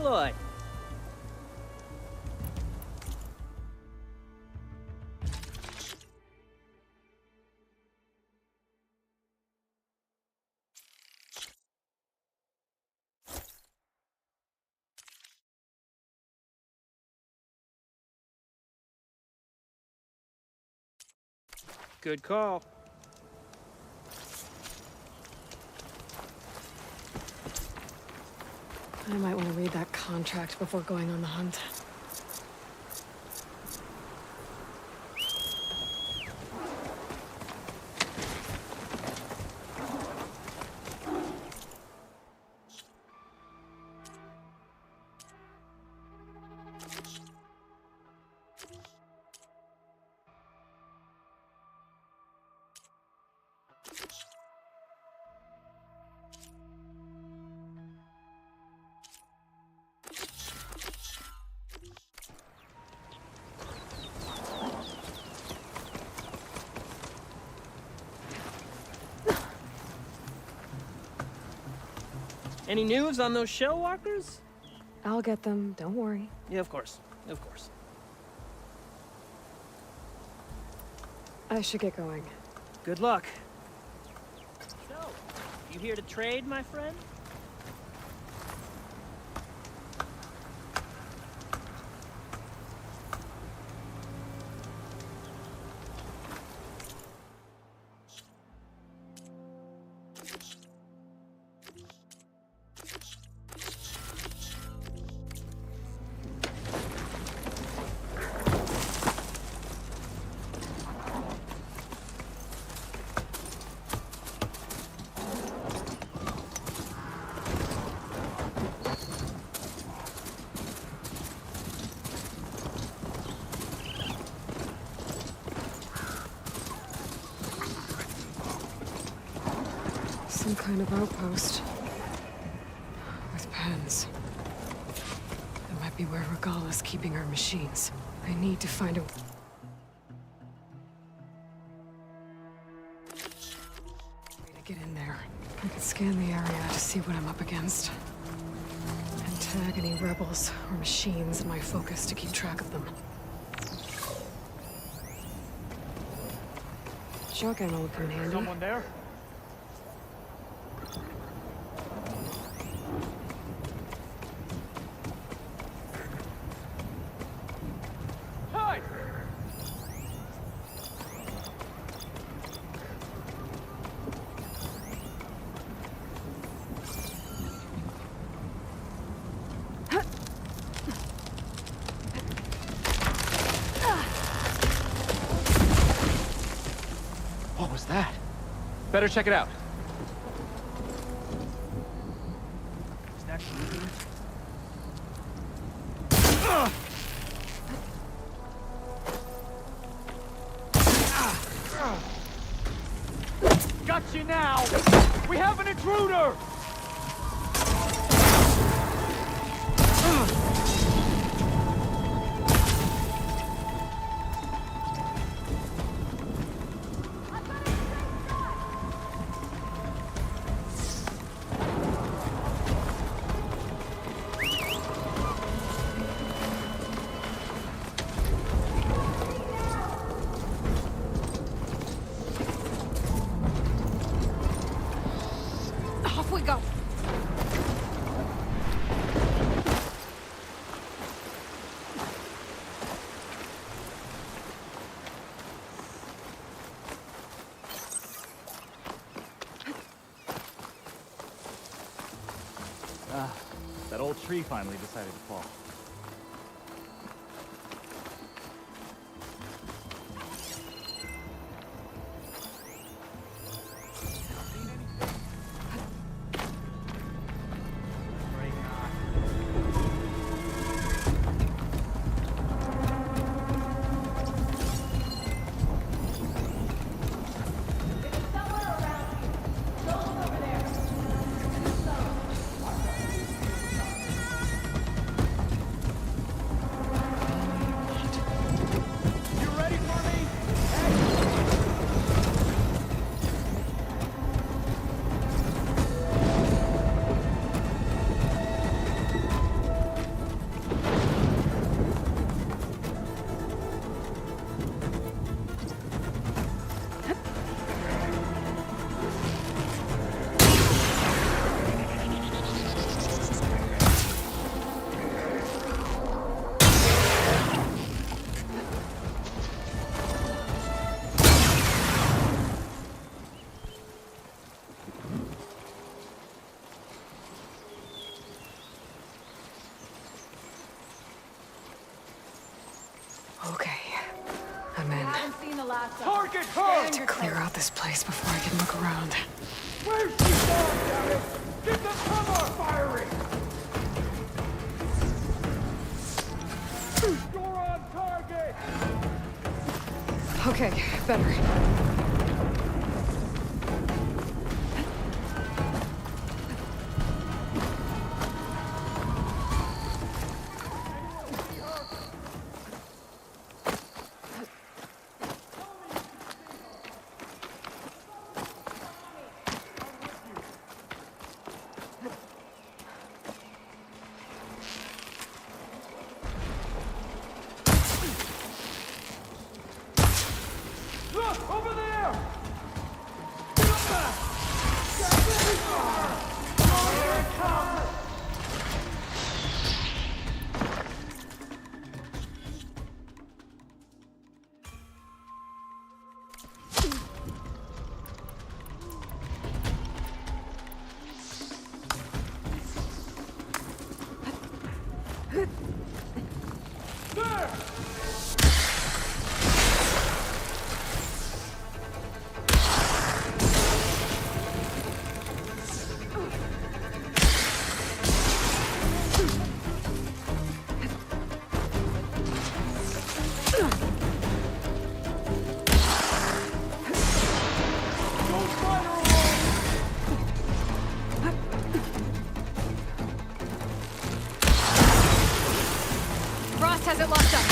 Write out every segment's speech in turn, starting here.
celluloid. Good call. I might want to read that contract before going on the hunt. Any news on those shell walkers? I'll get them, don't worry. Yeah, of course. Of course. I should get going. Good luck. So, you here to trade, my friend? Some kind of outpost. With pens. That might be where Regala's keeping her machines. I need to find a... way to get in there. I could scan the area to see what I'm up against. And tag any rebels or machines in my focus to keep track of them. Shotgun will come in handy. Someone there? What was that? Better check it out. Is that shooting? Got you now! We have an intruder! Off we go! That old tree finally decided to fall. Target her! To clear out this place before I can look around. Where's she gone, damn it? Get the cover firing! You're on target! Okay, better. Look, over there! Get up there! Here it comes! There! Don't fight her alone! Ross has it locked up.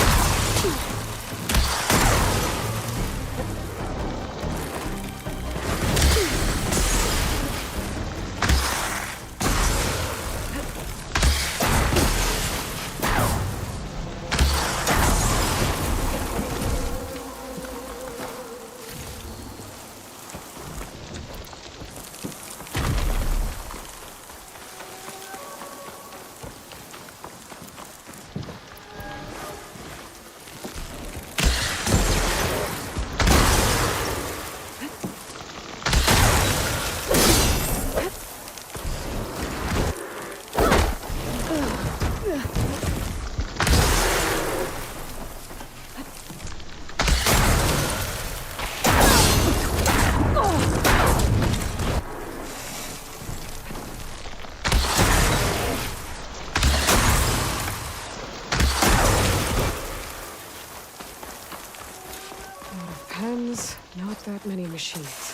Pens, not that many machines.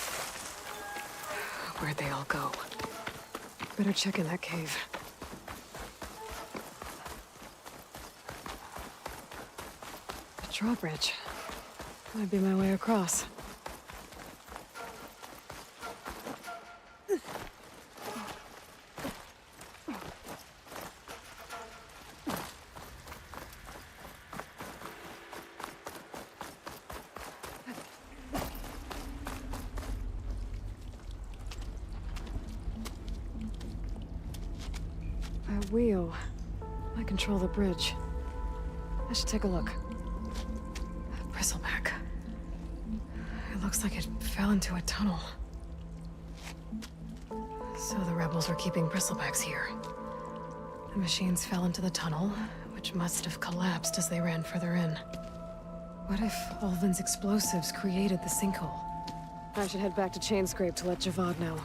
Where'd they all go? Better check in that cave. A drawbridge. Might be my way across. That wheel might control the bridge. I should take a look. Bristleback. It looks like it fell into a tunnel. So the rebels were keeping bristlebacks here. The machines fell into the tunnel, which must have collapsed as they ran further in. What if Ulvin's explosives created the sinkhole? I should head back to Chainscrape to let Javad know.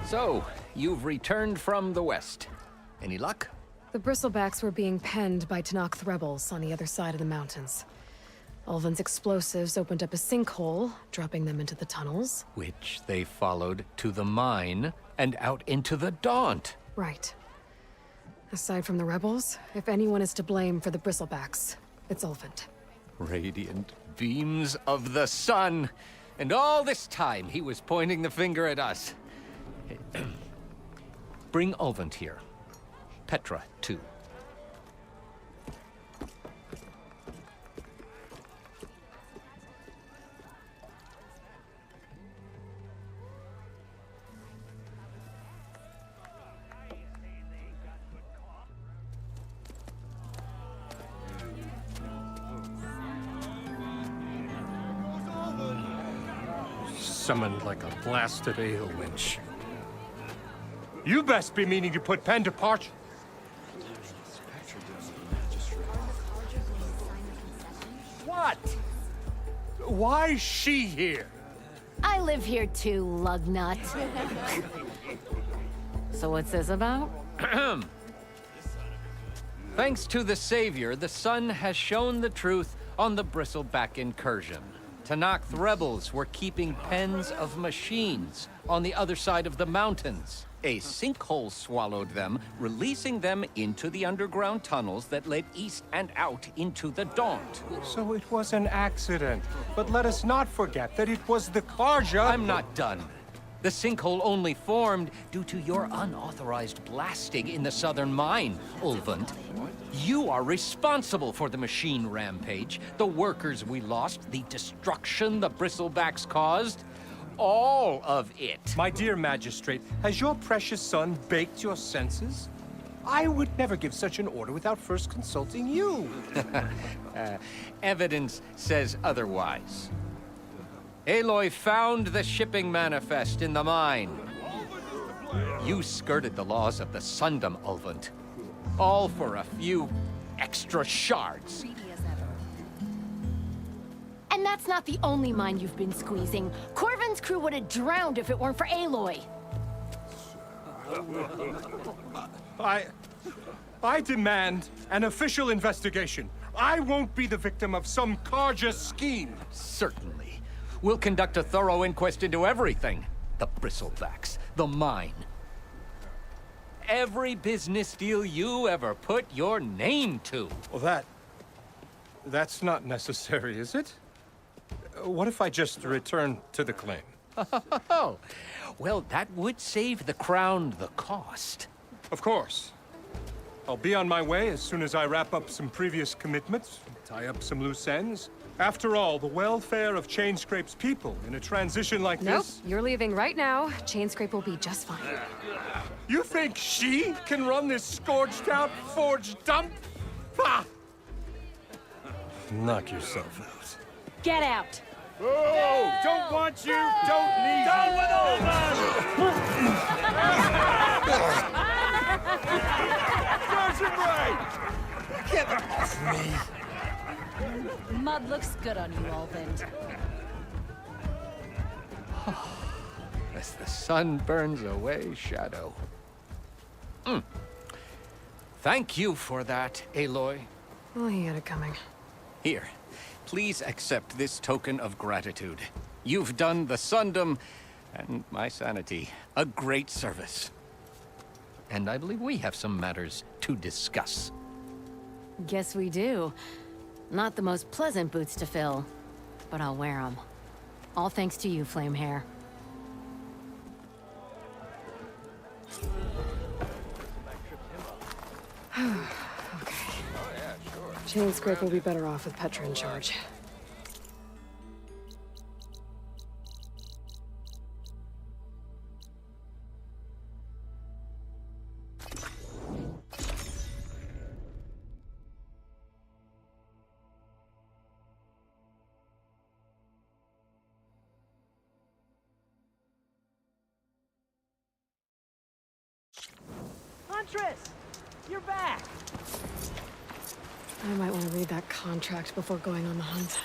So, you've returned from the west. Any luck? The bristlebacks were being penned by Tenakth rebels on the other side of the mountains. Ulvin's explosives opened up a sinkhole, dropping them into the tunnels. Which they followed to the mine and out into the Daunt. Right. Aside from the rebels, if anyone is to blame for the bristlebacks, it's Ulvin. Radiant beams of the sun. And all this time, he was pointing the finger at us. Bring Ulvin here. Petra, too. Summoned like a blasted ale winch. You best be meaning to put pen to parchment. What? Why is she here? I live here too, lugnut. So what's this about? Thanks to the Savior, the sun has shown the truth on the bristleback incursion. Tenakth rebels were keeping pens of machines on the other side of the mountains. A sinkhole swallowed them, releasing them into the underground tunnels that led east and out into the Daunt. So it was an accident. But let us not forget that it was the Karja. I'm not done. The sinkhole only formed due to your unauthorized blasting in the southern mine, Ulvund. You are responsible for the machine rampage, the workers we lost, the destruction the bristlebacks caused. All of it. My dear magistrate, has your precious son baked your senses? I would never give such an order without first consulting you. Evidence says otherwise. Aloy found the shipping manifest in the mine. You skirted the laws of the Sundom, Ulvund. All for a few extra shards. And that's not the only mine you've been squeezing. Corvin's crew would have drowned if it weren't for Aloy. I demand an official investigation. I won't be the victim of some Karja scheme. Certainly. We'll conduct a thorough inquest into everything. The bristlebacks, the mine. Every business deal you ever put your name to. Well, that's not necessary, is it? What if I just return to the claim? Oh, well, that would save the crown the cost. Of course. I'll be on my way as soon as I wrap up some previous commitments, tie up some loose ends. After all, the welfare of Chainscrape's people in a transition like Nope, this... you're leaving right now. Chainscrape will be just fine. You think she can run this scorched-out, forged dump? Ha! Knock yourself out. Get out! Oh, don't want you, don't need Down you. with Ulvin! Serves him right! Get off me! Mud looks good on you, Ulvin. As the sun burns away shadow. Thank you for that, Aloy. Well, he had it coming. Here, please accept this token of gratitude. You've done the Sundom and my sanity a great service. And I believe we have some matters to discuss. Guess we do. Not the most pleasant boots to fill, but I'll wear them. All thanks to you, Flamehair. Okay. Chainscrape will be better off with Petra in charge. Huntress! You're back! I might want to read that contract before going on the hunt.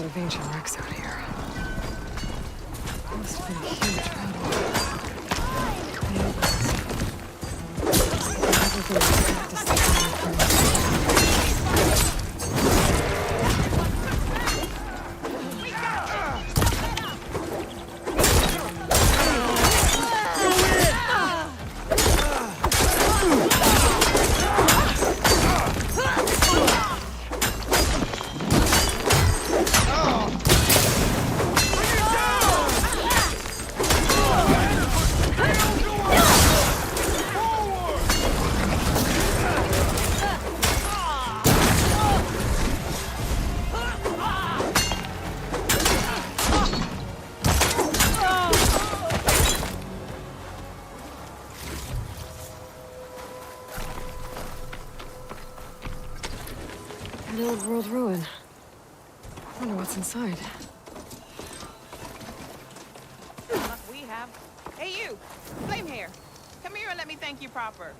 of ancient wrecks out here. Must have been a huge battle. Everything was practiced like an old world ruin. Wonder what's inside. Luck we have. Hey, you! Flame hair. Come here and let me thank you proper.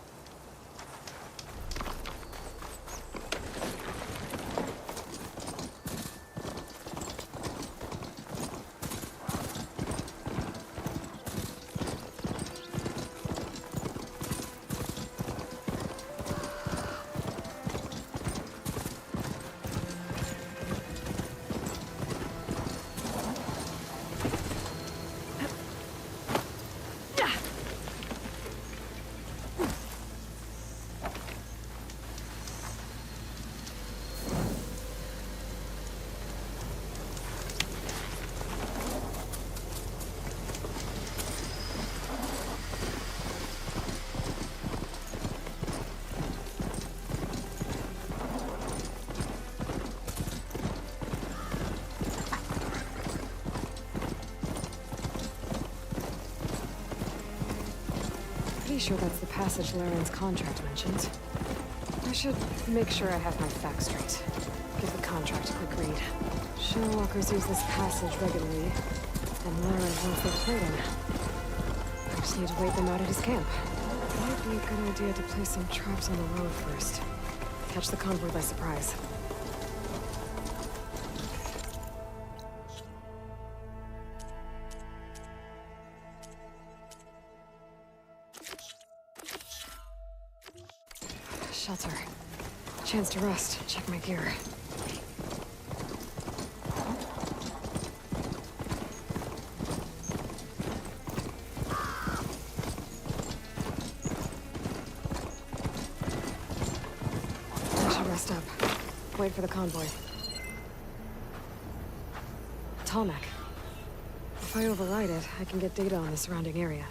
Pretty sure that's the passage Laren's contract mentions. I should make sure I have my facts straight. Give the contract a quick read. Showwalkers use this passage regularly, and Laren wants their clothing. I just need to wait them out at his camp. Might be a good idea to place some traps on the road first. Catch the convoy by surprise. Shelter. Chance to rest. Check my gear. I should rest up. Wait for the convoy. Tallneck. If I override it, I can get data on the surrounding area.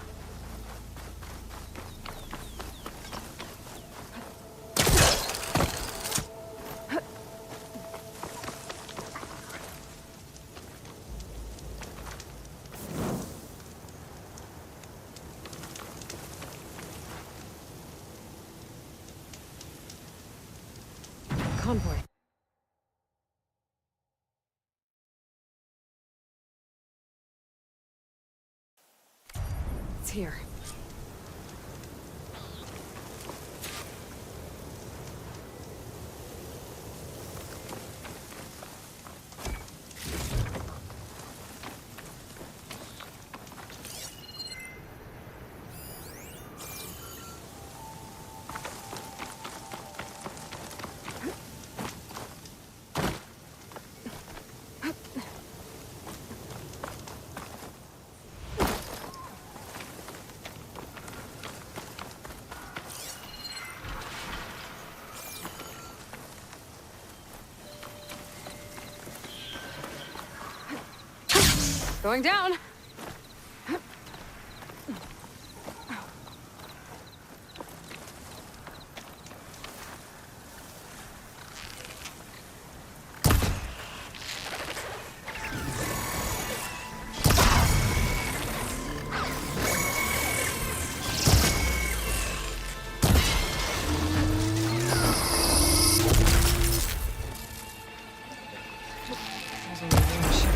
Convoy. It's here. Going down. There's only one ship.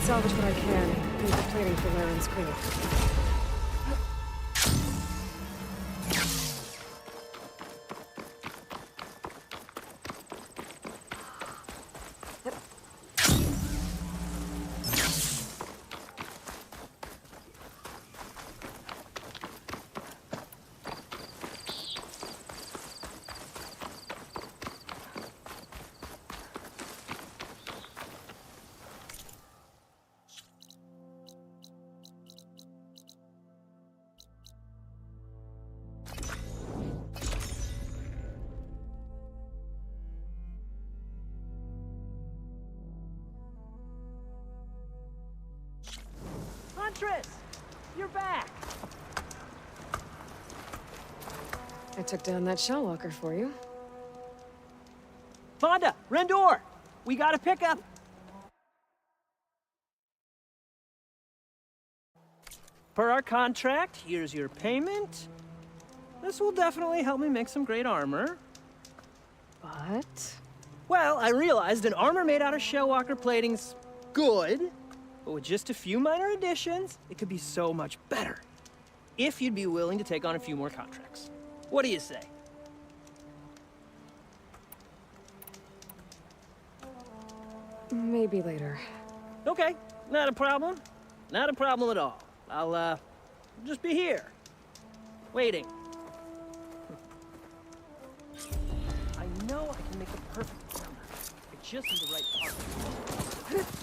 salvage what I can. Need the plating for Laren's crew. Huntress! You're back! I took down that shell walker for you. Vonda! Rendor! We got a pickup! Per our contract, here's your payment. This will definitely help me make some great armor. But... Well, I realized an armor made out of shellwalker plating's good, but with just a few minor additions, it could be so much better. If you'd be willing to take on a few more contracts. What do you say? maybe later. Okay, not a problem. Not a problem at all. I'll, just be here. Waiting. I know I can make the perfect number. I just need the right part.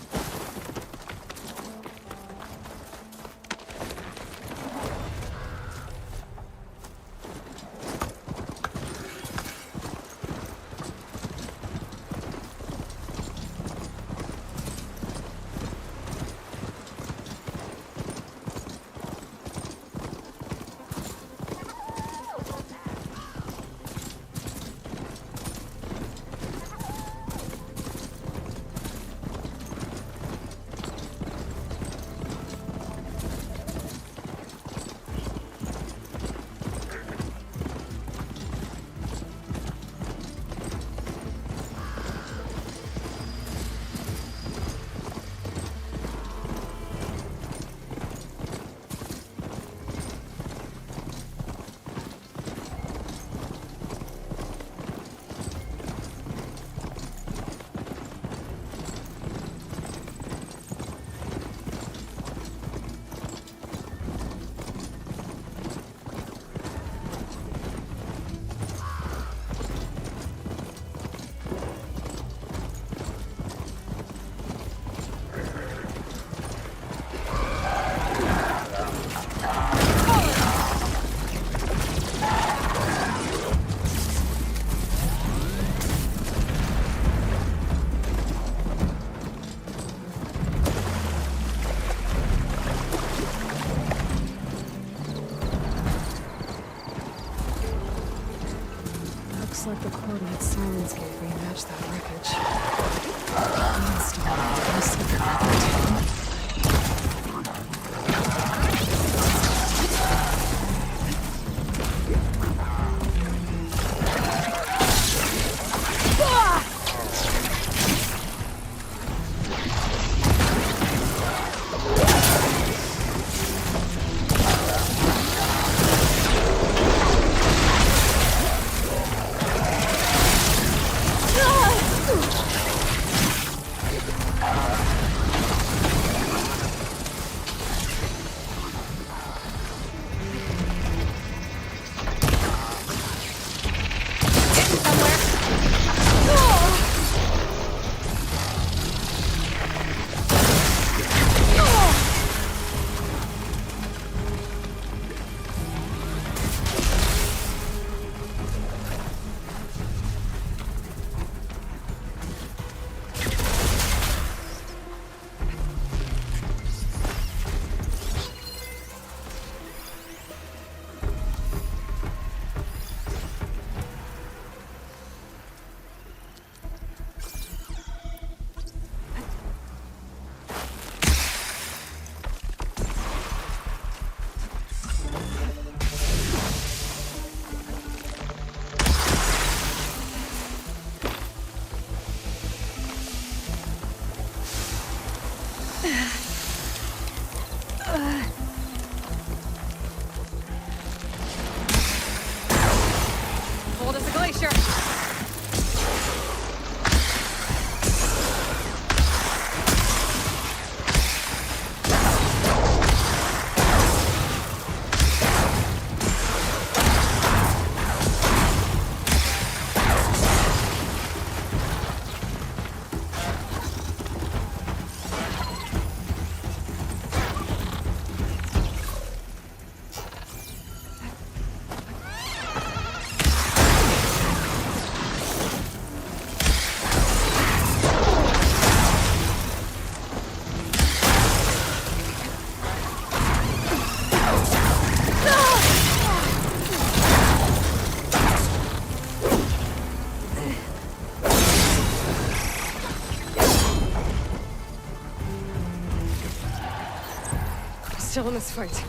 Looks like the coordinates Silence gave me match that wreckage. Install a secret method. cold as a glacier. Still in this fight.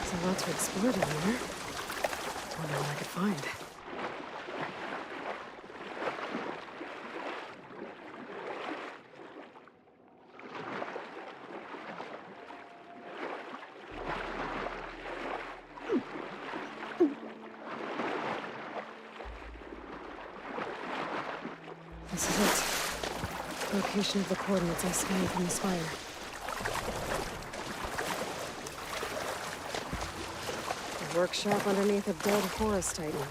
There's a lot to explore down here. Wonder what I could find. This is it. Location of the coordinates I scanned from the spire. A workshop underneath a dead forest titan.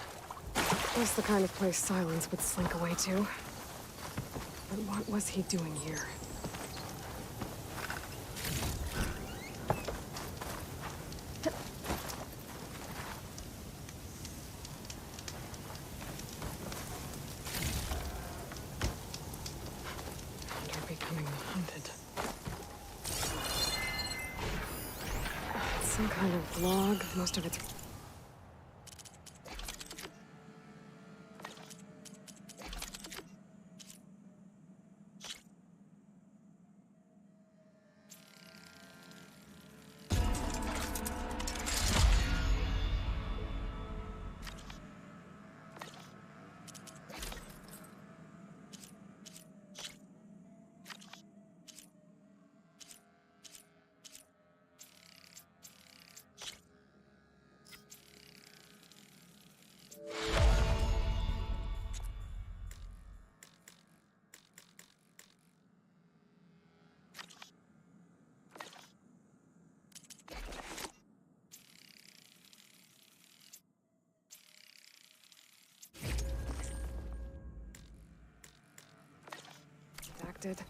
Just the kind of place Silence would slink away to. But what was he doing here? Becoming haunted. Some kind of log, most of it's... It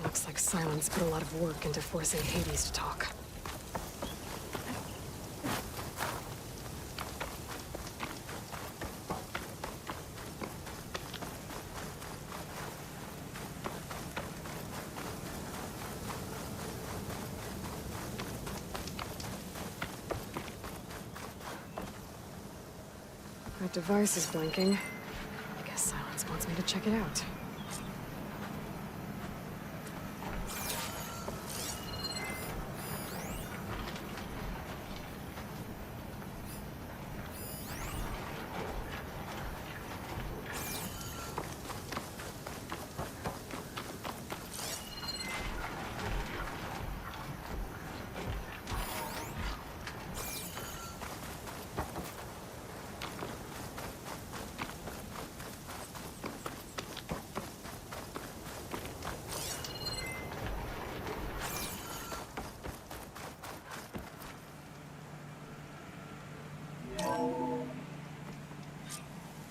looks like Silence put a lot of work into forcing Hades to talk. That device is blinking. I guess Silence wants me to check it out.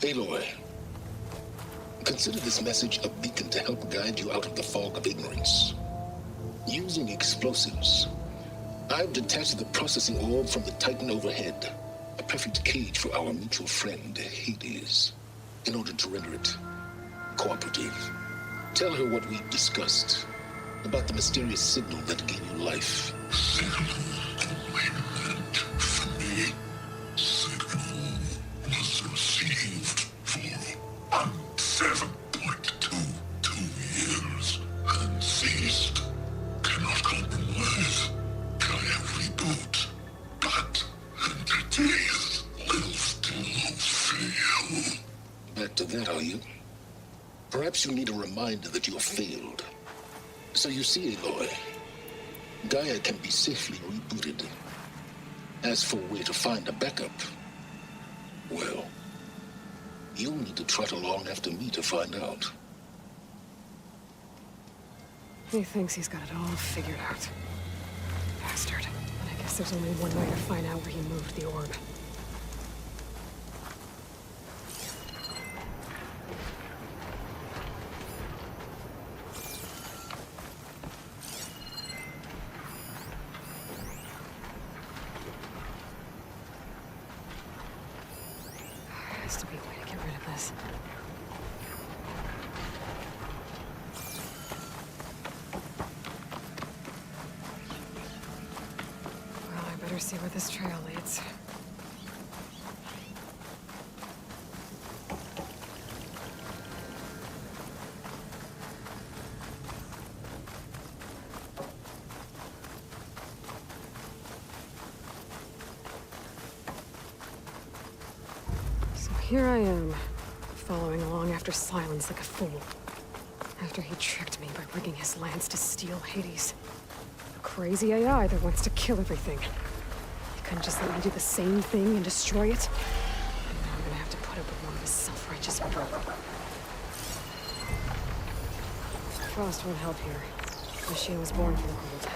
Aloy, consider this message a beacon to help guide you out of the fog of ignorance. Using explosives, I've detached the processing orb from the Titan overhead, a perfect cage for our mutual friend, Hades, in order to render it cooperative. Tell her what we discussed about the mysterious signal that gave you life. Signal only meant for me. Signal was received for 7.22 years and ceased. Cannot compromise. Gaia reboot. But entities will still fail. Back to that, are you? Perhaps you need a reminder that you have failed. So you see, Aloy, Gaia can be safely rebooted. As for where to find a backup, well, you'll need to trot along after me to find out. He thinks he's got it all figured out. Bastard. But I guess there's only one way to find out where he moved the orb. Has to be a way to get rid of this. Well, I better see where this trail leads. So here I am, following along after Silence like a fool. After he tricked me by rigging his lance to steal Hades. A crazy AI that wants to kill everything. He couldn't just let me do the same thing and destroy it. And now I'm gonna have to put up with one of his self-righteous broke. Frost won't help here. The machine was born for the cold.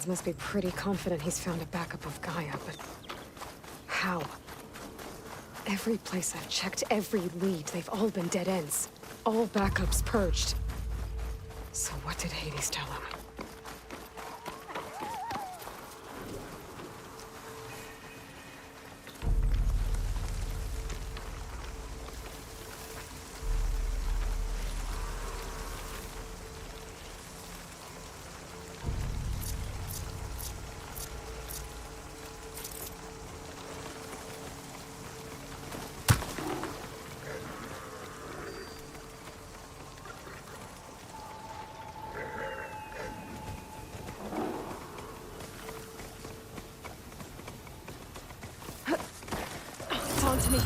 Silence must be pretty confident he's found a backup of Gaia, but... how? Every place I've checked, every lead, they've all been dead ends. All backups purged. So what did Hades tell him? To me.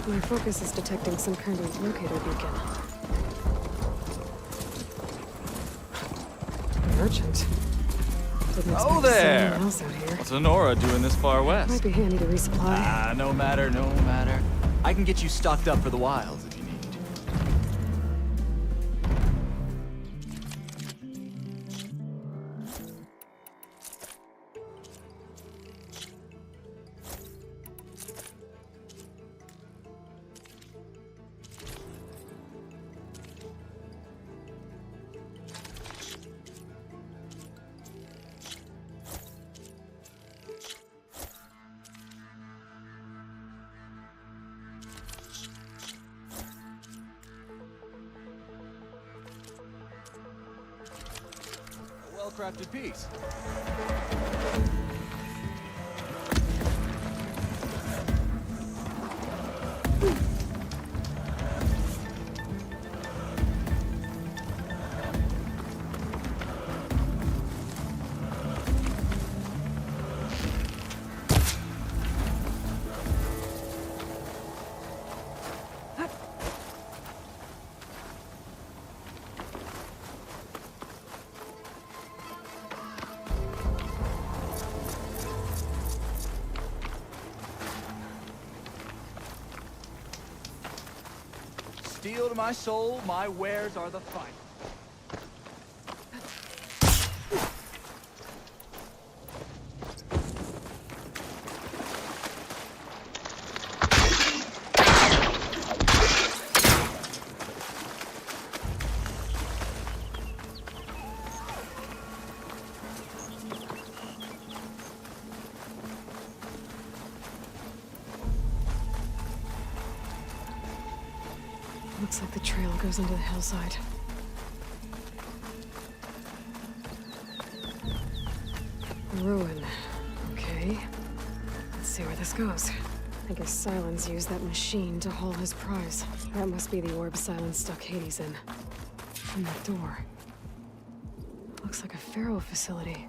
My focus is detecting some kind of locator beacon. A merchant. Didn't expect to see anyone else out here. What's Honora doing this far west? Might be handy to resupply. No matter, no matter. I can get you stocked up for the wilds if you need. Well-crafted piece. Steel to my soul, my wares are the finest. Looks like the trail goes into the hillside. Ruin. Okay. Let's see where this goes. I guess Silence used that machine to haul his prize. That must be the orb Silence stuck Hades in. And that door. Looks like a Pharaoh facility.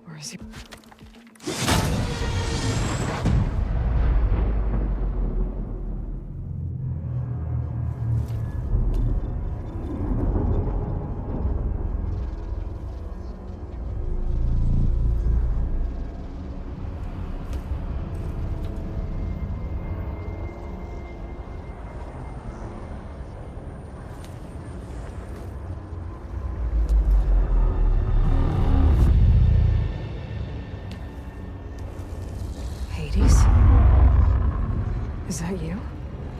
Or is he... Is that you?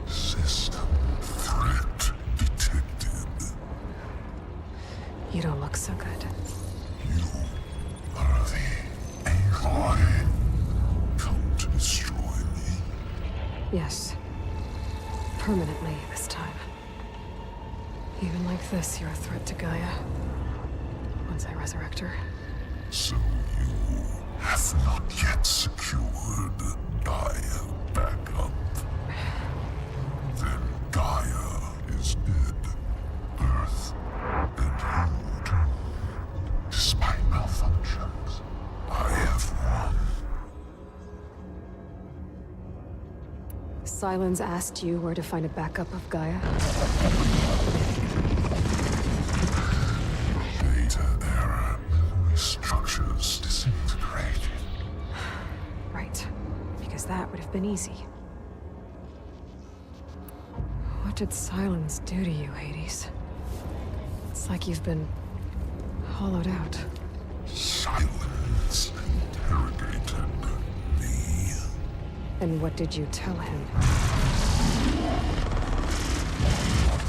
System threat detected. You don't look so good. You are the AI come to destroy me. Yes. Permanently this time. Even like this, you're a threat to Gaia. Once I resurrect her. So you have not yet secured Gaia backup. Then Gaia is dead. Earth and you too. Despite malfunctions, I have won. Silence asked you where to find a backup of Gaia? Data error. Structures disintegrated. Right. Because that would have been easy. What did Silence do to you, Hades? It's like you've been hollowed out. Silence interrogated me. And what did you tell him?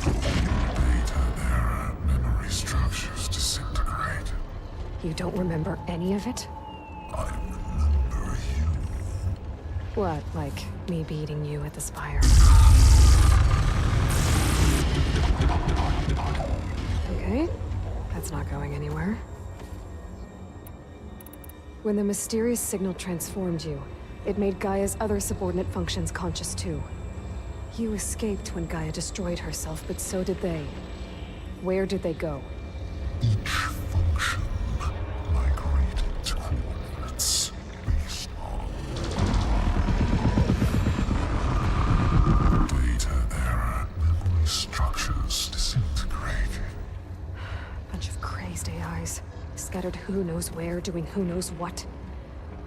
Data error, memory structures disintegrate. You don't remember any of it? I remember you. What, like me beating you at the Spire? Okay, that's not going anywhere. When the mysterious signal transformed you, it made Gaia's other subordinate functions conscious too. You escaped when Gaia destroyed herself, but so did they. Where did they go? Each function migrated to coordinates based on data error, memory structures disintegrated. Bunch of crazed AIs, scattered who knows where, doing who knows what.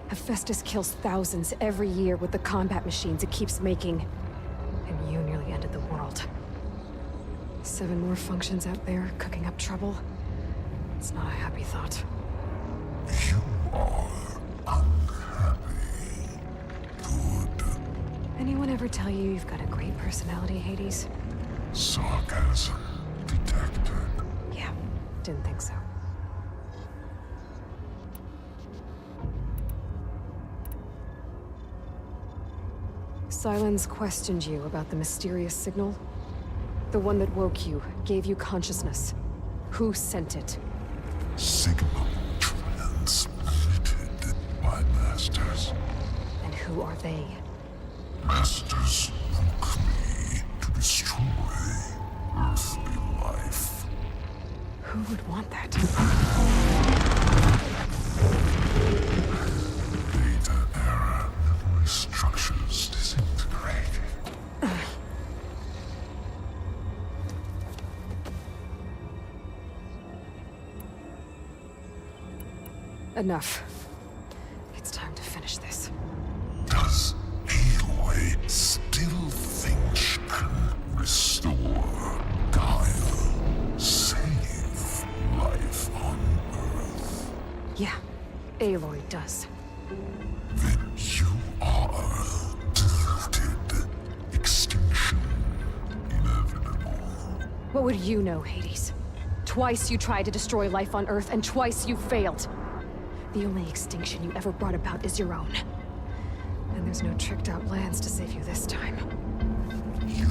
Hephaestus kills thousands every year with the combat machines it keeps making. And you nearly ended the world. 7 more functions out there, cooking up trouble. It's not a happy thought. You are unhappy. Good. Anyone ever tell you you've got a great personality, Hades? Sarcasm detected. Yeah, didn't think so. Silence questioned you about the mysterious signal. The one that woke you, gave you consciousness. Who sent it? Signal transmitted by masters. And who are they? Masters woke me to destroy earthly life. Who would want that? Data error, memory structures disintegrated. Enough. It's time to finish this. Does Aloy still think she can restore Gaia? Save life on Earth? Yeah, Aloy does. Then you are deluded. Extinction inevitable. What would you know, Hades? Twice you tried to destroy life on Earth, and twice you failed. The only extinction you ever brought about is your own. And there's no tricked-out plans to save you this time. You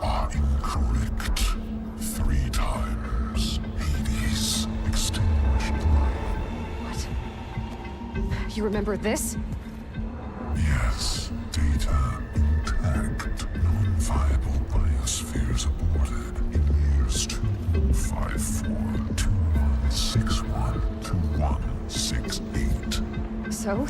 are incorrect. 3 times Hades extinguished life. What? You remember this? Yes, data intact, non-viable biospheres aborted in years 254, 2161, 2168. So?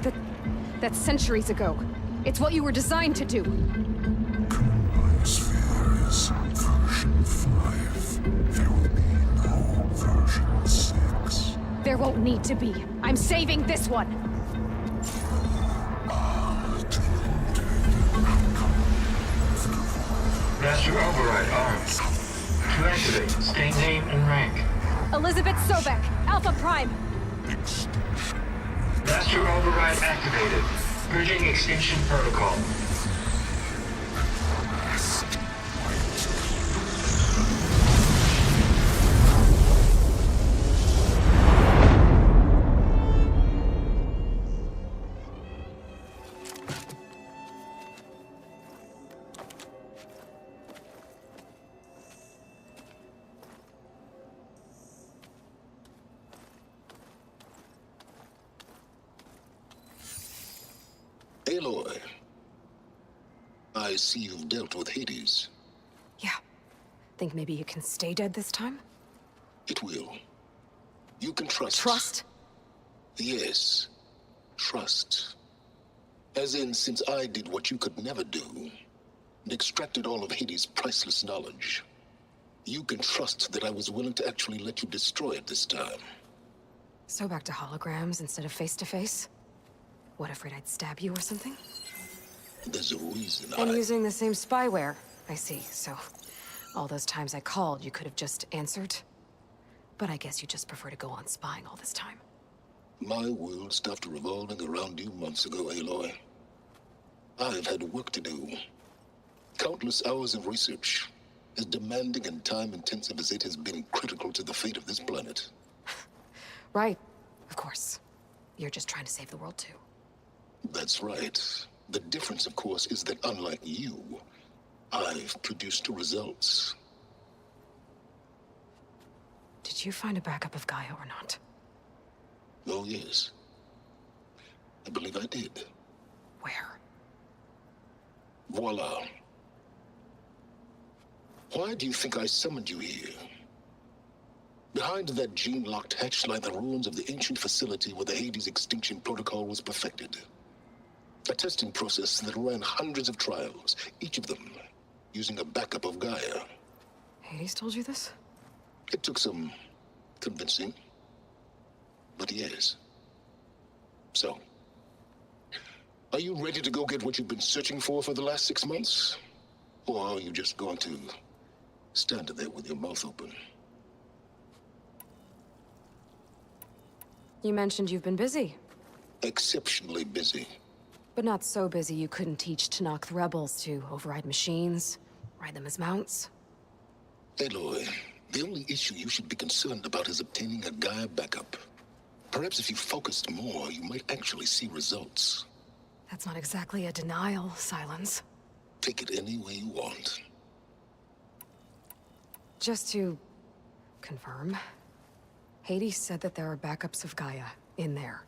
That's centuries ago. It's what you were designed to do. Current biosphere is version 5. There will be no version 6. There won't need to be. I'm saving this one. Master override armed. To activate, state name and rank. Elizabeth Sobek, Alpha Prime. Extinction. Master override activated. Purging extinction protocol. Aloy, I see you've dealt with Hades. Yeah. Think maybe you can stay dead this time? It will. You can trust. Trust? Yes. Trust. As in, since I did what you could never do, and extracted all of Hades' priceless knowledge, you can trust that I was willing to actually let you destroy it this time. So back to holograms instead of face-to-face? What, afraid I'd stab you or something? There's a reason And using the same spyware. I see, so All those times I called, you could have just answered. But I guess you just prefer to go on spying all this time. My world stopped revolving around you months ago, Aloy. I've had work to do. Countless hours of research, as demanding and time-intensive as it has been critical to the fate of this planet. Right. Of course. You're just trying to save the world, too. That's right. The difference, of course, is that unlike you, I've produced results. Did you find a backup of Gaia or not? Oh, yes. I believe I did. Where? Voila. Why do you think I summoned you here? Behind that gene-locked hatch lie the ruins of the ancient facility where the Hades extinction protocol was perfected. A testing process that ran hundreds of trials, each of them using a backup of Gaia. Hades told you this? It took some convincing, but yes. So, are you ready to go get what you've been searching for the last 6 months? Or are you just going to stand there with your mouth open? You mentioned you've been busy. Exceptionally busy. But not so busy you couldn't teach Tanakh the rebels to override machines, ride them as mounts. Aloy, the only issue you should be concerned about is obtaining a Gaia backup. Perhaps if you focused more, you might actually see results. That's not exactly a denial, Silence. Take it any way you want. Just to confirm, Hades said that there are backups of Gaia in there.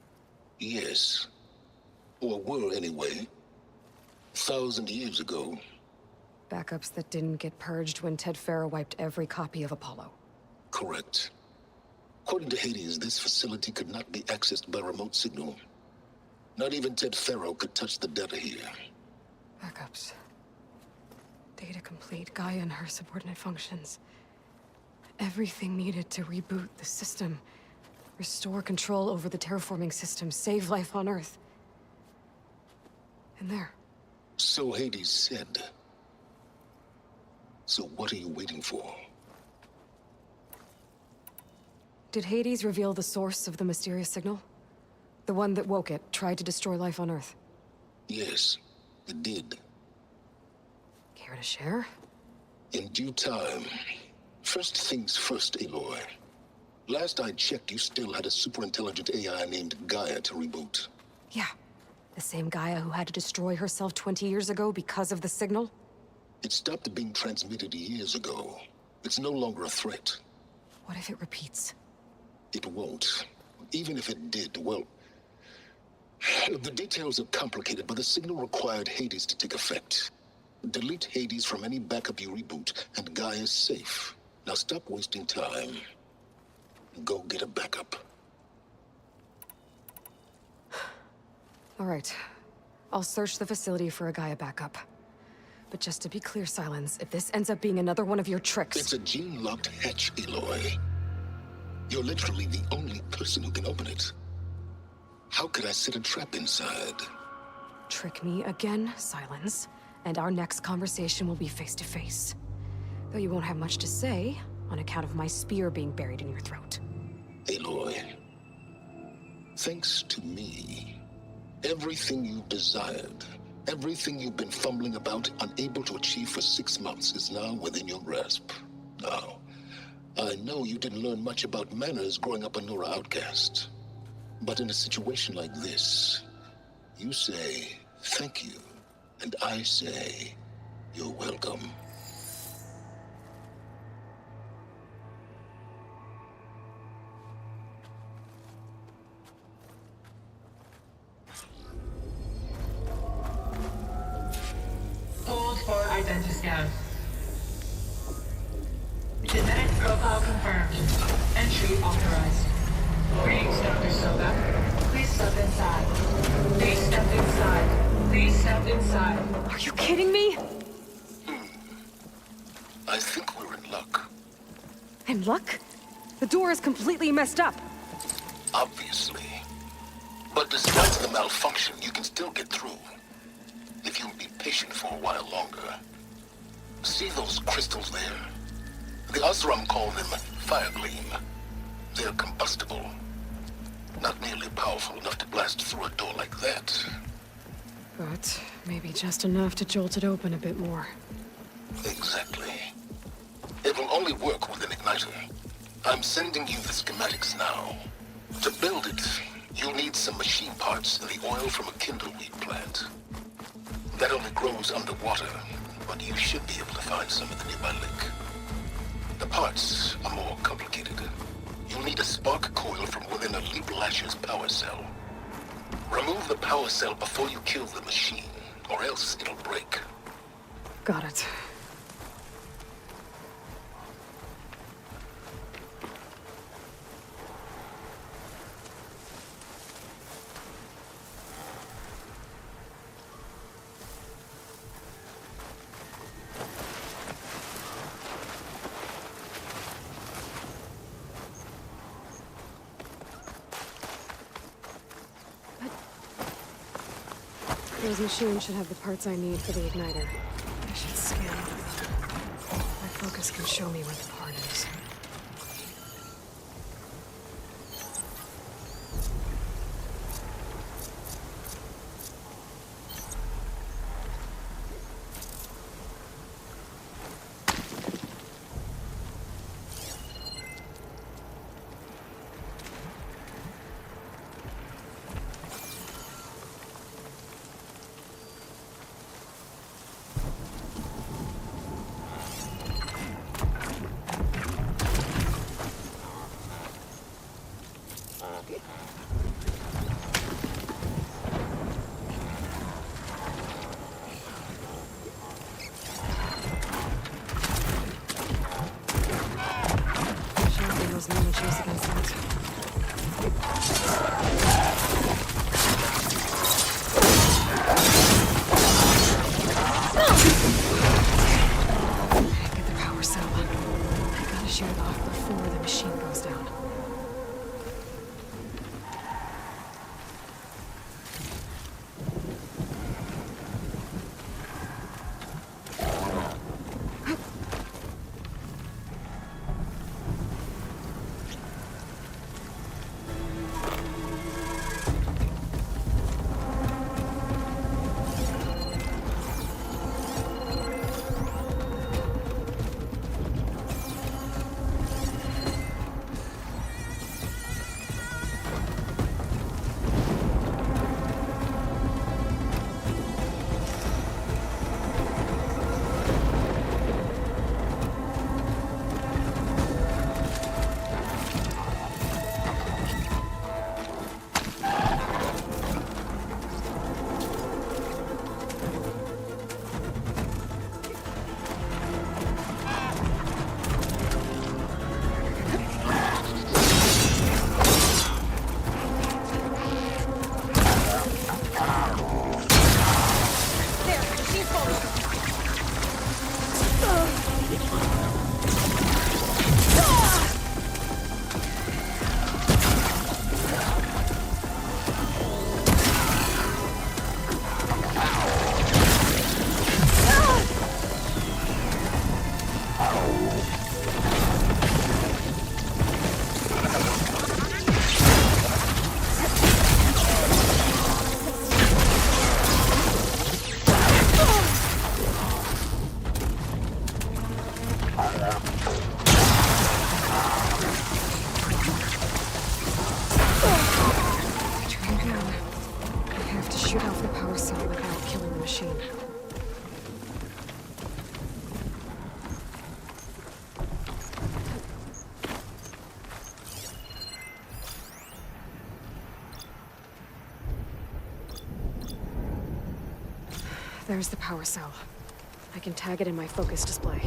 Yes. Or were, anyway. 1,000 years ago. Backups that didn't get purged when Ted Farrow wiped every copy of Apollo. Correct. According to Hades, this facility could not be accessed by remote signal. Not even Ted Farrow could touch the data here. Backups. Data complete, Gaia and her subordinate functions. Everything needed to reboot the system. Restore control over the terraforming system, save life on Earth. And there. So Hades said. So what are you waiting for? Did Hades reveal the source of the mysterious signal? The one that woke it, tried to destroy life on Earth? Yes, it did. Care to share? In due time. First things first, Aloy. Last I checked, you still had a superintelligent AI named Gaia to reboot. Yeah. The same Gaia who had to destroy herself 20 years ago because of the signal? It stopped being transmitted years ago. It's no longer a threat. What if it repeats? It won't. Even if it did, well... The details are complicated, but the signal required Hades to take effect. Delete Hades from any backup you reboot, and Gaia's safe. Now stop wasting time. Go get a backup. All right. I'll search the facility for a Gaia backup. But just to be clear, Silence, if this ends up being another one of your tricks... It's a gene-locked hatch, Aloy. You're literally the only person who can open it. How could I set a trap inside? Trick me again, Silence, and our next conversation will be face-to-face. Though you won't have much to say, on account of my spear being buried in your throat. Aloy, thanks to me, everything you've desired, everything you've been fumbling about, unable to achieve for 6 months, is now within your grasp. Now, I know you didn't learn much about manners growing up a Nora outcast. But in a situation like this, you say, thank you, and I say, you're welcome. Hold for identiscan. Genetic profile confirmed. Entry authorized. Greetings, Dr. Soga. Please step inside. Please step inside. Please step inside. Are you kidding me? I think we're in luck. In luck? The door is completely messed up. Obviously. But despite the malfunction, you can still get through. If you'll be patient for a while longer. See those crystals there? The Osram call them fire gleam. They're combustible. Not nearly powerful enough to blast through a door like that. But maybe just enough to jolt it open a bit more. Exactly. It will only work with an igniter. I'm sending you the schematics now. To build it, you'll need some machine parts and the oil from a kindleweed plant. That only grows underwater, but you should be able to find some in the nearby lake. The parts are more complicated. You'll need a spark coil from within a Leap Lasher's power cell. Remove the power cell before you kill the machine, or else it'll break. Got it. Those machines should have the parts I need for the igniter. I should scan one of them. My focus can show me where the part is. Shoot off the power cell without killing the machine. There's the power cell. I can tag it in my focus display.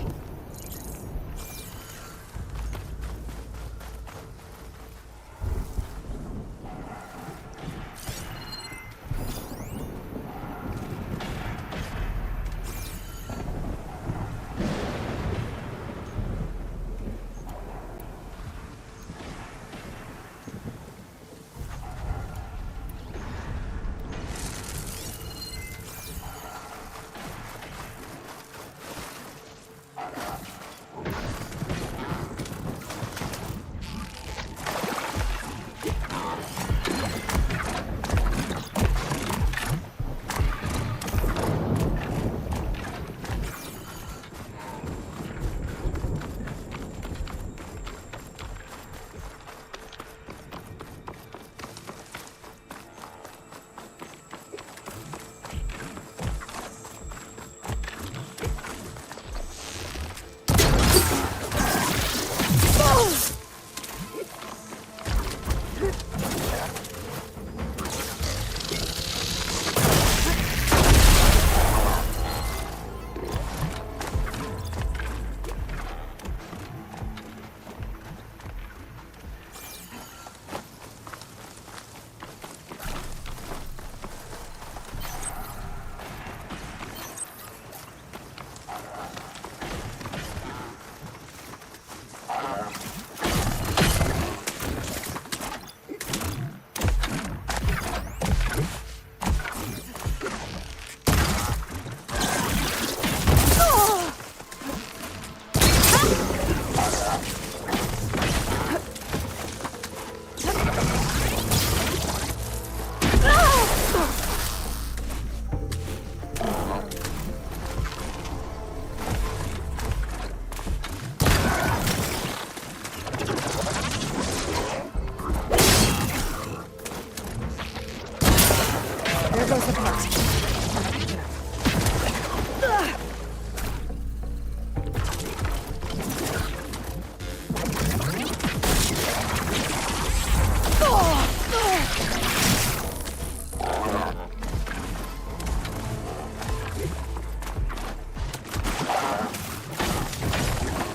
goes the part.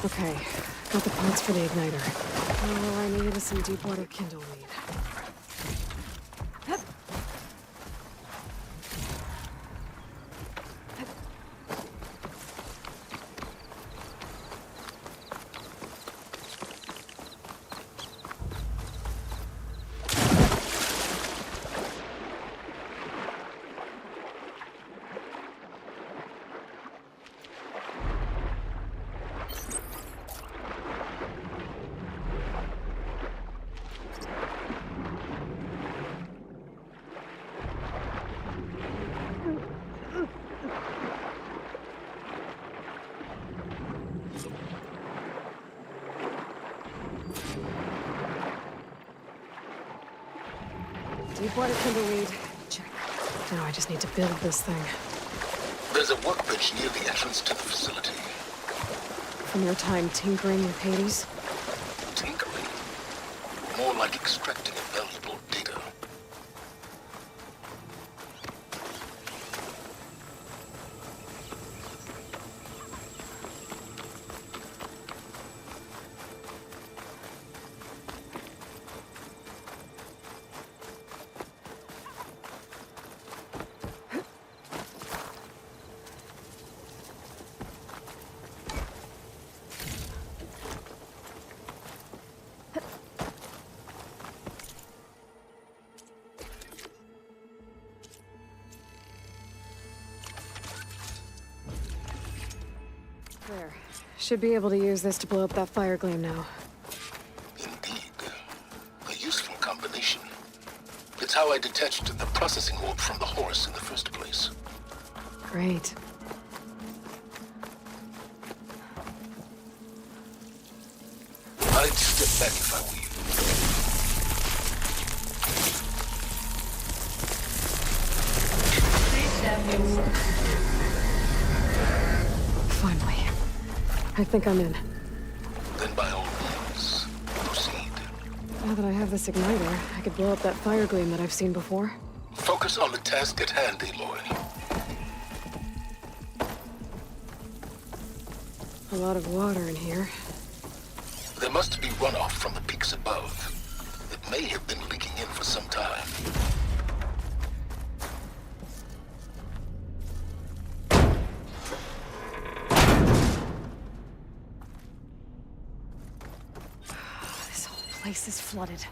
Okay, got the parts for the igniter. All I need is some deep water kindle weed. Deep water kindle weed. Check. Now I just need to build this thing. There's a workbench near the entrance to the facility. From your time tinkering with Hades? Tinkering? More like extracting valuable data. There. Should be able to use this to blow up that fire gleam now. Indeed. A useful combination. It's how I detached the processing orb from the horse in the first place. Great. I'd step back if I were you. Please stand your Finally. I think I'm in. Then by all means, proceed. Now that I have this igniter, I could blow up that fire gleam that I've seen before. Focus on the task at hand, Aloy. A lot of water in here. There must be runoff from the peaks above. It may have been leaking in for some time. This whole place is flooded.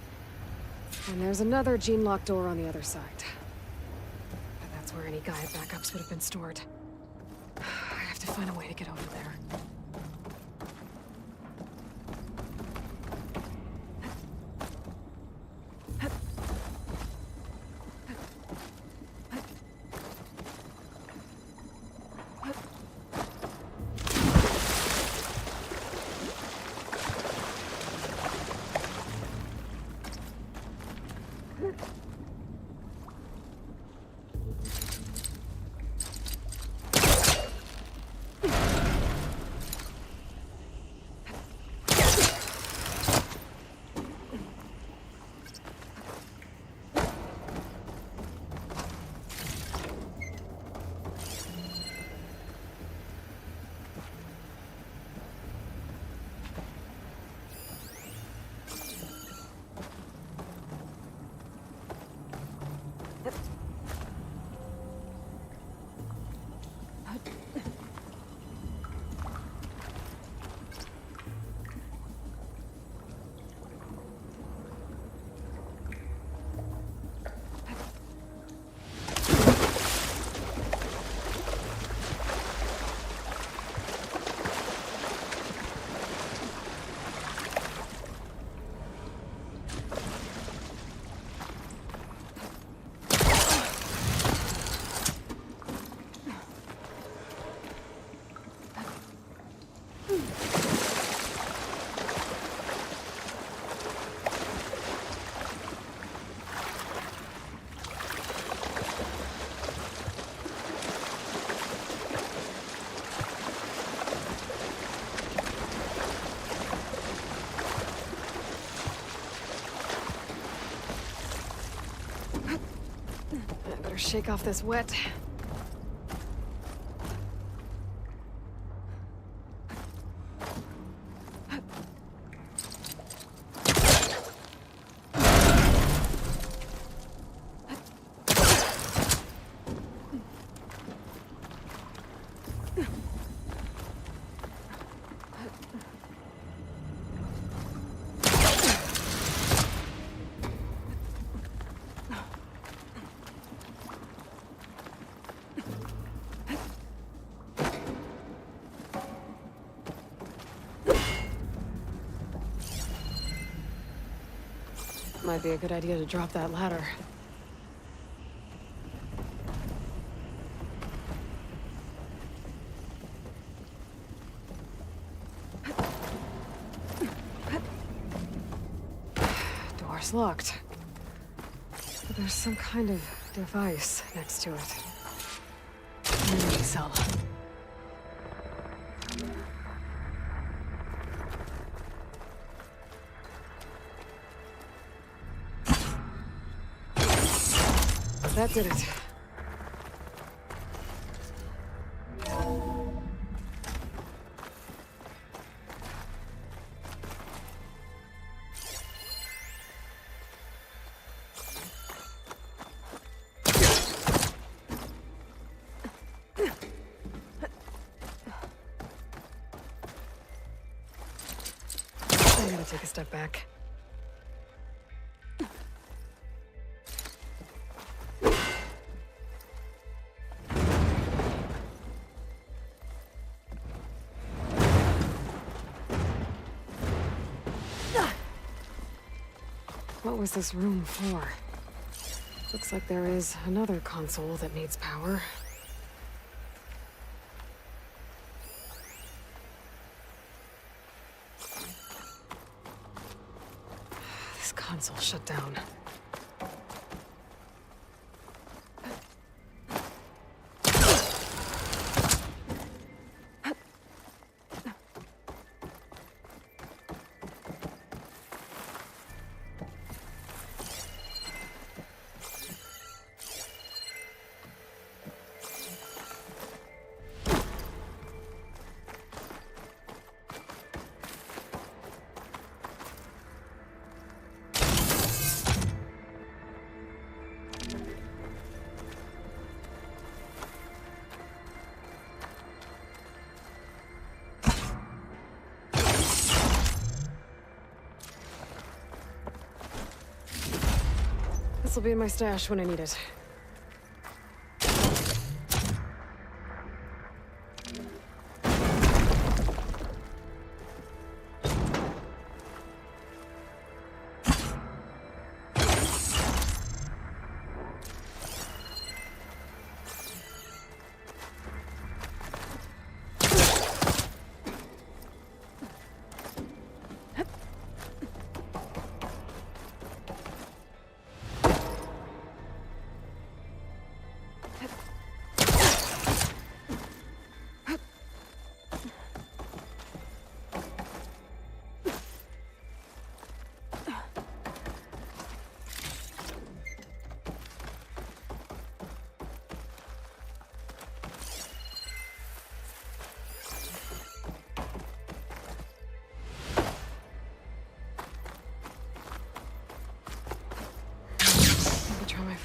And there's another gene-lock door on the other side. And that's where any Gaia backups would have been stored. I have to find a way to get over there. Better shake off this wet. Might be a good idea to drop that ladder. Door's locked. But there's some kind of device next to it. Memory cell. That did it. I'm gonna take a step back. What was this room for? Looks like there is another console that needs power. This console shut down. This'll be in my stash when I need it.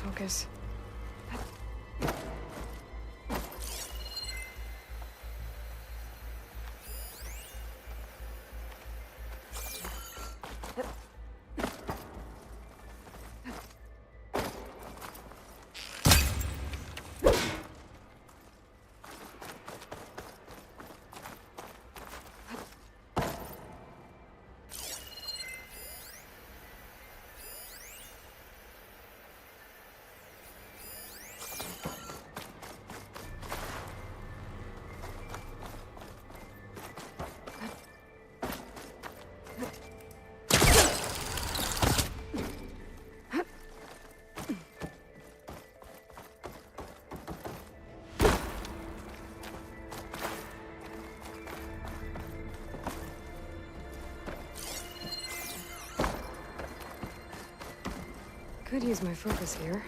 Focus. Could use my focus here.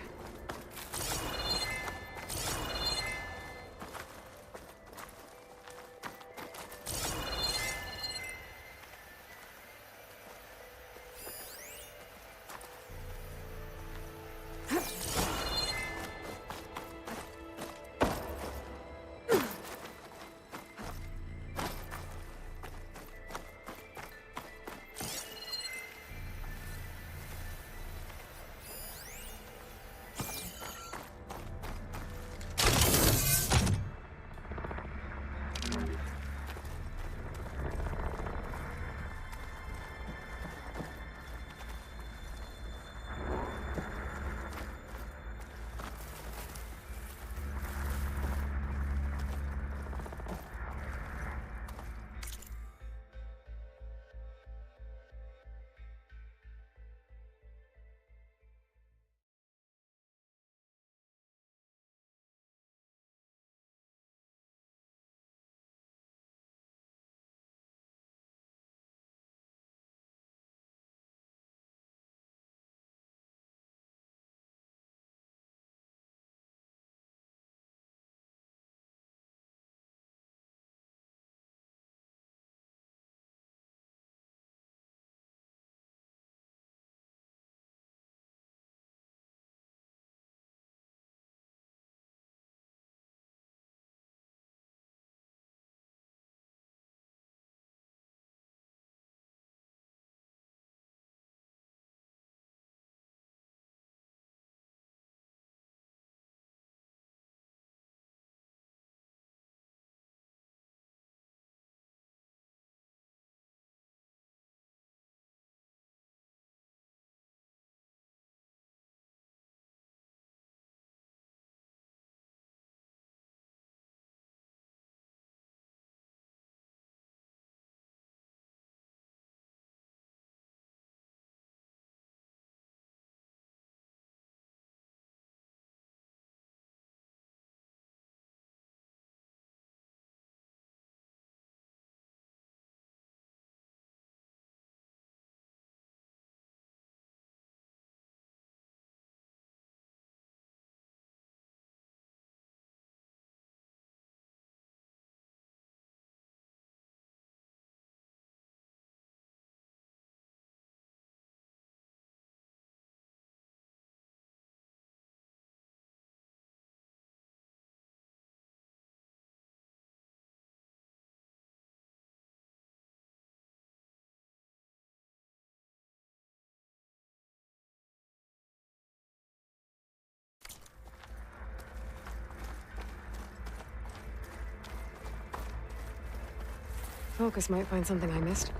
focus might find something I missed.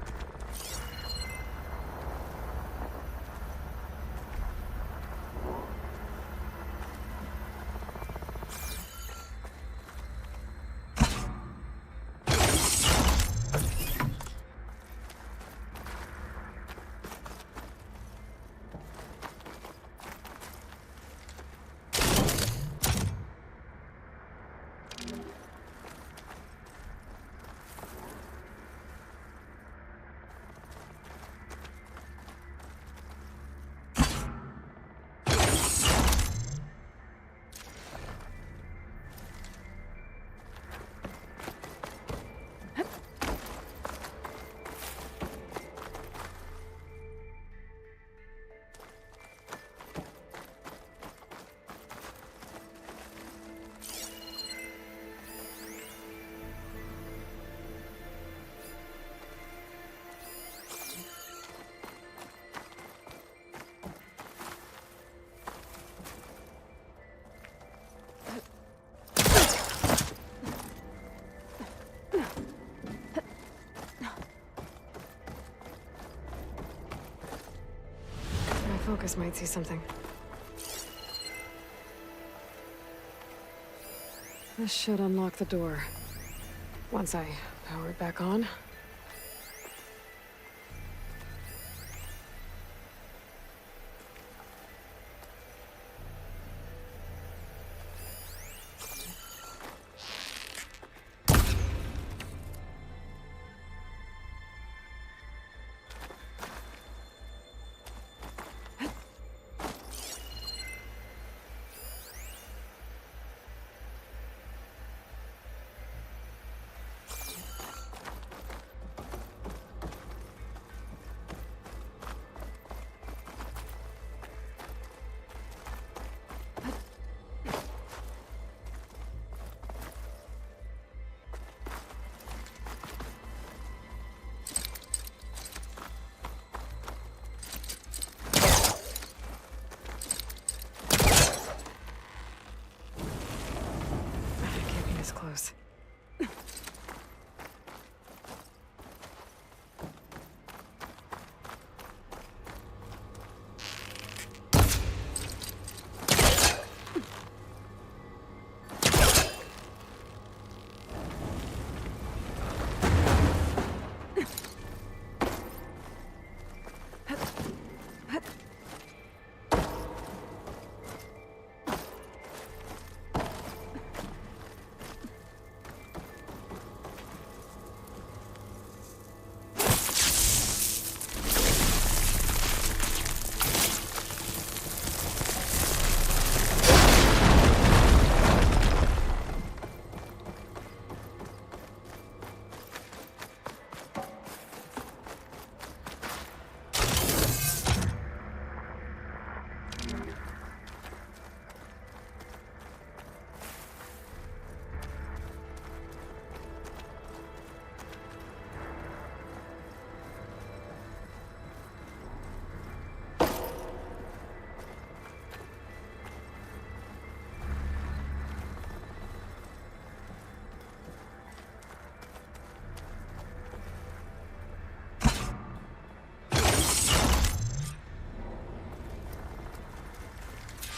Focus might see something. This should unlock the door. Once I power it back on. Close.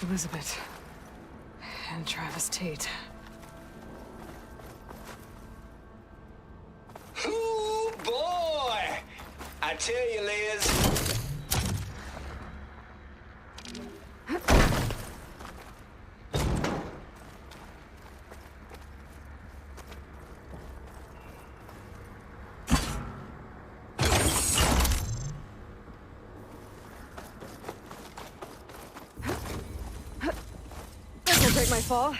Elizabeth. And Travis Tate. Ooh, boy! I tell you, Liz. This'll break my fall.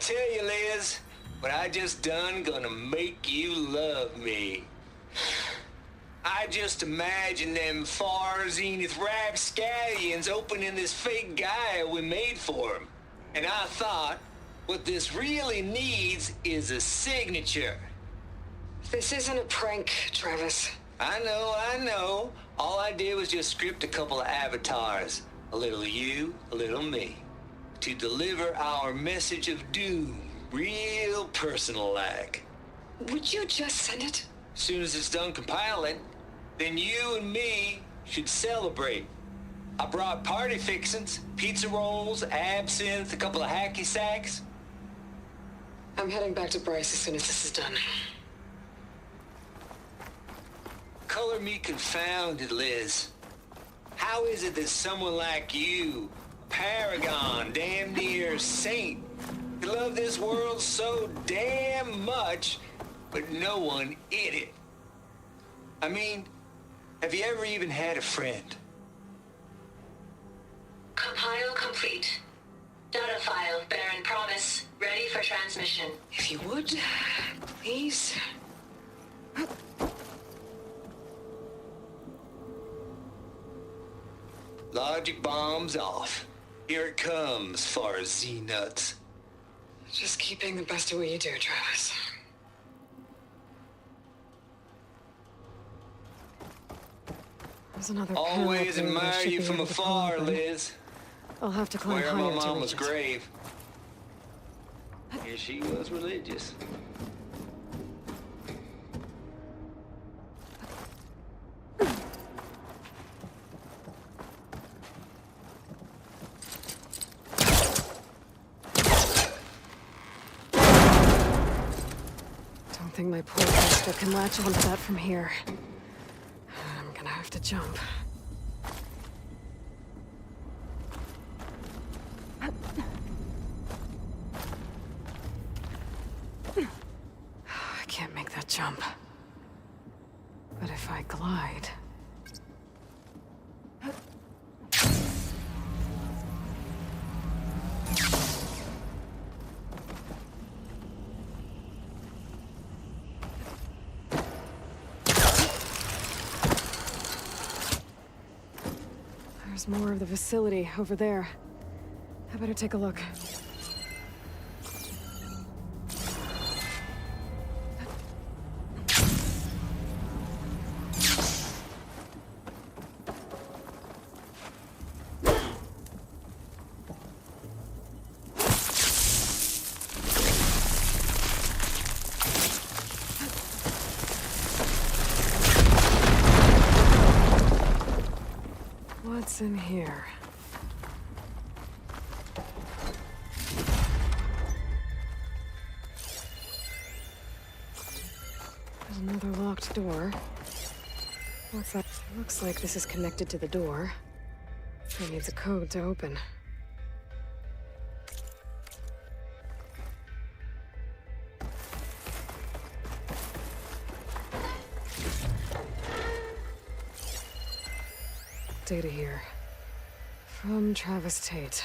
tell you, Liz, what I just done gonna make you love me. I just imagine them far zenith rapscallions opening this fake guy we made for him. And I thought, what this really needs is a signature. This isn't a prank, Travis. I know. All I did was just script a couple of avatars. A little you, a little me. To deliver our message of doom, real personal-like. Would you just send it? As soon as it's done compiling, then you and me should celebrate. I brought party fixins, pizza rolls, absinthe, a couple of hacky sacks. I'm heading back to Bryce as soon as this is done. Color me confounded, Liz. How is it that someone like you, paragon, damn near saint, could love this world so damn much, but no one in it? I mean, have you ever even had a friend? Compile complete. Data file bearing promise ready for transmission. If you would, please. Logic bombs off. Here it comes, far Z-nuts. Just keep being the best at what you do, Travis. There's another Always panel up there that admire should you be from able to afar, open. Liz. I'll have to climb Where higher my to mama's reach it. grave. Yeah, she was religious. Don't think my poor pistol can latch onto that from here. I'm gonna have to jump. I can't make that jump. But if I glide... There's more of the facility over there. I better take a look. What's in here? There's another locked door. What's that? Looks like this is connected to the door. It needs a code to open. Data here. From Travis Tate.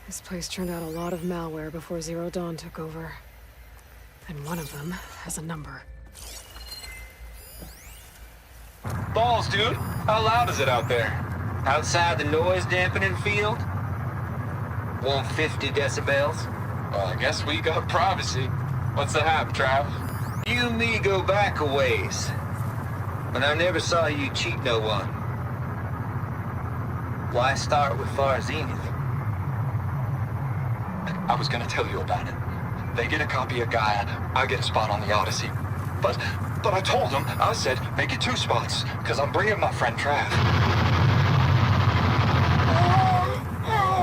This place turned out a lot of malware before Zero Dawn took over. And one of them has a number. Balls, dude. How loud is it out there? Outside the noise dampening field? 150 decibels? Well, I guess we got privacy. What's the hap, Trav? You and me go back a ways. But I never saw you cheat no one. Why start with Far Zenith? I was gonna tell you about it. They get a copy of Gaia, I get a spot on the Odyssey. But I told them, I said, make it 2 spots, because I'm bringing my friend Trav.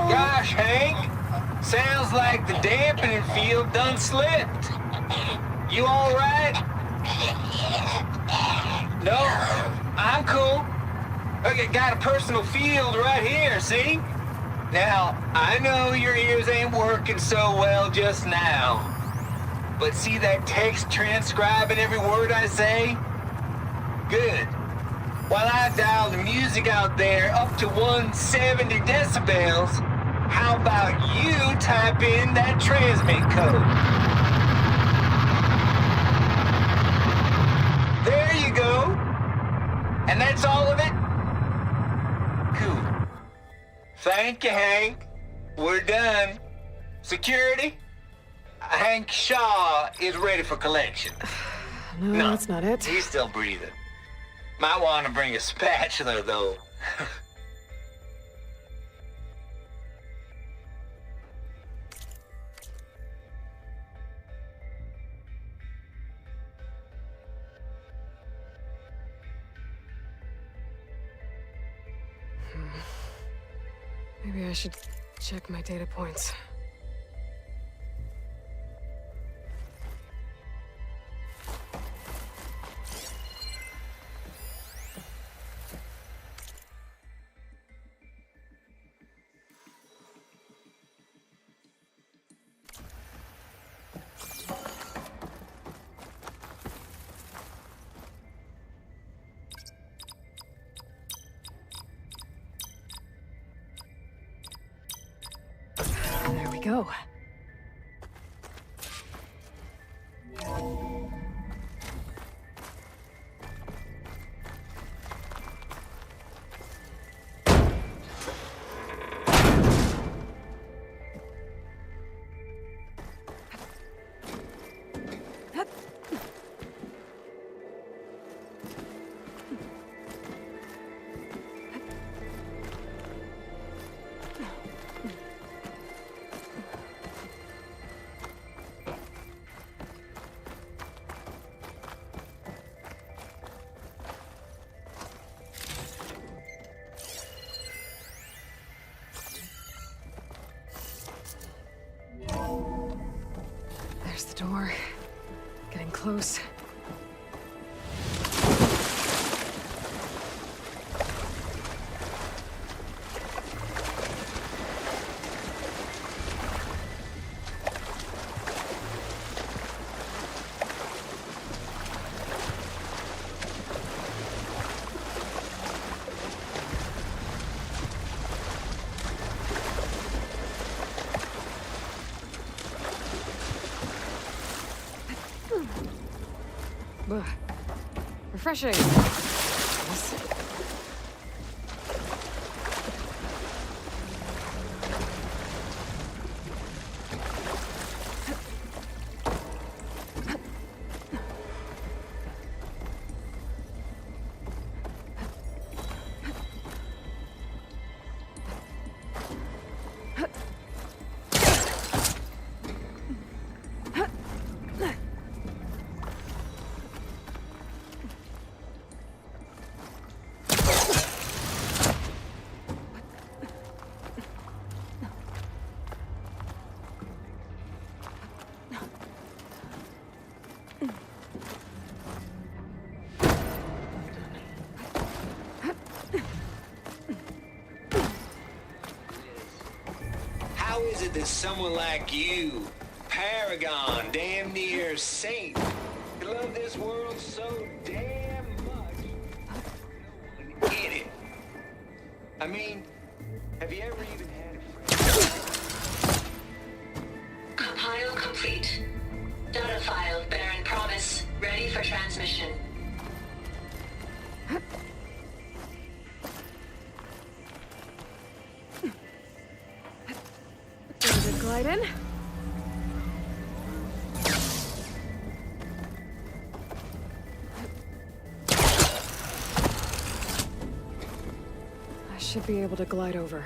Gosh, Hank. Sounds like the dampening field done slipped. You all right? No, I'm cool. Okay, got a personal field right here, see? Now, I know your ears ain't working so well just now. But see that text transcribing every word I say? Good. While I dial the music out there up to 170 decibels, How about you type in that transmit code? There you go. And that's all of it? Cool. Thank you, Hank. We're done. Security? Hank Shaw is ready for collection. No, that's not it. He's still breathing. Might want to bring a spatula, though. Maybe I should check my data points. There we go. There's the door. Getting close. Ugh. Refreshing. Yes. How is it that someone like you, paragon, damn near saint, could love this world so damn much, no one in it? I mean, have you ever even had a friend? Compile complete. Data file, Baron Promise, ready for transmission. Glide in. I should be able to glide over.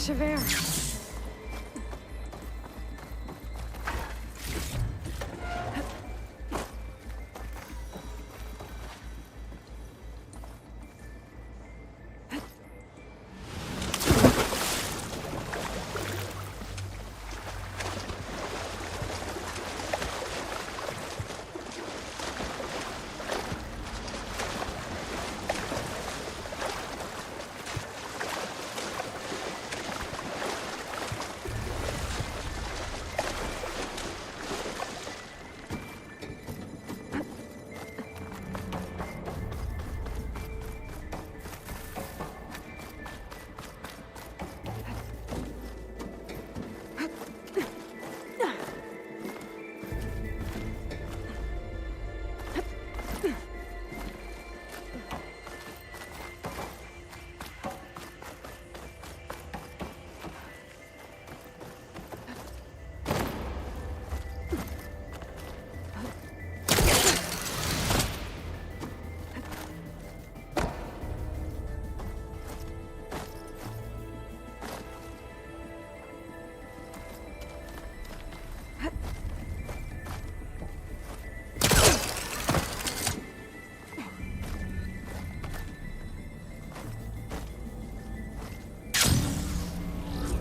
rush of air.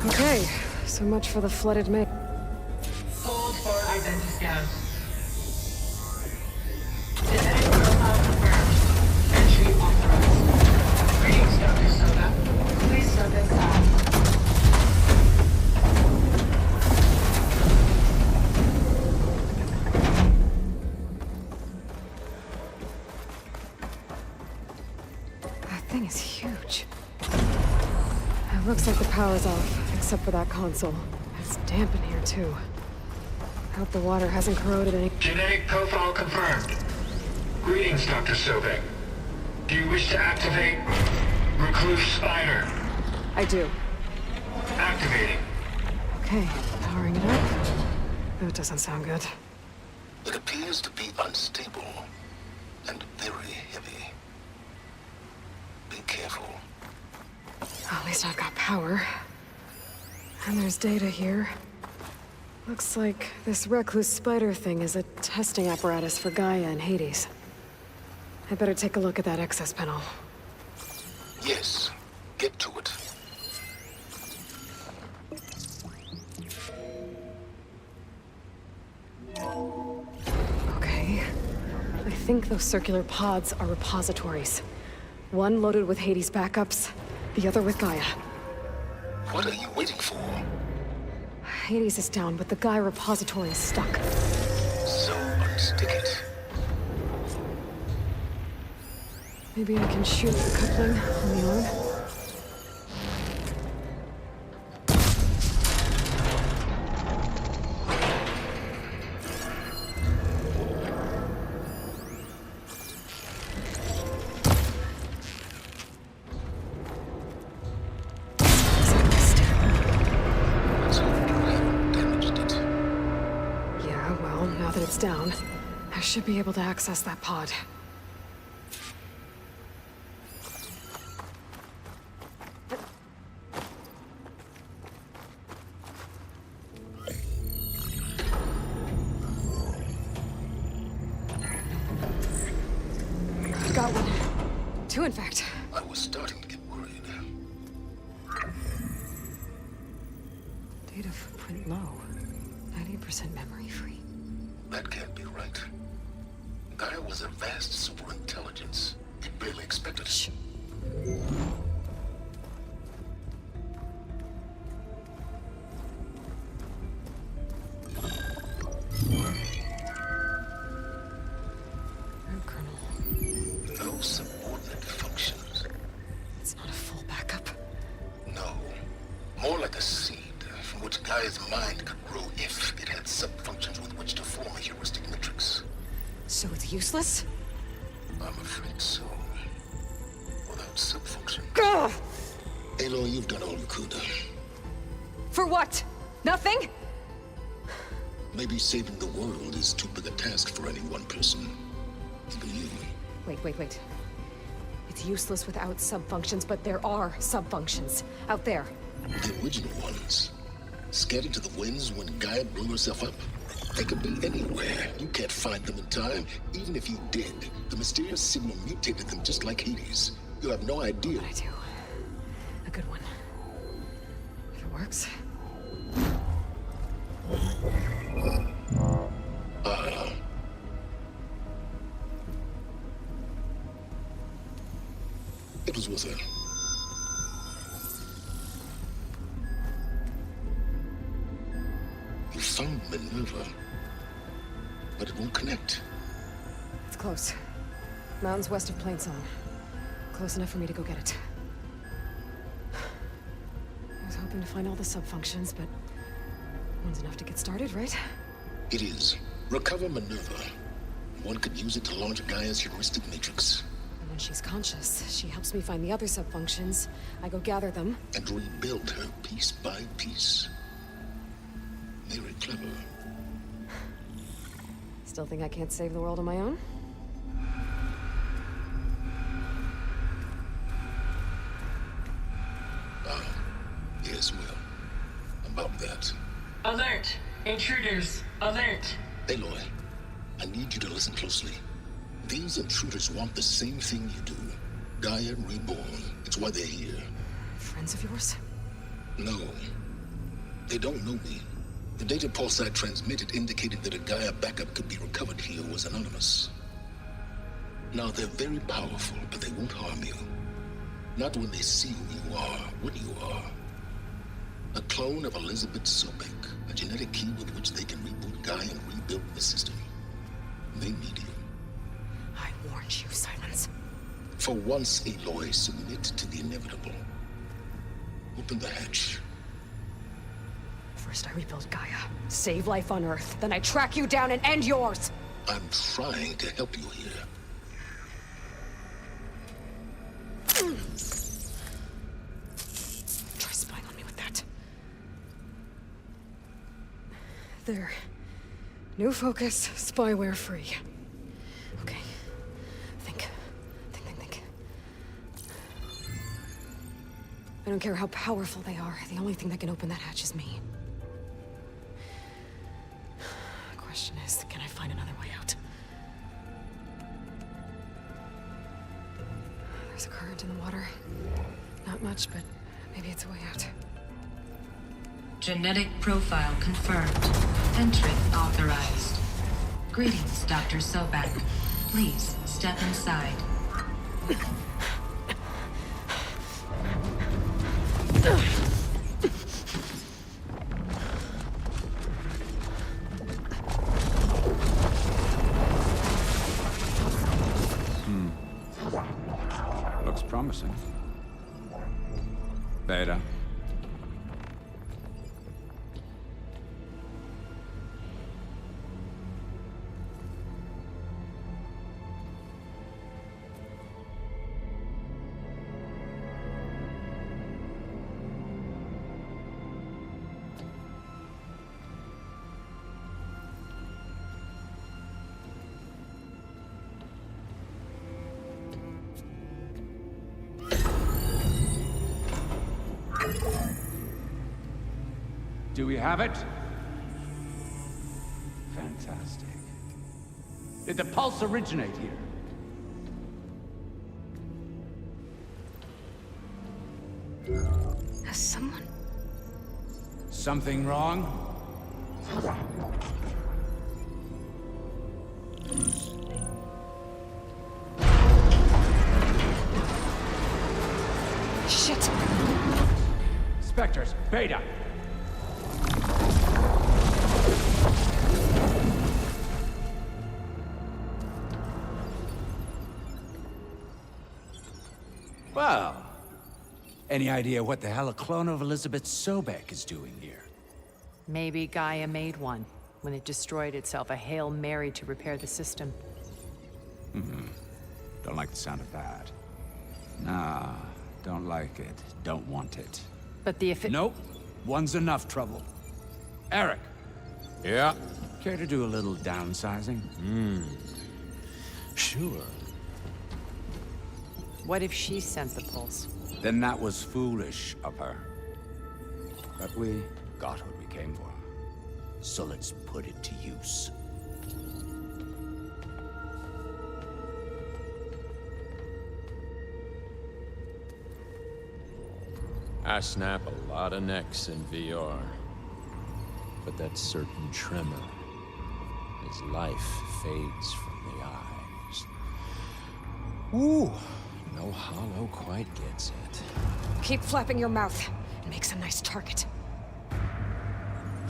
Okay, so much for the flooded May. Hold for identity scan. Genetic profile confirmed. Entry authorized. Greetings, Dr. Soda. Please step inside. That thing is huge. It looks like the power's off, except for that console. It's damp in here, too. I hope the water hasn't corroded any... Genetic profile confirmed. Greetings, Dr. Sobek. Do you wish to activate Recluse Spider? I do. Activating. Okay, powering it up. That doesn't sound good. It appears to be unstable and very heavy. Be careful. At least I've got power. And there's data here. Looks like this Recluse Spider thing is a testing apparatus for Gaia and Hades. I better take a look at that access panel. Yes, get to it. Okay. I think those circular pods are repositories. One loaded with Hades backups, the other with Gaia. What are you waiting for? Hades is down, but the Gaia repository is stuck. So unstick it. Maybe I can shoot the coupling on the arm? Down. I should be able to access that pod. Got one. Two, in fact. I was starting to get worried. Data footprint low. 90% memory free. That can't be right. Gaia was a vast superintelligence. It barely expected it. Shh. No subordinate functions. It's not a full backup. No. More like a seed from which Gaia's mind could grow if it had sub-functions with which to form a heuristic matrix. So it's useless? I'm afraid so. Without sub-function. Gah! Aloy, you've done all you could. For what? Nothing? Maybe saving the world is too big a task for any one person. Even you. Wait. It's useless without sub-functions, but there are sub-functions out there. The original ones. Scattered to the winds when Gaia blew herself up. They could be anywhere. You can't find them in time. Even if you did, the mysterious signal mutated them just like Hades. You have no idea. But I do. A good one. If it works. It was with her. You found Minerva, but it won't connect. It's close. Mountains west of Plainsong. Close enough for me to go get it. I was hoping to find all the sub-functions, but one's enough to get started, right? It is. Recover Minerva. One could use it to launch Gaia's heuristic matrix. And when she's conscious, she helps me find the other sub-functions. I go gather them. And rebuild her piece by piece. Very clever. Still think I can't save the world on my own? Yes, well, about that. Alert! Intruders! Alert! Aloy, I need you to listen closely. These intruders want the same thing you do. Gaia reborn. It's why they're here. Friends of yours? No. They don't know me. The data pulse I transmitted indicated that a Gaia backup could be recovered here was anonymous. Now, they're very powerful, but they won't harm you. Not when they see who you are, what you are. A clone of Elizabeth Sobek, a genetic key with which they can reboot Gaia and rebuild the system. They need you. I warned you, Silence. For once, Aloy, submit to the inevitable. Open the hatch. First I rebuild Gaia, save life on Earth, then I track you down and end yours! I'm trying to help you here. Try spying on me with that. There. New focus, spyware free. Okay. Think. I don't care how powerful they are. The only thing that can open that hatch is me. The question is, can I find another way out? There's a current in the water. Not much, but maybe it's a way out. Genetic profile confirmed. Entry authorized. Greetings, Dr. Sobek. Please step inside. Looks promising. Beta. Do we have it? Fantastic. Did the pulse originate here? Has someone... Something wrong? Shit! Spectres, Beta! Well, any idea what the hell a clone of Elizabeth Sobek is doing here? Maybe Gaia made one when it destroyed itself, a Hail Mary to repair the system. Don't like the sound of that. Nah, don't like it. Don't want it. But the Nope. One's enough trouble. Eric. Yeah? Care to do a little downsizing? Sure. What if she sent the pulse? Then that was foolish of her. But we got what we came for. So let's put it to use. I snap a lot of necks in VR. But that certain tremor as life fades from the eyes. Ooh, no hollow quite gets it. Keep flapping your mouth. It makes a nice target.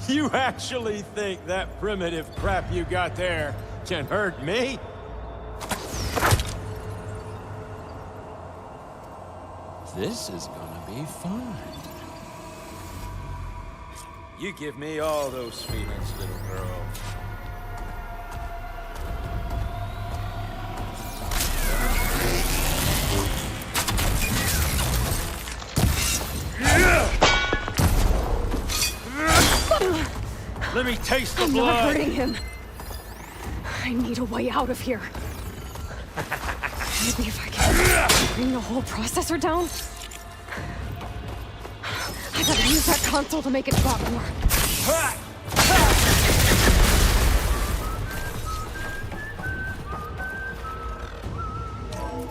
You actually think that primitive crap you got there can hurt me? This is gonna be fun. You give me all those feelings, little girl. Let me taste the blood. I'm not hurting him. I need a way out of here. Maybe if I can bring the whole processor down? I gotta use that console to make it drop more.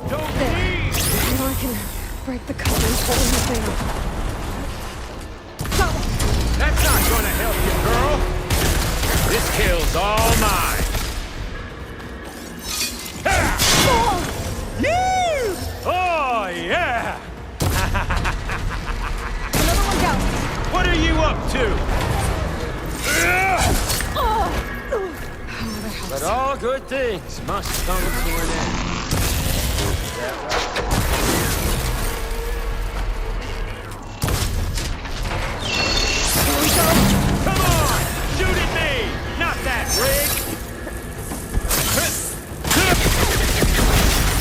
There. Now I can break the couplings holding the thing up. That's not gonna help you, girl. This kill's all mine. Oh, yeah! Another one down. What are you up to? But all good things must come to an end. Is that right? Come on! Shoot at me! Not that rig!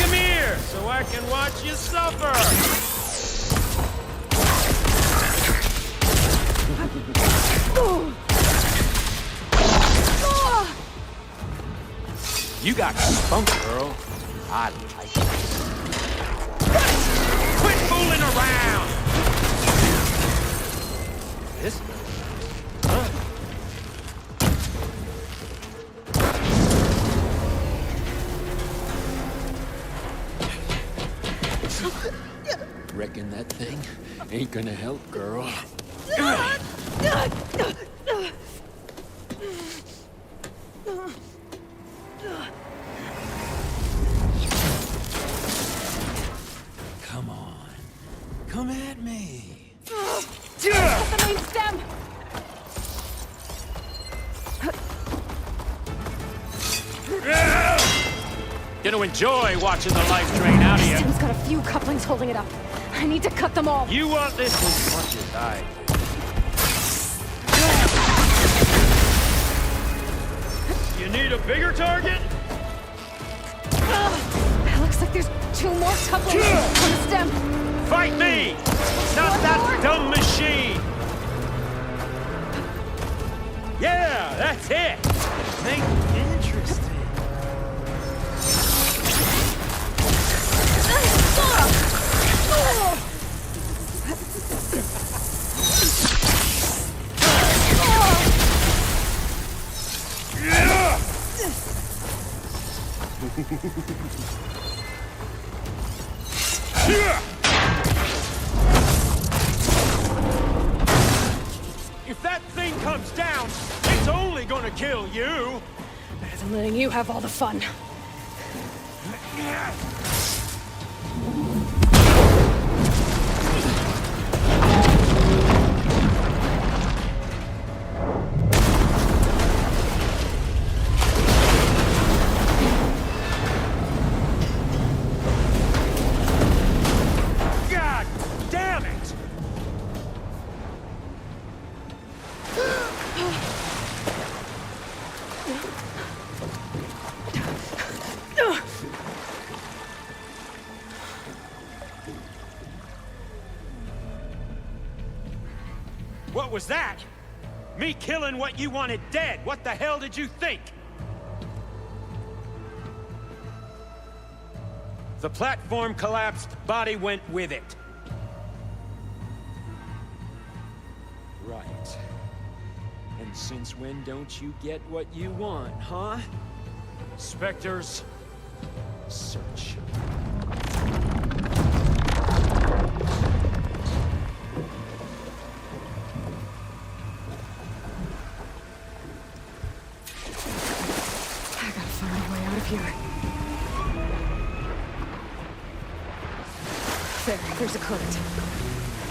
Come here, so I can watch you suffer! You got spunk, girl. I like it. Quit fooling around! This reckon that thing ain't gonna help, girl. Come on. Come at me. Get the main stem! Gonna enjoy watching the life drain out of you. Stem's got a few couplings holding it up. I need to cut them all. You want this as much as I do. You need a bigger target? It looks like there's 2 more couplings on the stem. Fight me! Not that dumb machine! Yeah, that's it! Think interesting. If that thing comes down, it's only gonna kill you! Better than letting you have all the fun. God damn it! What was that? Me killing what you wanted dead. What the hell did you think? The platform collapsed, body went with it. right. And since when don't you get what you want, huh? Spectres, search. I gotta find a way out of here. There's a current.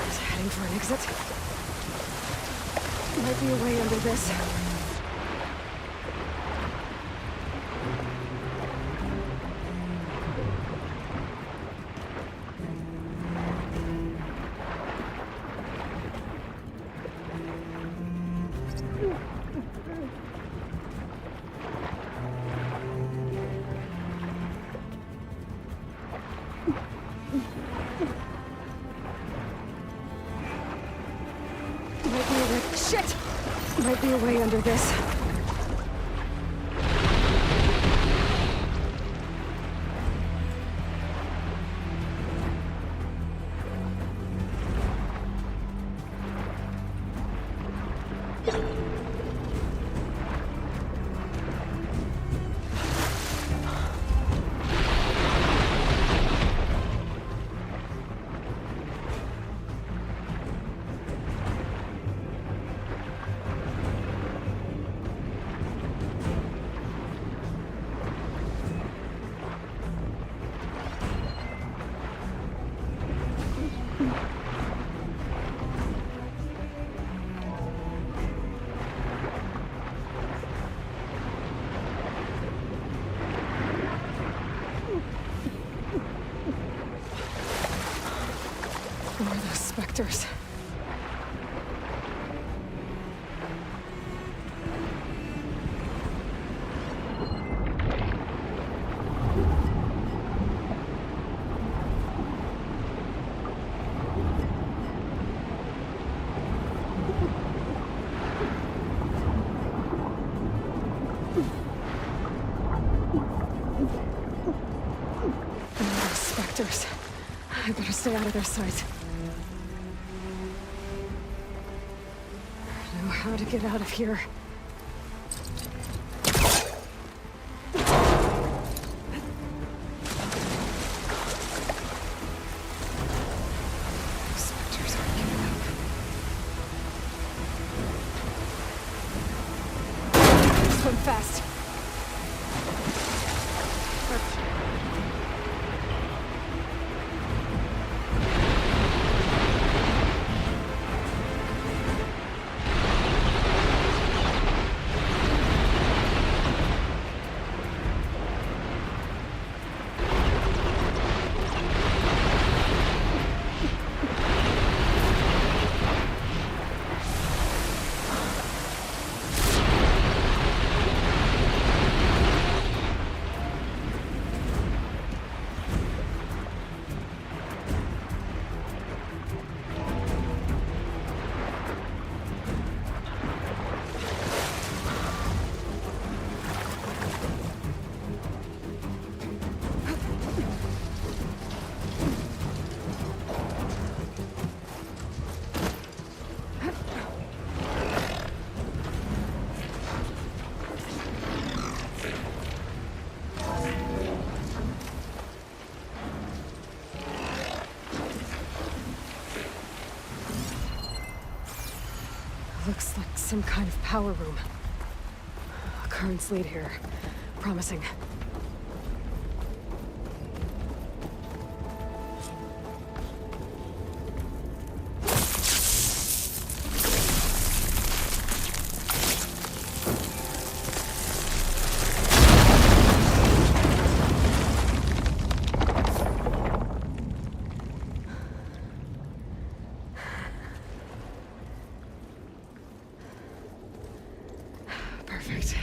It's heading for an exit. Might be a way under this. Shit! Might be a way under this. Who are those specters? Specters. I better stay out of their sight. I know how to get out of here. Specters aren't giving up. Swim fast. Looks like some kind of power room. Currents lead here. Promising. Perfect.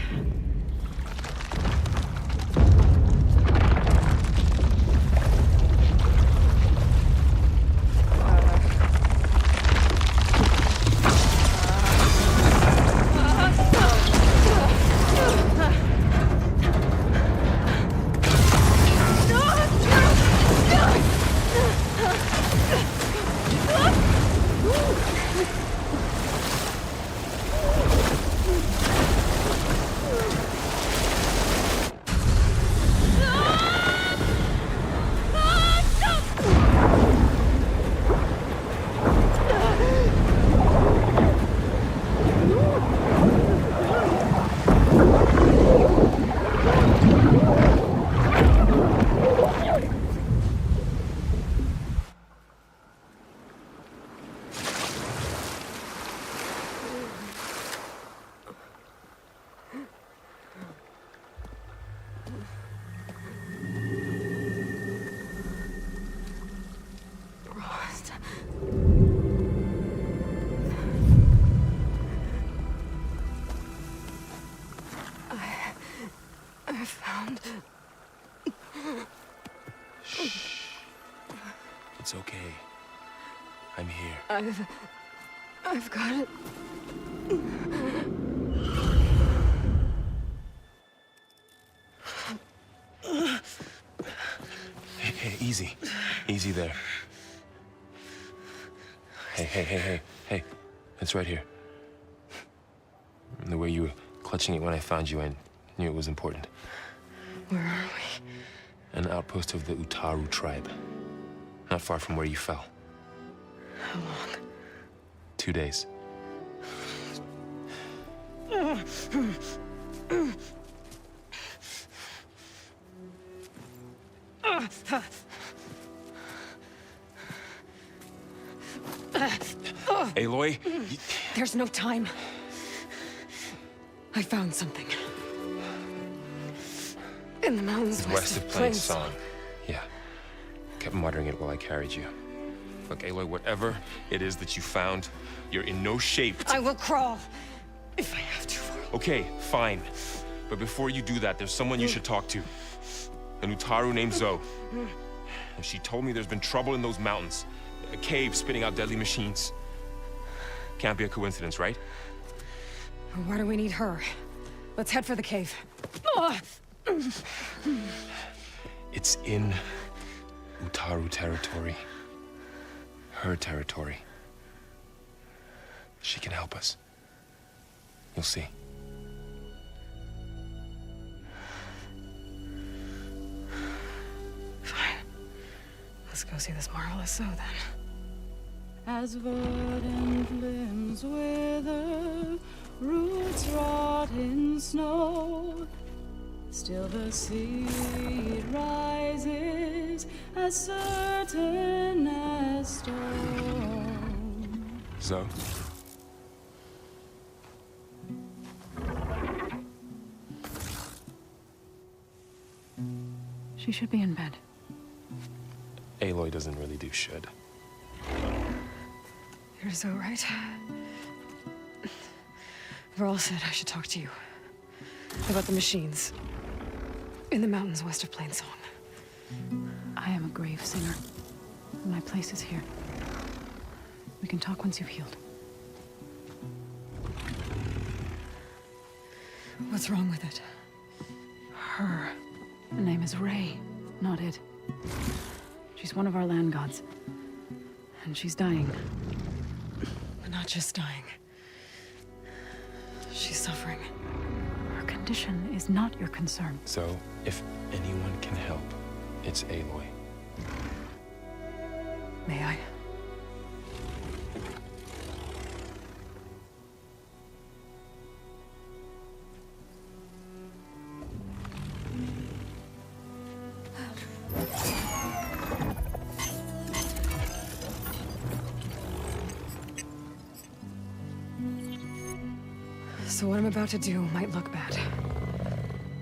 It's okay. I'm here. I've got it. Hey, easy. Easy there. Hey. It's right here. And the way you were clutching it when I found you, I knew it was important. Where are we? An outpost of the Utaru tribe. Not far from where you fell. How long? 2 days. Aloy? There's no time. I found something. In the mountains west of Plain Song. Yeah. Kept muttering it while I carried you. Look, Aloy, whatever it is that you found, you're in no shape to... I will crawl, if I have to. Okay, fine. But before you do that, there's someone you should talk to. An Utaru named Zoe. And she told me there's been trouble in those mountains. A cave spitting out deadly machines. Can't be a coincidence, right? Why do we need her? Let's head for the cave. It's in Utaru territory. Her territory. She can help us. You'll see. Fine. Let's go see this marvelous Zoe then. As verdant limbs wither, roots rot in snow, still the seed rises as certain as stone. Zoe? She should be in bed. Aloy doesn't really do should. You're so right. Varl said I should talk to you about the machines in the mountains west of Plain Song. I am a grave singer. My place is here. We can talk once you've healed. What's wrong with it? Her name is Ray, not it. She's one of our land gods. And she's dying. But not just dying. She's suffering. Her condition is not your concern. So, if anyone can help, it's Aloy. May I? So what I'm about to do might look bad,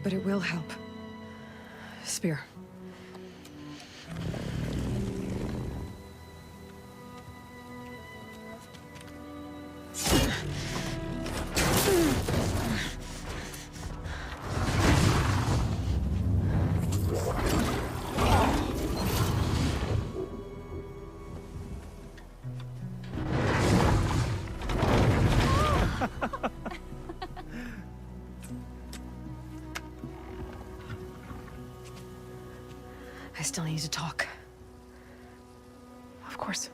but it will help. Spear. I still need to talk. Of course.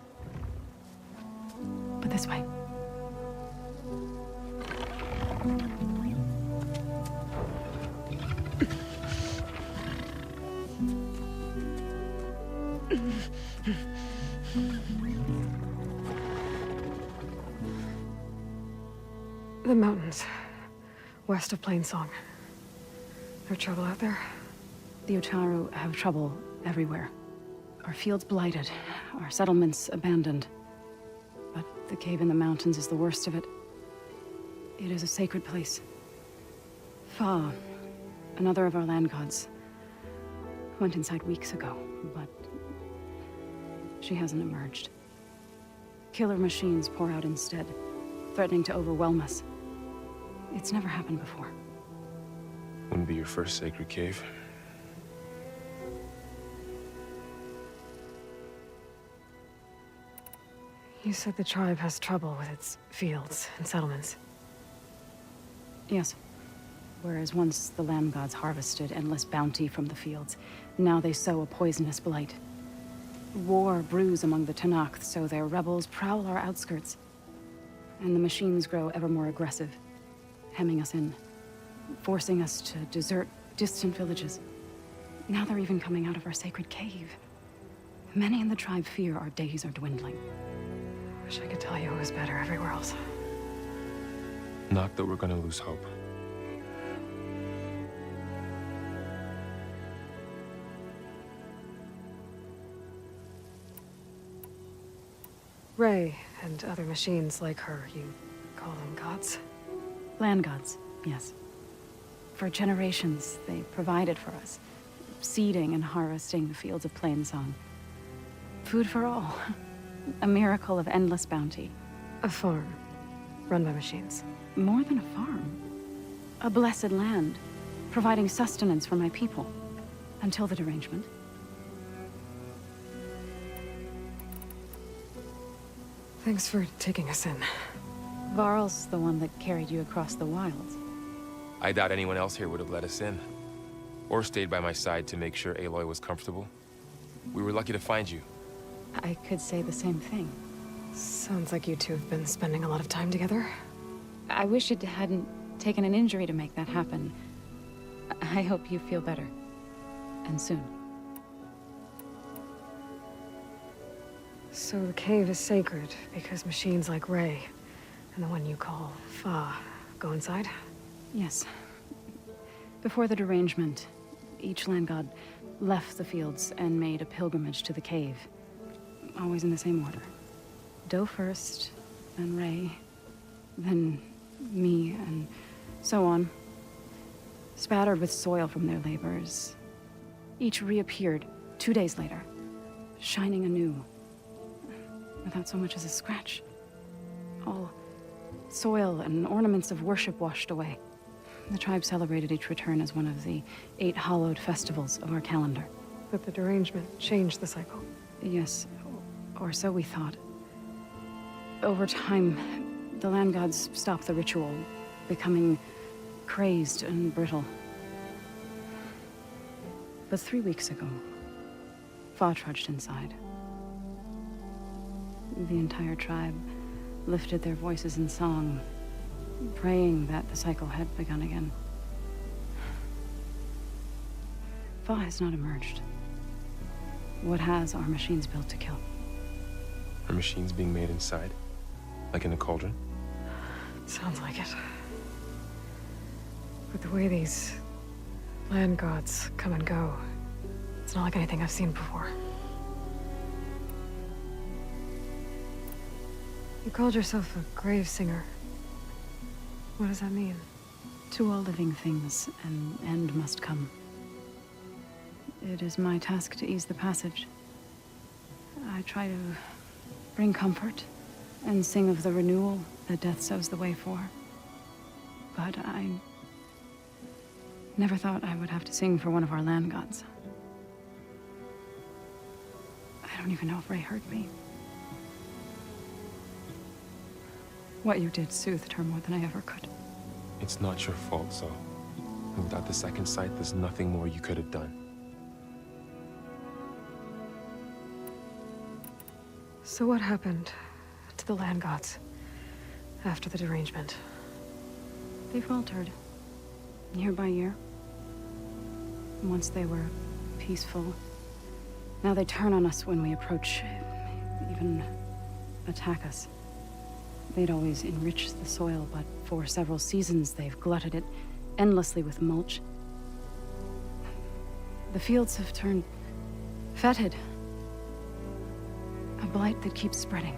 But this way. The mountains, west of Plain Song. No trouble out there? The Utaru have trouble everywhere. Our fields blighted, our settlements abandoned. But the cave in the mountains is the worst of it. It is a sacred place. Fa, another of our land gods, went inside weeks ago, but she hasn't emerged. Killer machines pour out instead, threatening to overwhelm us. It's never happened before. Wouldn't be your first sacred cave. You said the tribe has trouble with its fields and settlements. Yes. Whereas once the land gods harvested endless bounty from the fields, now they sow a poisonous blight. War brews among the Tenakth, so their rebels prowl our outskirts. And the machines grow ever more aggressive, hemming us in, forcing us to desert distant villages. Now they're even coming out of our sacred cave. Many in the tribe fear our days are dwindling. Wish I could tell you it was better everywhere else. Not that we're gonna lose hope. Ray and other machines like her, you call them gods? Land gods, yes. For generations, they provided for us, seeding and harvesting the fields of Plainsong. Food for all. A miracle of endless bounty. A farm, run by machines. More than a farm. A blessed land, providing sustenance for my people. Until the derangement. Thanks for taking us in. Varl's the one that carried you across the wilds. I doubt anyone else here would have let us in. Or stayed by my side to make sure Aloy was comfortable. We were lucky to find you. I could say the same thing. Sounds like you two have been spending a lot of time together. I wish it hadn't taken an injury to make that happen. I hope you feel better. And soon. So the cave is sacred because machines like Ray and the one you call Fa go inside? Yes. Before the derangement, each land god left the fields and made a pilgrimage to the cave. Always in the same order. Do first, then Ray, then me, and so on. Spattered with soil from their labors. Each reappeared 2 days later, shining anew. Without so much as a scratch. All soil and ornaments of worship washed away. The tribe celebrated each return as one of the 8 hallowed festivals of our calendar. But the derangement changed the cycle. Yes, or so we thought. Over time, the land gods stopped the ritual, becoming crazed and brittle. But 3 weeks ago, Fa trudged inside. The entire tribe lifted their voices in song, praying that the cycle had begun again. Fa has not emerged. What has are machines built to kill? Are machines being made inside? Like in a cauldron? Sounds like it. But the way these land gods come and go, it's not like anything I've seen before. You called yourself a grave singer. What does that mean? To all living things, an end must come. It is my task to ease the passage. I try to bring comfort and sing of the renewal that death sows the way for. But I never thought I would have to sing for one of our land gods. I don't even know if Ray heard me. What you did soothed her more than I ever could. It's not your fault, Zoe. And without the second sight, there's nothing more you could have done. So what happened to the land gods after the derangement? They faltered, year by year. Once they were peaceful. Now they turn on us when we approach, even attack us. They'd always enriched the soil, but for several seasons they've glutted it endlessly with mulch. The fields have turned fetid. A blight that keeps spreading,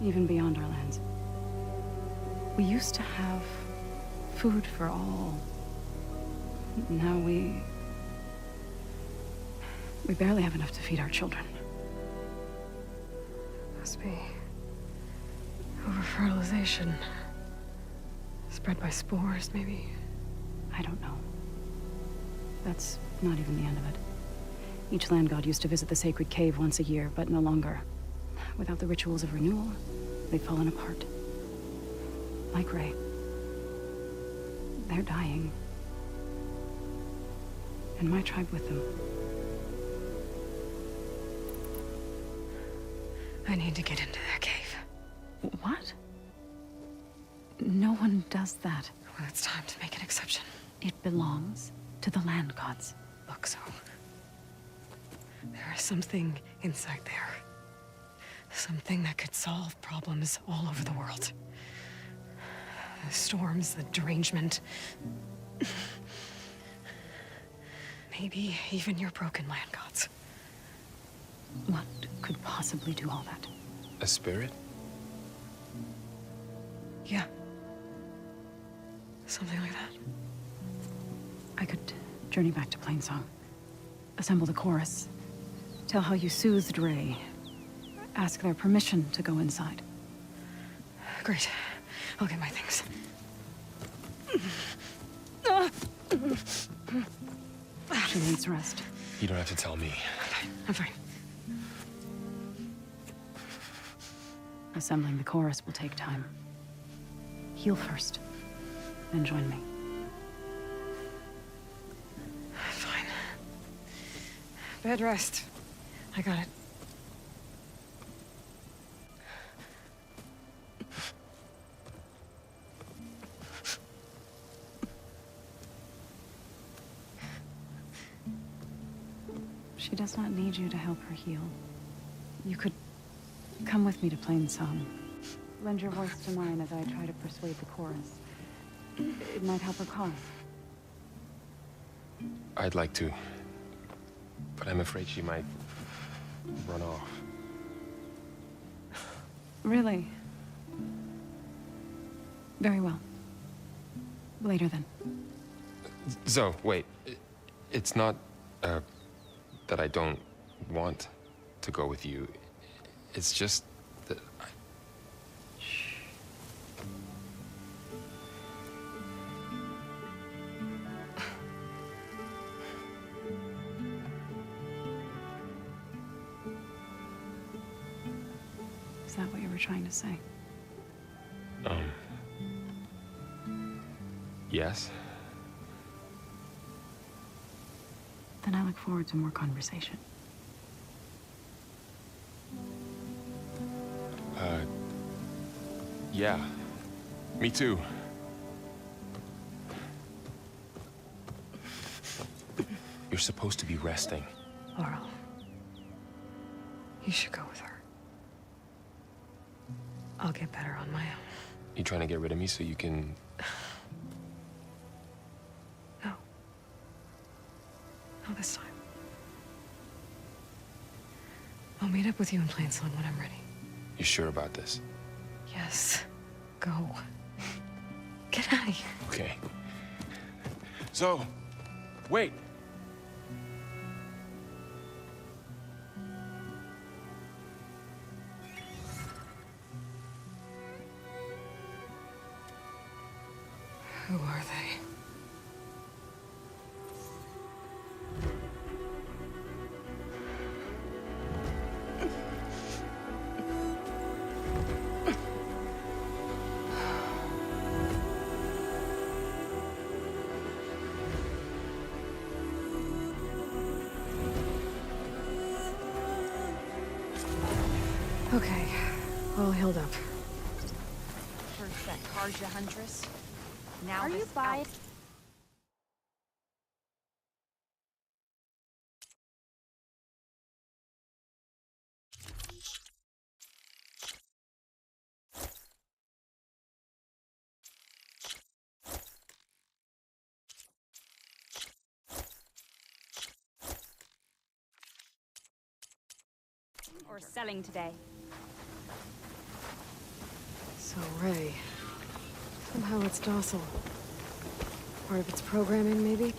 even beyond our lands. We used to have food for all. Now we barely have enough to feed our children. Must be over-fertilization. Spread by spores, maybe? I don't know. That's not even the end of it. Each land god used to visit the sacred cave once a year, but no longer. Without the rituals of renewal, they've fallen apart. Like Ray. They're dying. And my tribe with them. I need to get into their cave. What? No one does that. Well, it's time to make an exception. It belongs to the land gods. Look, so... there is something inside there. Something that could solve problems all over the world. The storms, the derangement. Maybe even your broken land gods. What could possibly do all that? A spirit? Yeah. Something like that. I could journey back to Plainsong. Assemble the chorus. Tell how you soothed Ray. Ask their permission to go inside. Great. I'll get my things. She needs rest. You don't have to tell me. I'm fine. Assembling the chorus will take time. Heal first, then join me. Fine. Bed rest. I got it. She does not need you to help her heal. You could come with me to Plainsong. Lend your voice to mine as I try to persuade the chorus. It might help her cause. I'd like to. But I'm afraid she might run off. Really? Very well. Later then. Zoe, wait. It's not, that I don't want to go with you. It's just that Is that what you were trying to say? Yes? Then I look forward to more conversation. Yeah. Me too. You're supposed to be resting. Laurel. You should go with her. I'll get better on my own. You trying to get rid of me so you can... No. Not this time. I'll meet up with you in Plainsong when I'm ready. You sure about this? Yes. Go. Get out of here. Okay. Zoe, wait. Who are they? Okay, all healed up. First that Karja Huntress. Now are you by? Or selling today. So, Ray. Somehow it's docile. Part of its programming, maybe?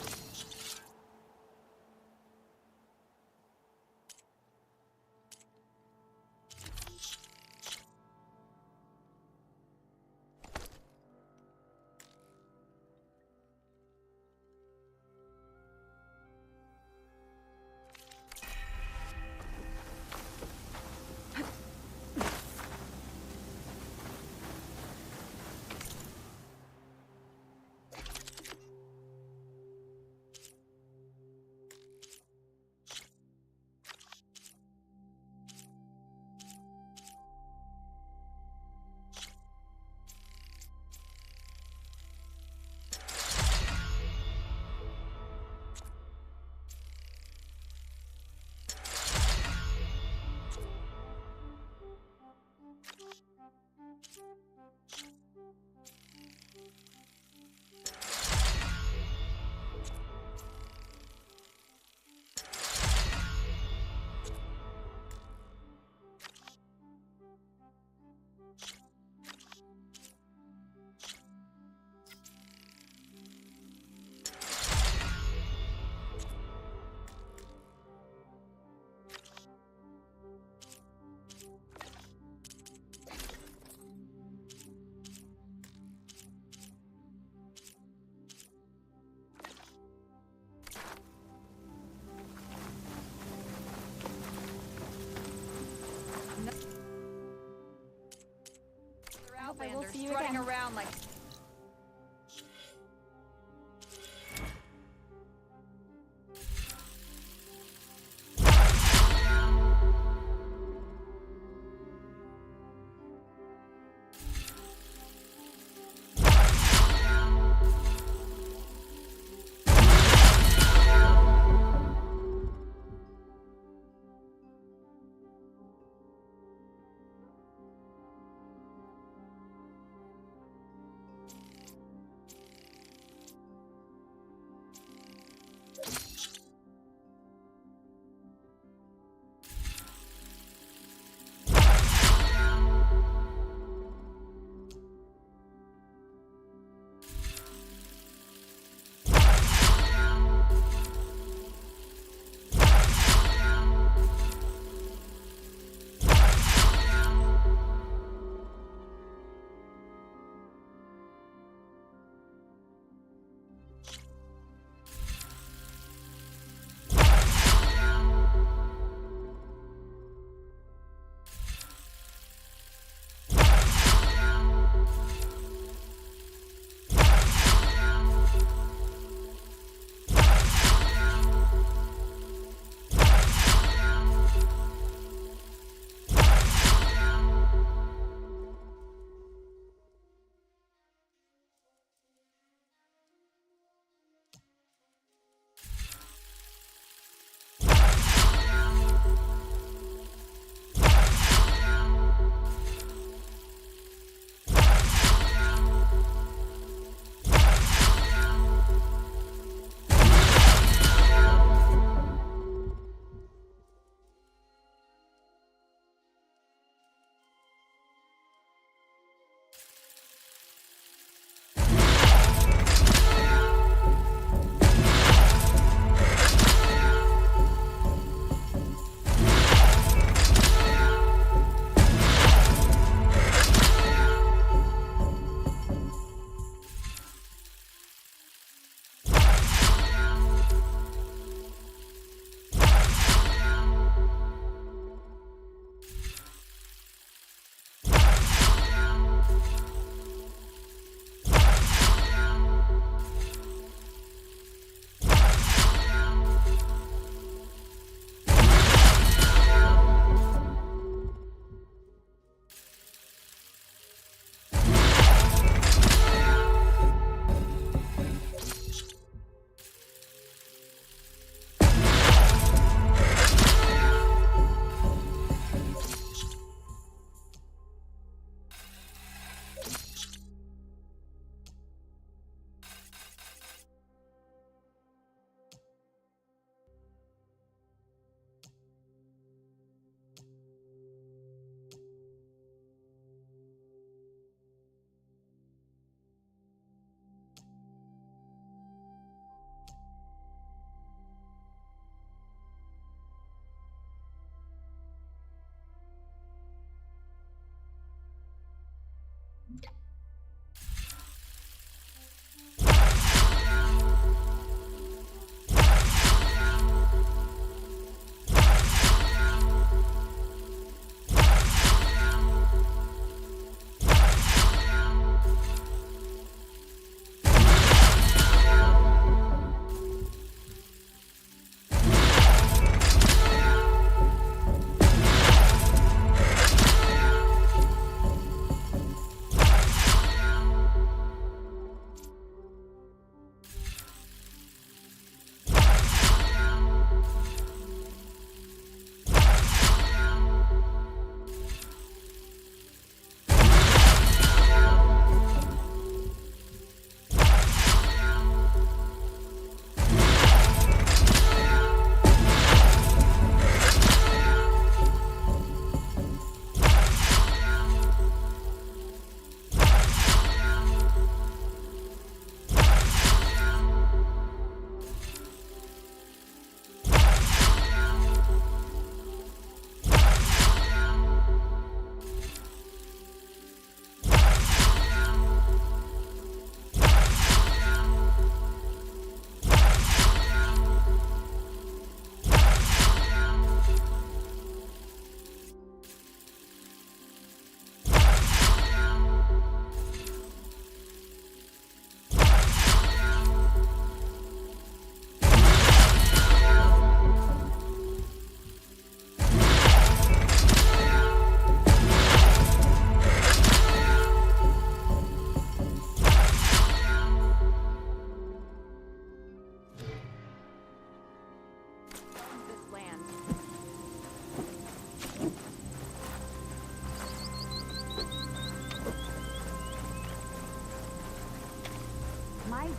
Outlanders strutting around like...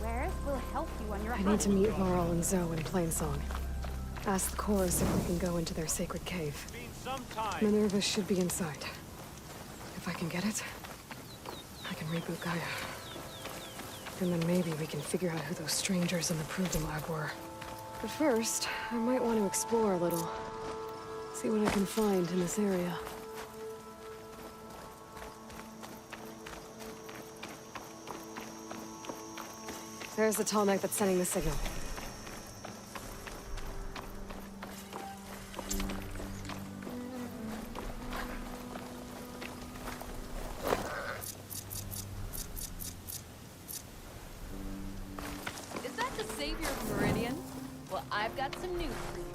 wears will help you on your I need to meet Laurel and Zoe in Plainsong. Ask the chorus if we can go into their sacred cave. Minerva should be inside. If I can get it, I can reboot Gaia. And then maybe we can figure out who those strangers in the proving lab were. But first, I might want to explore a little. See what I can find in this area. There's the tall neck that's sending the signal. Is that the savior of Meridian? Well, I've got some news for you.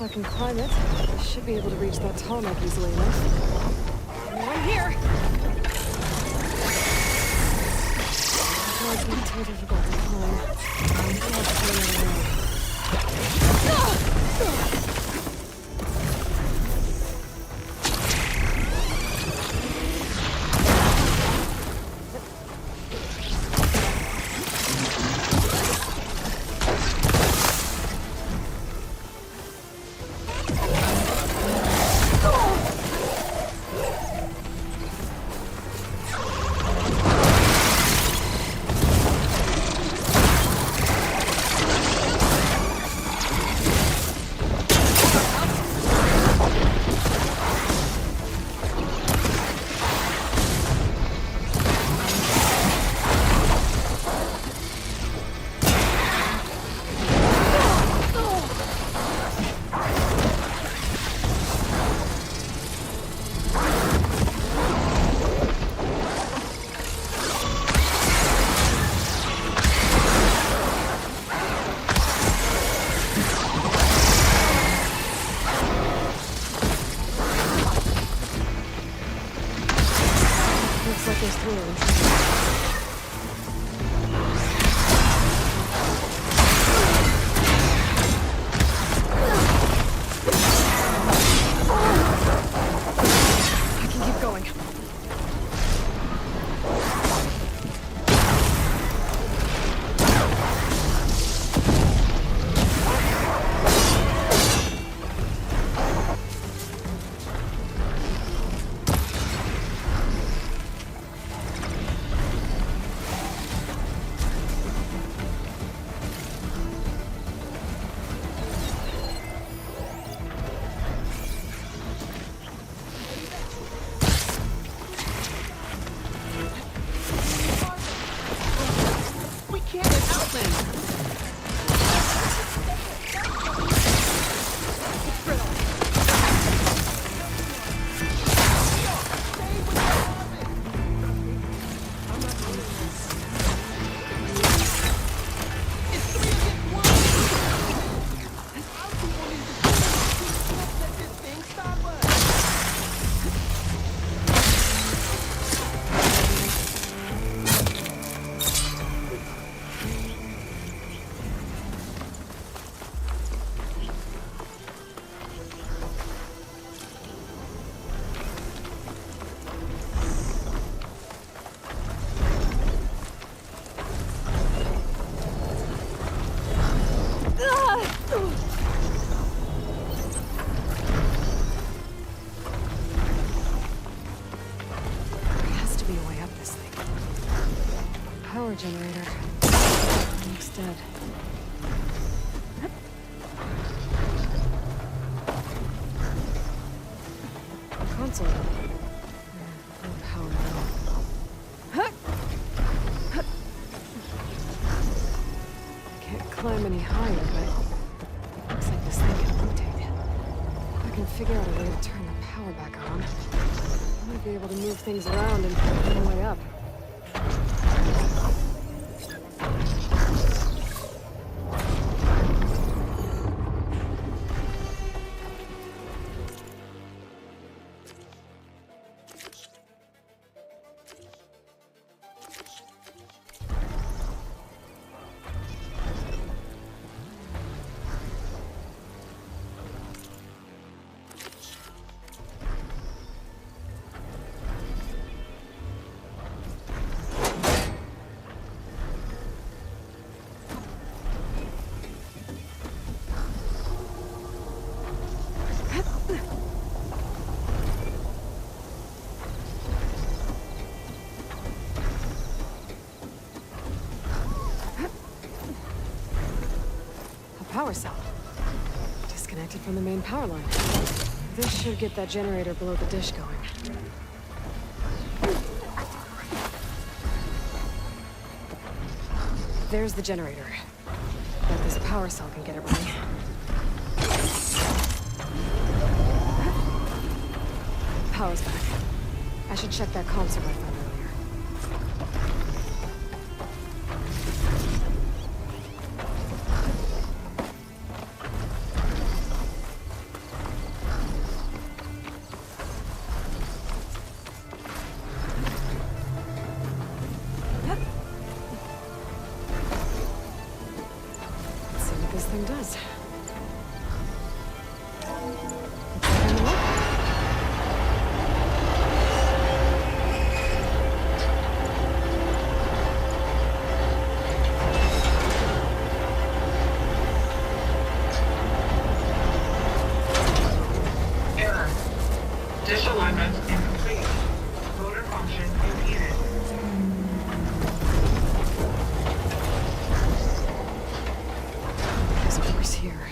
If I can climb it, I should be able to reach that tall neck easily enough. I'm here! Oh, it's not too difficult to climb. I'm just power generator. Looks dead. Console. No power though. Can't climb any higher, but looks like this thing can rotate. If I can figure out a way to turn the power back on, I might be able to move things around and find a way up. Power cell. Disconnected from the main power line. This should get that generator below the dish going. There's the generator. Bet this power cell can get it running. Power's back. I should check that console I found earlier. Does. Error. Dish alignment incomplete. Motor function impeded. Here.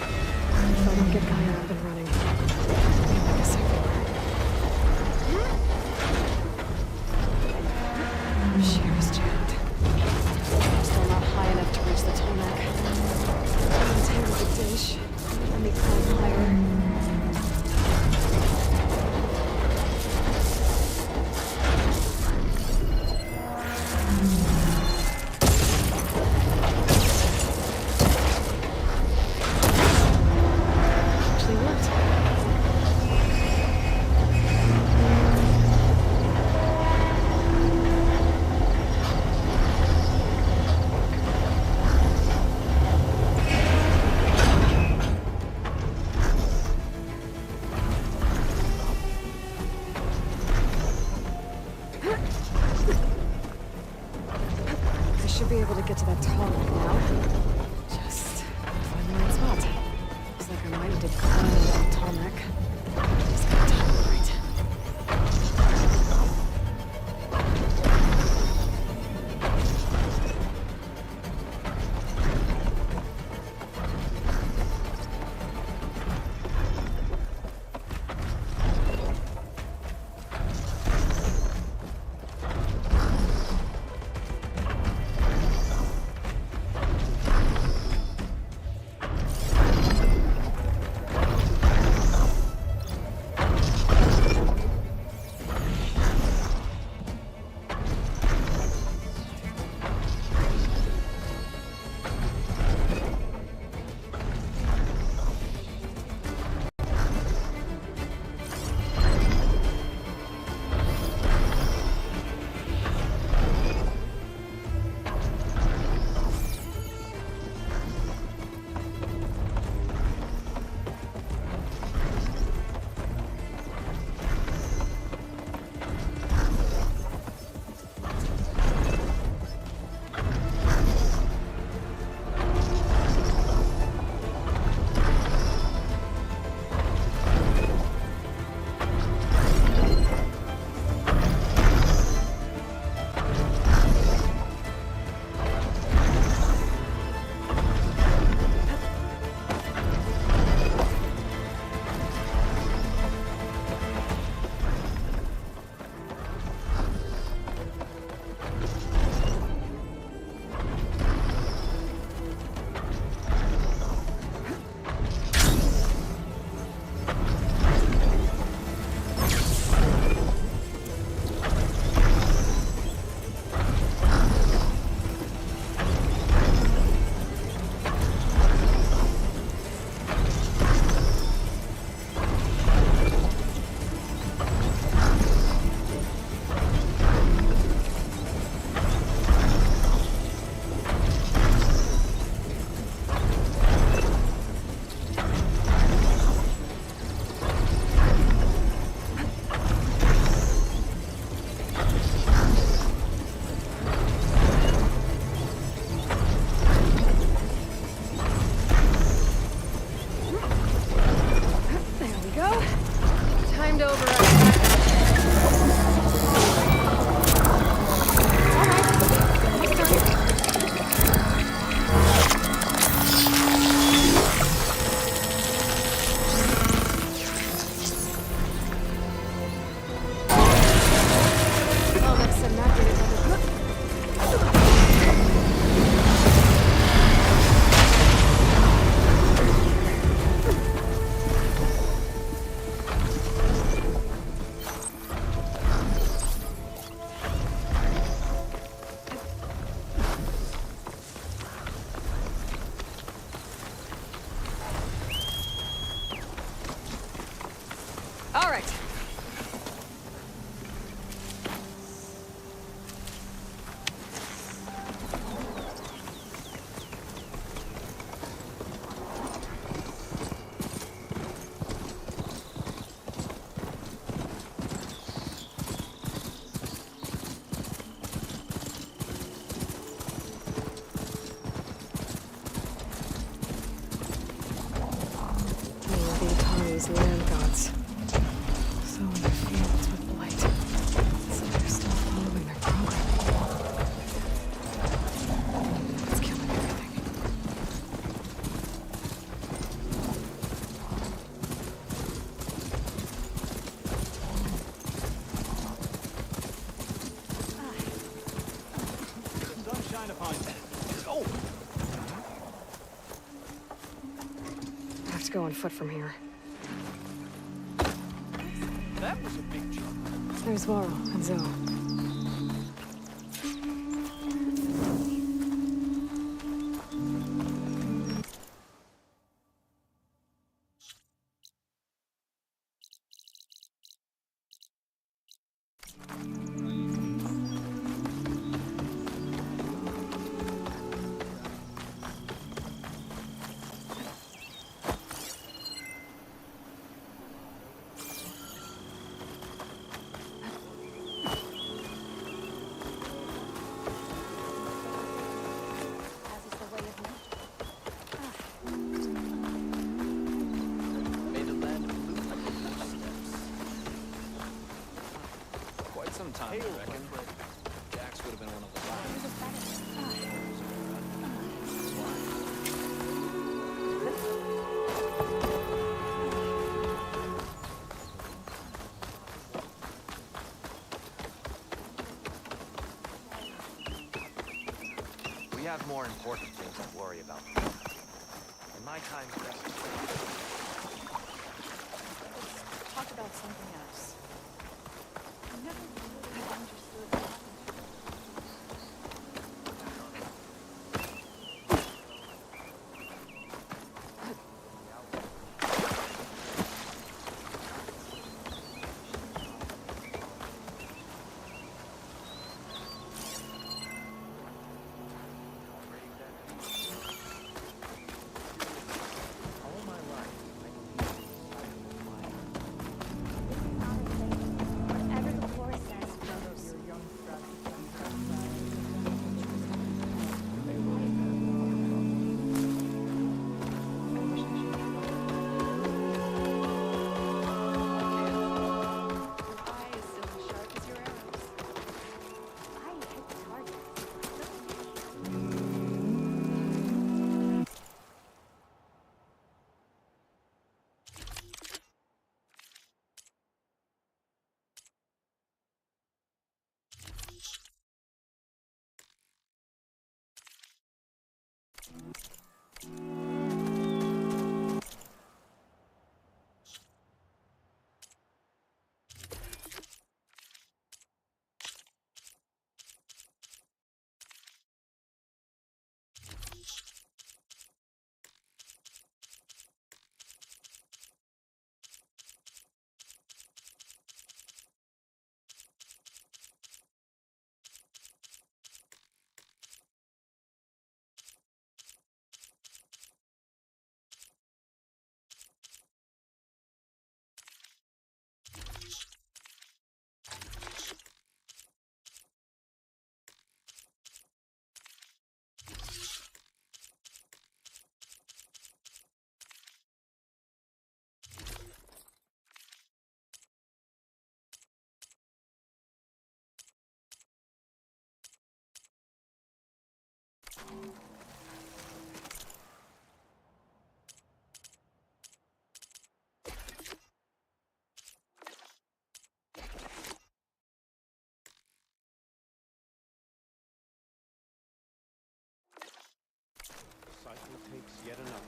If I don't get Gaia up and running, I guess Shear is jammed. Still not high enough to reach the tarmac. Untangle the dish. Let me climb higher. Should be able to get to that tarmac now. Just find the right spot. Looks like I might need to climb over that tarmac. Just gotta time it right. All right. These land gods. So in the fields with blight. It's like they're still following their programming. It's killing everything. Sunshine upon you. Oh! I have to go on foot from here. That was a big jump. There's Varl and Zoe. Time, I reckon. Jax would have been one of the We have more important things to worry about. And my time's best. Let's talk about something else. I never really understood what happened.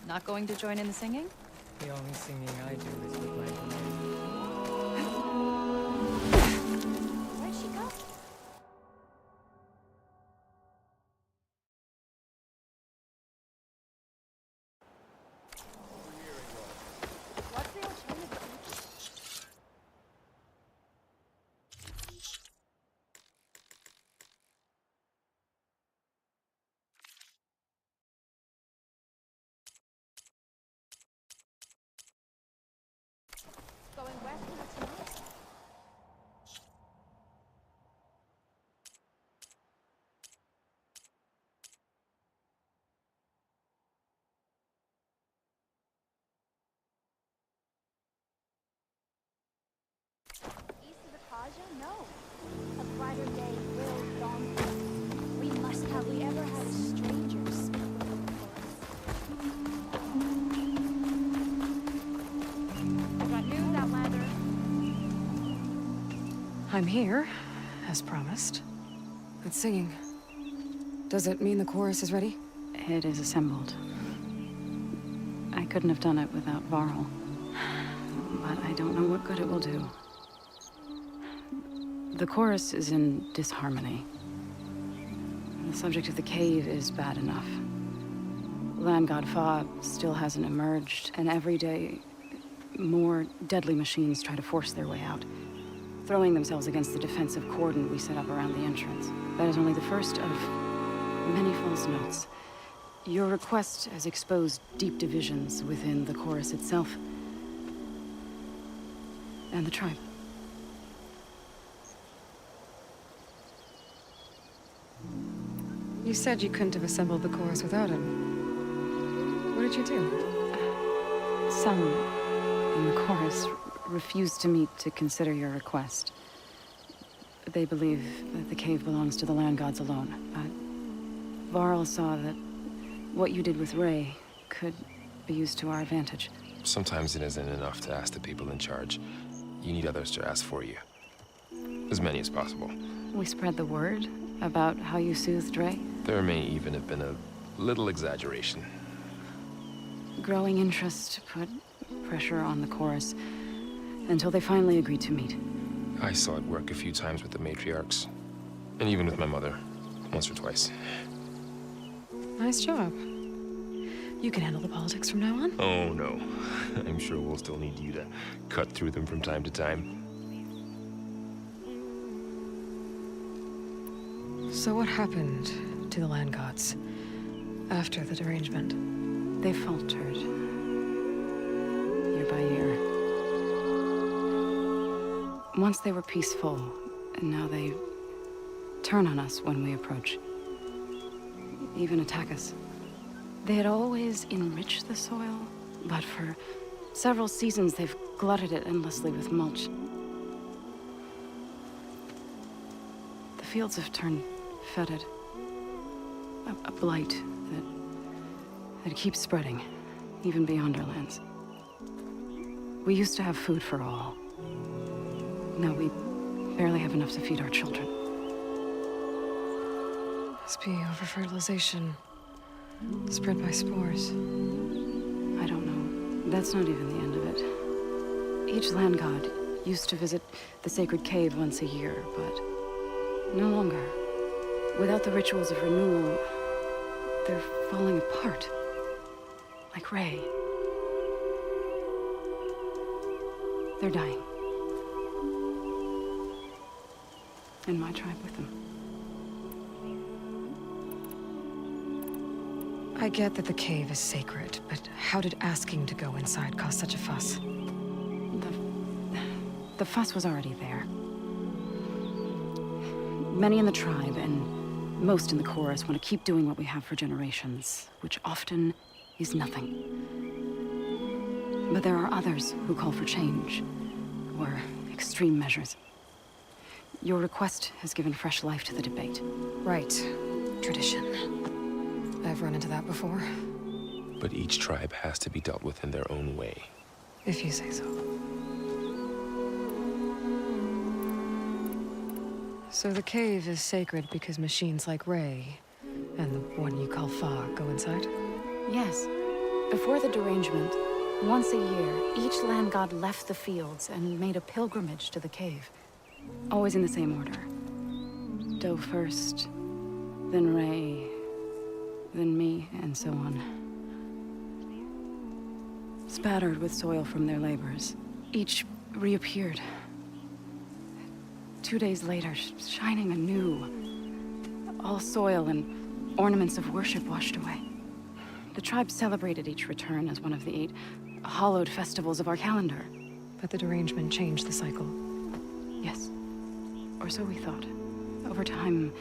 Not going to join in the singing? The only singing I do is with my grenade. Where'd she go? What's the alternative? I'm here, as promised. It's singing. Does it mean the chorus is ready? It is assembled. I couldn't have done it without Varl. But I don't know what good it will do. The chorus is in disharmony. The subject of the cave is bad enough. Land God Fa still hasn't emerged, and every day, more deadly machines try to force their way out, throwing themselves against the defensive cordon we set up around the entrance. That is only the first of many false notes. Your request has exposed deep divisions within the chorus itself and the tribe. You said you couldn't have assembled the chorus without him. What did you do? Some in the chorus refused to meet to consider your request. They believe that the cave belongs to the land gods alone, but Varl saw that what you did with Ray could be used to our advantage. Sometimes it isn't enough to ask the people in charge. You need others to ask for you. As many as possible. We spread the word about how you soothed Ray. There may even have been a little exaggeration. Growing interest put pressure on the chorus until they finally agreed to meet. I saw it work a few times with the matriarchs. And even with my mother. Once or twice. Nice job. You can handle the politics from now on? Oh, no. I'm sure we'll still need you to cut through them from time to time. So what happened to the land gods after the derangement? They faltered. Year by year. Once they were peaceful, and now they turn on us when we approach. Even attack us. They had always enriched the soil, but for several seasons they've glutted it endlessly with mulch. The fields have turned fetid. A blight that keeps spreading, even beyond our lands. We used to have food for all. Now we barely have enough to feed our children. Must be over-fertilization. Spread by spores. I don't know. That's not even the end of it. Each land god used to visit the sacred cave once a year, but no longer. Without the rituals of renewal, they're falling apart. Like Ray. They're dying. And my tribe with them. I get that the cave is sacred, but how did asking to go inside cause such a fuss? The fuss was already there. Many in the tribe, and most in the chorus, want to keep doing what we have for generations, which often is nothing. But there are others who call for change, or extreme measures. Your request has given fresh life to the debate. Right. Tradition. I've run into that before. But each tribe has to be dealt with in their own way. If you say so. So the cave is sacred because machines like Ray, and the one you call Fa, go inside? Yes. Before the derangement, once a year, each land god left the fields and made a pilgrimage to the cave. Always in the same order. Doe first, then Ray, then me, and so on. Spattered with soil from their labors, each reappeared. 2 days later, shining anew. All soil and ornaments of worship washed away. The tribe celebrated each return as one of the 8 hallowed festivals of our calendar. But the derangement changed the cycle. Yes. Or so we thought. Over time,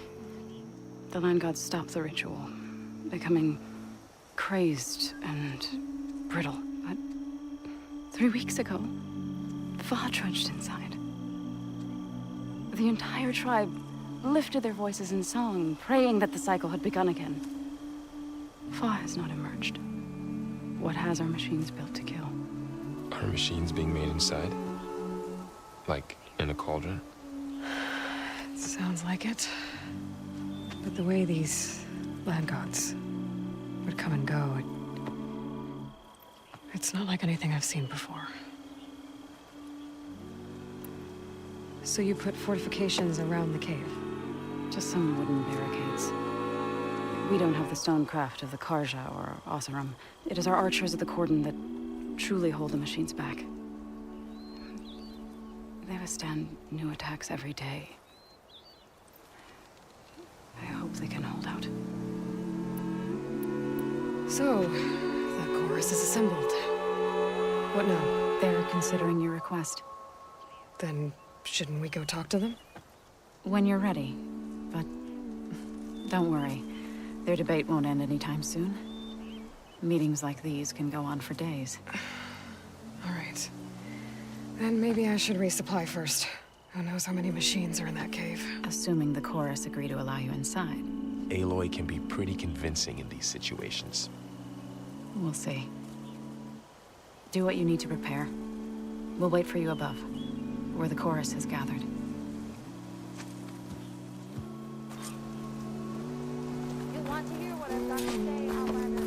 the land gods stopped the ritual, becoming crazed and brittle. But 3 weeks ago, Fa trudged inside. The entire tribe lifted their voices in song, praying that the cycle had begun again. Fa has not emerged. What has our machines built to kill? Are machines being made inside? Like in a cauldron? Sounds like it. But the way these land gods would come and go, it's not like anything I've seen before. So you put fortifications around the cave? Just some wooden barricades. We don't have the stonecraft of the Karja or Oseram. It is our archers of the Cordon that truly hold the machines back. They withstand new attacks every day. I hope they can hold out. So, the chorus is assembled. What now? They're considering your request. Then shouldn't we go talk to them? When you're ready. But don't worry. Their debate won't end anytime soon. Meetings like these can go on for days. All right. Then maybe I should resupply first. Who knows how many machines are in that cave? Assuming the chorus agree to allow you inside. Aloy can be pretty convincing in these situations. We'll see. Do what you need to prepare. We'll wait for you above, where the chorus has gathered. You want to hear what I've got to say, Outlander?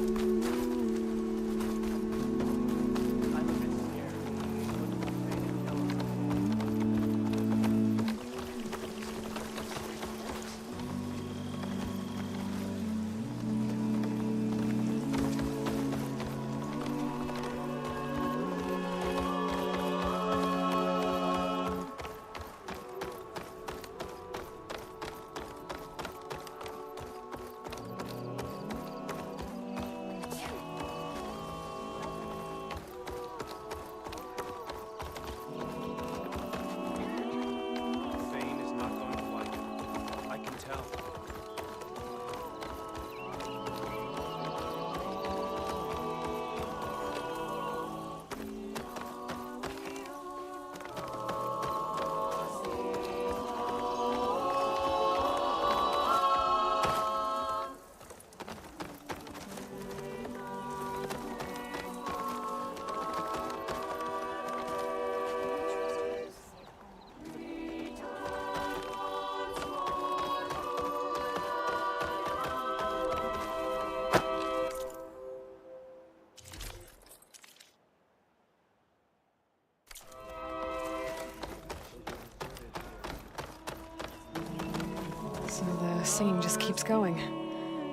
So the singing just keeps going.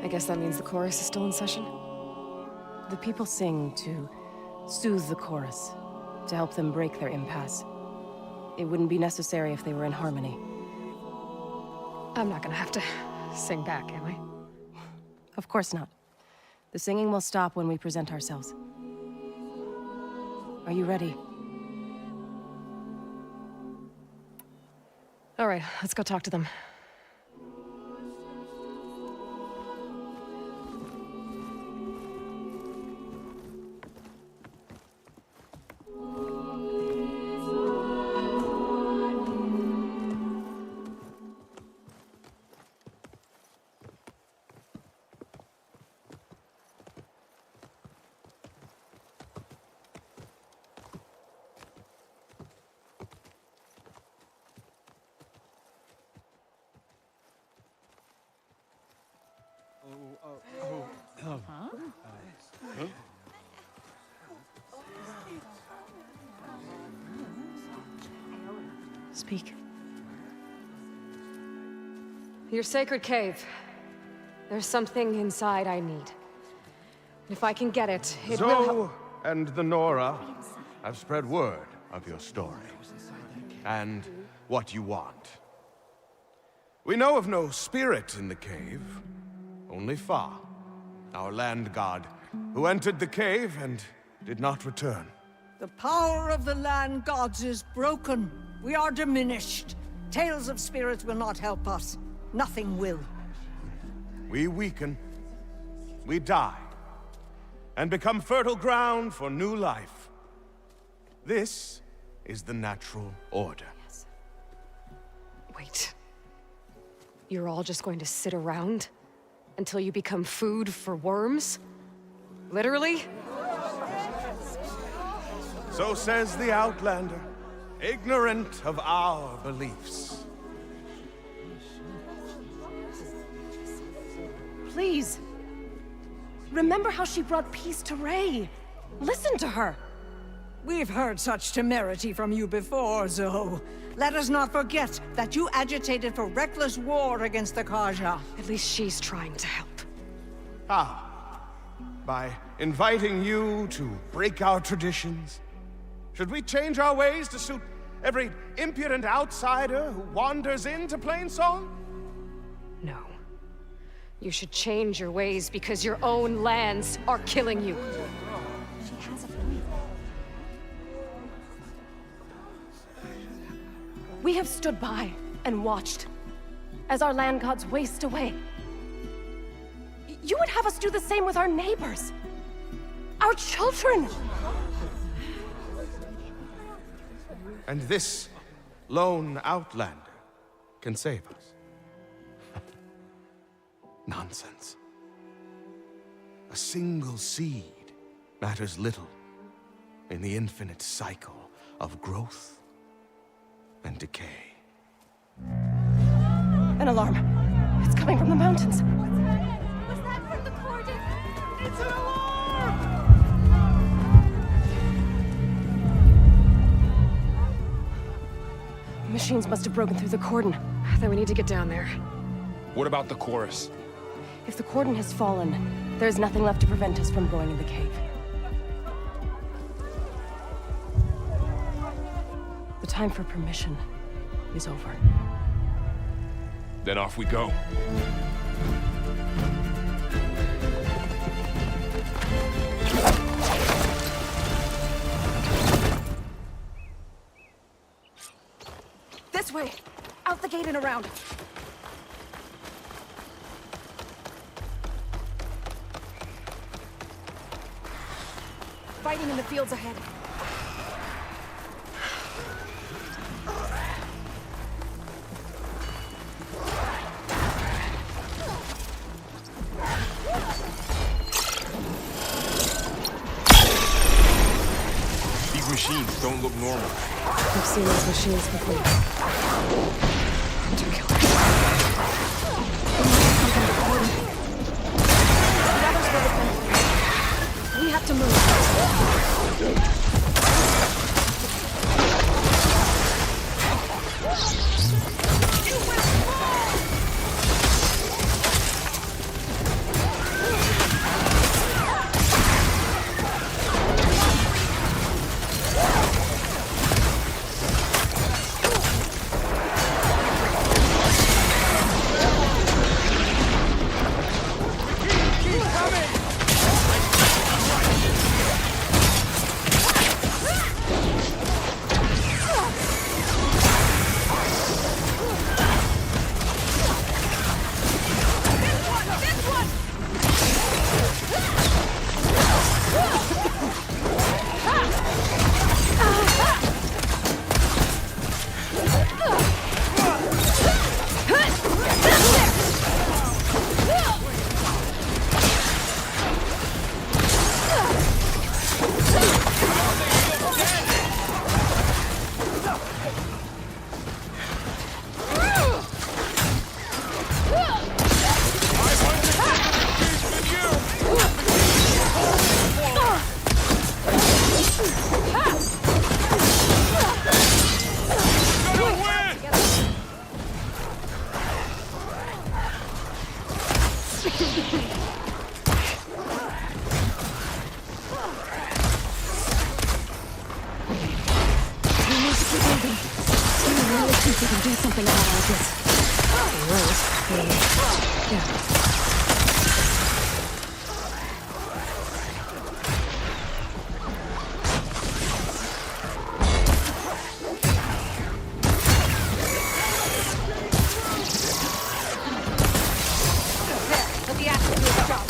I guess that means the chorus is still in session? The people sing to soothe the chorus, to help them break their impasse. It wouldn't be necessary if they were in harmony. I'm not gonna have to sing back, am I? Of course not. The singing will stop when we present ourselves. Are you ready? All right, let's go talk to them. Speak. Your sacred cave. There's something inside I need. And if I can get it, it will help. Zoe and the Nora have spread word of your story. And what you want. We know of no spirit in the cave. Only Fa, our land god, who entered the cave and did not return. The power of the land gods is broken. We are diminished. Tales of spirits will not help us. Nothing will. We weaken, we die, and become fertile ground for new life. This is the natural order. Yes. Wait. You're all just going to sit around until you become food for worms? Literally? So says the Outlander, ignorant of our beliefs. please. Remember how she brought peace to Ray. Listen to her. We've heard such temerity from you before, Zoe. Let us not forget that you agitated for reckless war against the Kaja. At least she's trying to help. How? By inviting you to break our traditions? Should we change our ways to suit every impudent outsider who wanders into Plainsong? No. You should change your ways because your own lands are killing you. She has a point. We have stood by and watched as our land gods waste away. You would have us do the same with our neighbors, our children. And this lone outlander can save us. Nonsense. A single seed matters little in the infinite cycle of growth and decay. An alarm. It's coming from the mountains. Was that from the cordon? It's an alarm! Machines must have broken through the cordon. Then we need to get down there. What about the chorus? If the cordon has fallen, there's nothing left to prevent us from going in the cave. The time for permission is over. Then off we go. This way! Out the gate and around! Fighting in the fields ahead. These machines don't look normal. I've seen those machines before. Hunter killer. We have to move. We can do something about all this. Let the acid do its job.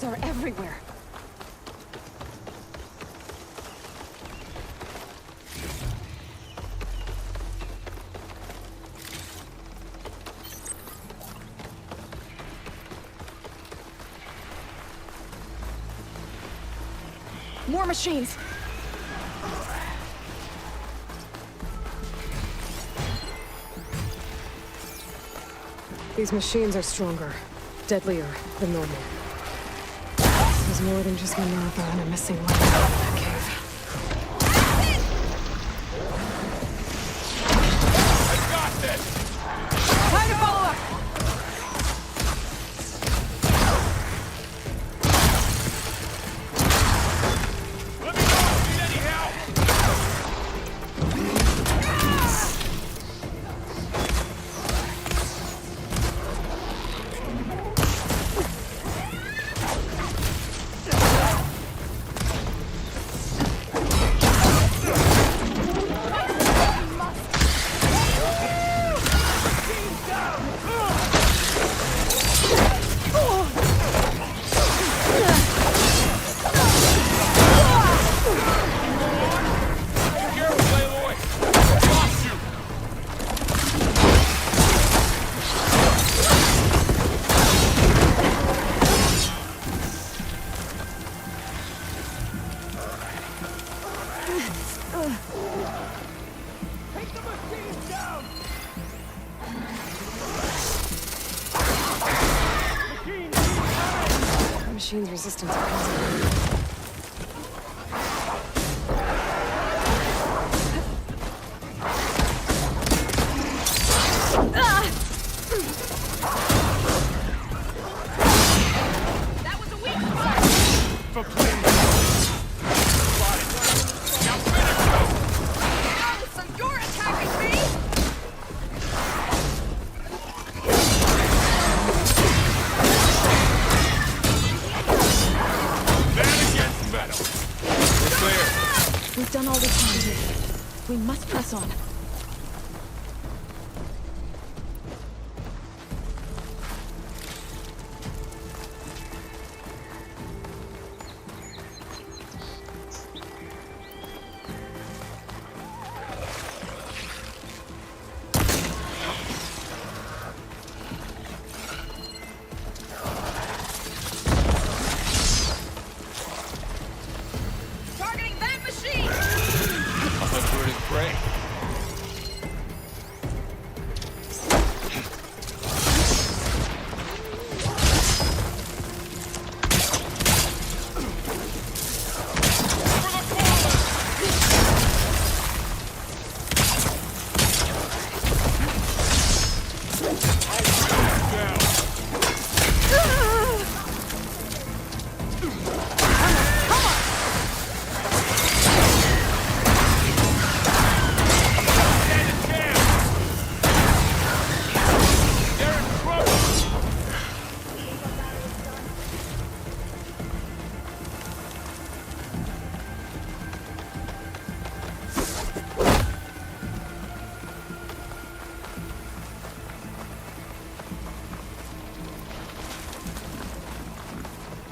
Caves are everywhere. More machines! These machines are stronger, deadlier than normal. There's more than just Minerva and a missing leg in that cave. I got this! Time to follow up! Let me know if you need any help! The machine's resistance are causing That was a weak spot! For please! Got it. Now finish them! So you're attacking me? Man against metal. We're clear. We've done all we can here. We must press on. Targeting that machine! Let's burn his prey.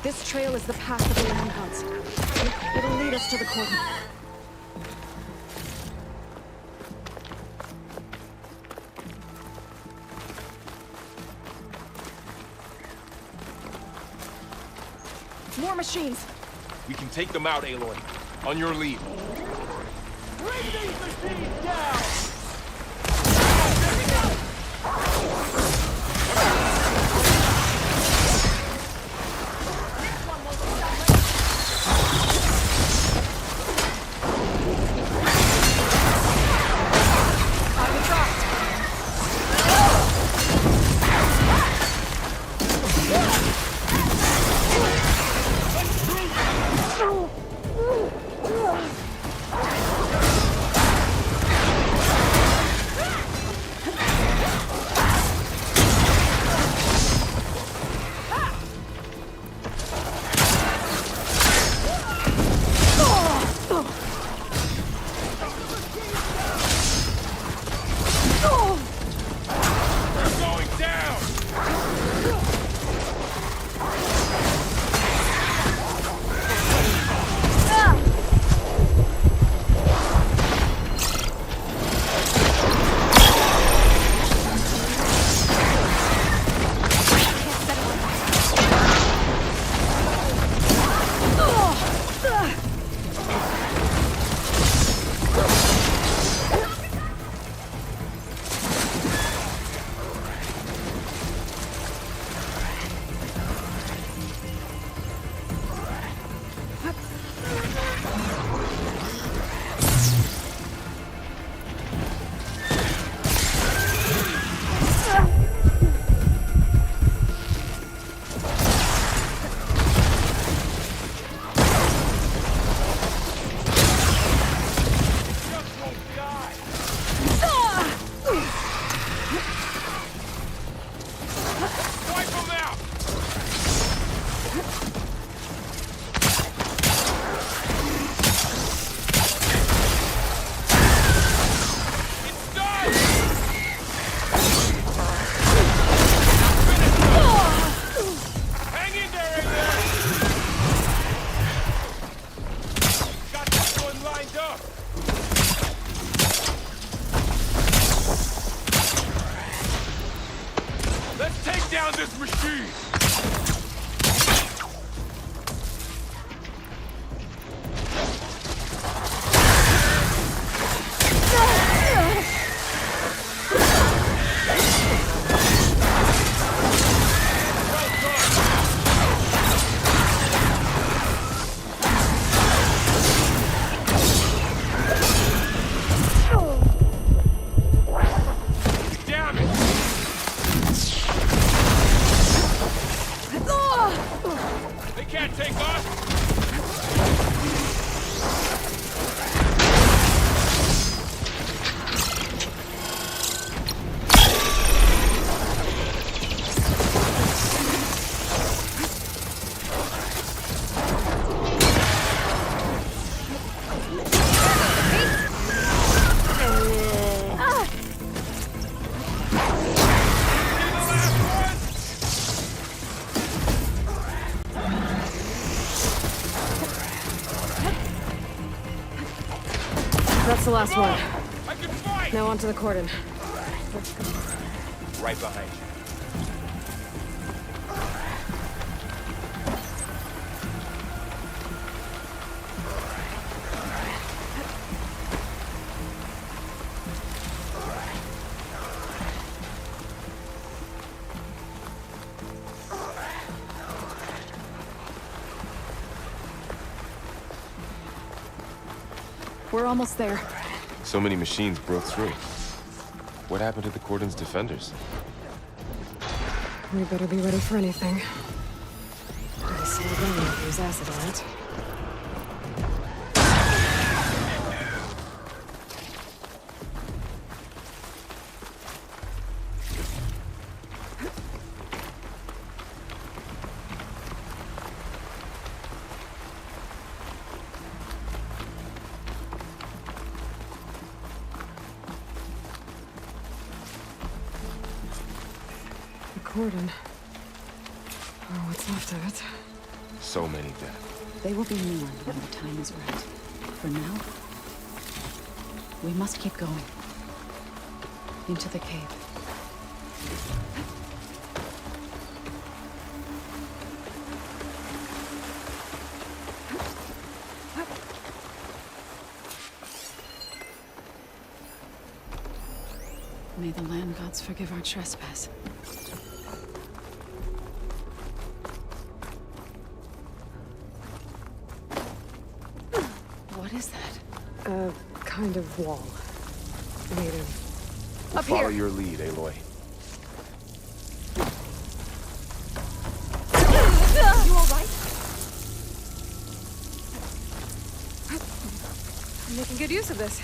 This trail is the path of the land gods. It'll lead us to the coordinate. More machines! We can take them out, Aloy. On your lead. Bring these machines down! That's the last one. Now onto the cordon. Right behind you. We're almost there. So many machines broke through. What happened to the cordon's defenders? We better be ready for anything. I see a gun if there's acid on it. Cordon. Or what's left of it. So many dead. They will be mourned when the time is right. For now, we must keep going. Into the cave. May the land gods forgive our trespass. What is that? A kind of wall. Made of... We'll follow your lead, Aloy. You alright? I'm making good use of this.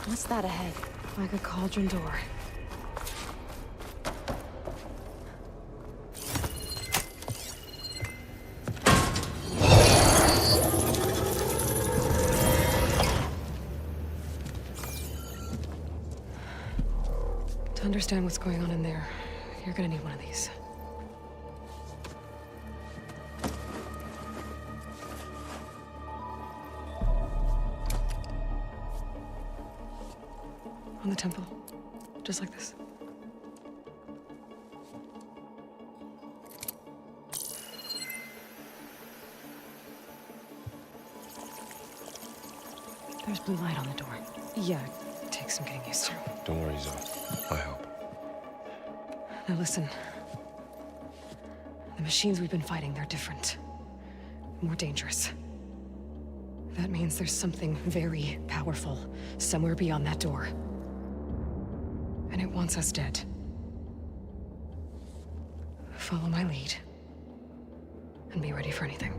What's that ahead? Like a cauldron door. To understand what's going on in there, you're gonna need one of these. On the temple. Just like this. There's blue light on the door. Yeah, it takes some getting used to. Don't worry, Zoe. I'll help. Now listen. The machines we've been fighting, they're different. More dangerous. That means there's something very powerful somewhere beyond that door. And it wants us dead. Follow my lead. And be ready for anything.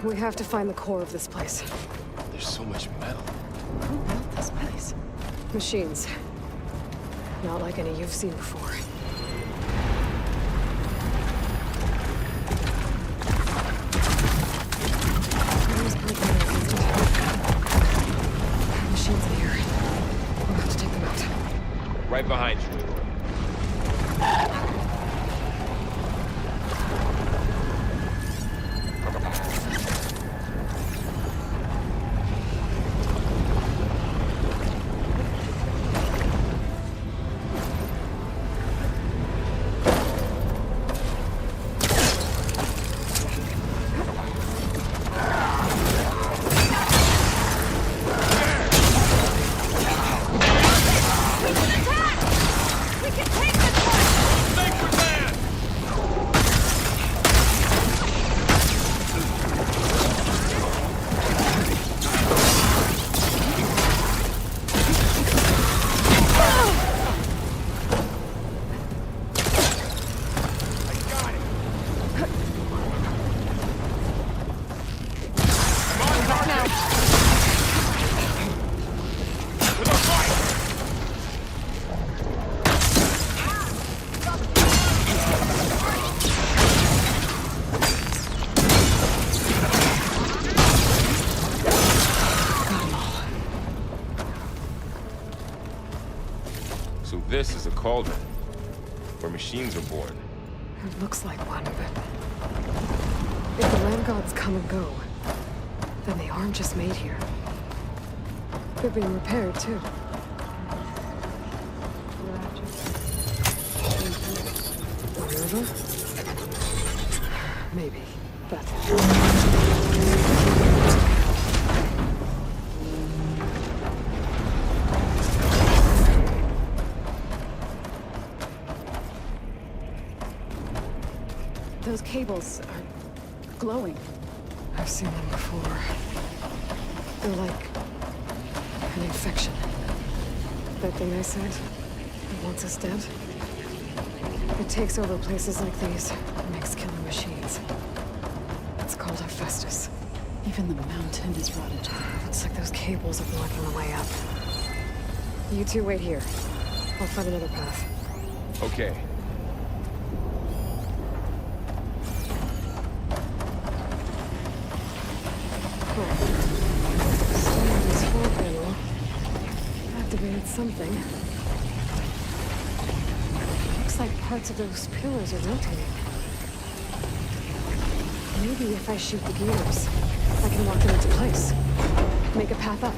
We have to find the core of this place. There's so much metal. Who built this place? Machines. Not like any you've seen before. Machines in here. We'll have to take them out. Right behind you. So this is a cauldron, where machines are born. It looks like one, but... if the land gods come and go, then they aren't just made here. They're being repaired, too. A river? Maybe. That's it. Those cables are glowing. I've seen them before. They're like an infection. That thing I said, that wants us dead. It takes over places like these and makes killing machines. It's called Hephaestus. Even the mountain is rotted. Looks like those cables are blocking the way up. You two wait here. I'll find another path. Okay. This floor panel activated something. Looks like parts of those pillars are rotating. Maybe if I shoot the gears, I can lock them into place. Make a path up.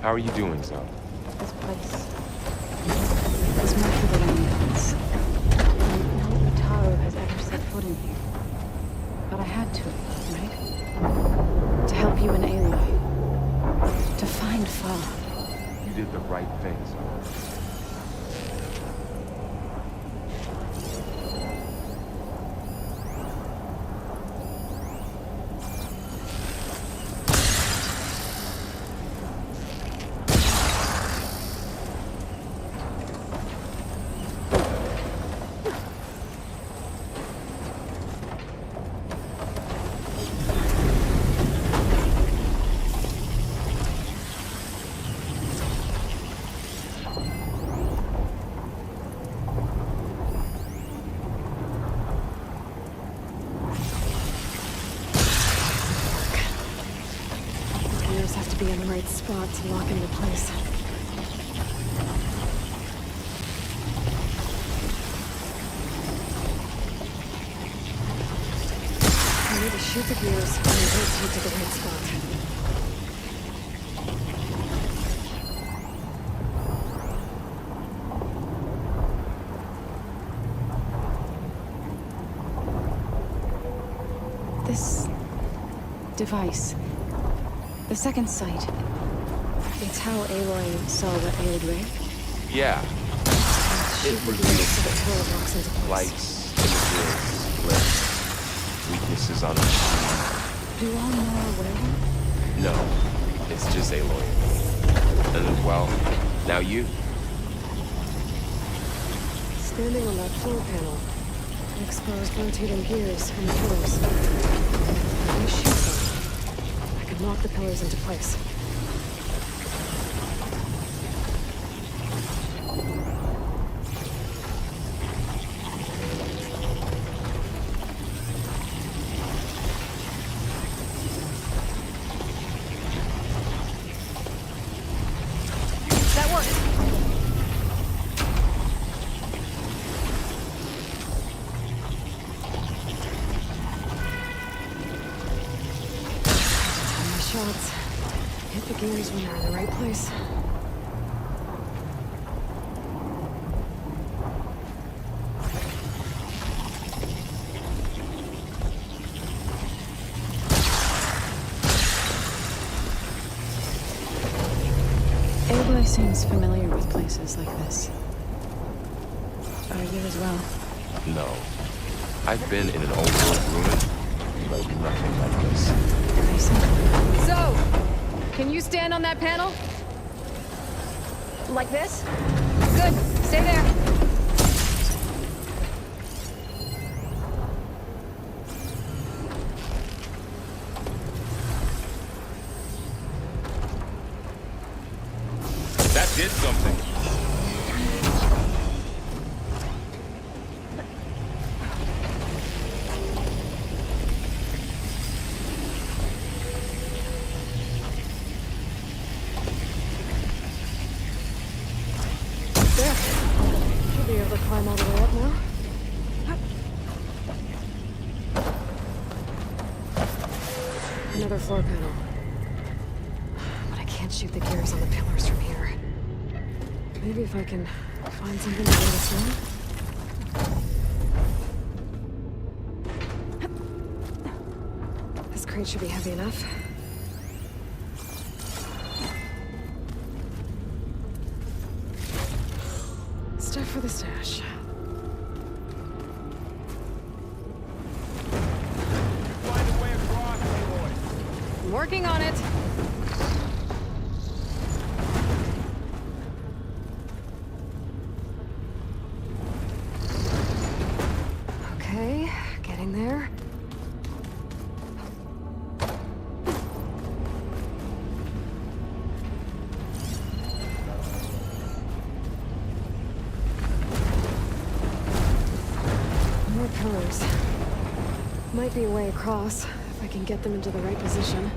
How are you doing, Zoe? This place is meant for the land gods. No Utaru has ever set foot in here. But I had to, right? To help you and Aloy. To find Fa. You did the right thing, Zoe. Be in the right spot to lock into place. I need to shoot the gears and rotate to the right spot. This device, the second sight, it That's how Aloy saw what ailed Ray? Yeah. It reveals things. Lights, images, blips, weaknesses on the machine. Do all know where? No, it's just Aloy. And then, well, now you. Standing on that floor panel, exposed rotating gears and pillars. If I shoot them, I could lock the pillars into place. Shots. Hit the gears when they're in the right place. Aloy seems familiar with places like this. Are you as well? No. I've been in an old world ruin, but nothing like this. So, can you stand on that panel? Like this? Good. Stay there. That did something. There. Should be able to climb all the way up now. Another floor panel. But I can't shoot the gears on the pillars from here. Maybe if I can find something to get us in. This crate should be heavy enough. Stuff for the stash. I'm working on it. Okay, getting there. More pillars. Might be a way across, if I can get them into the right position.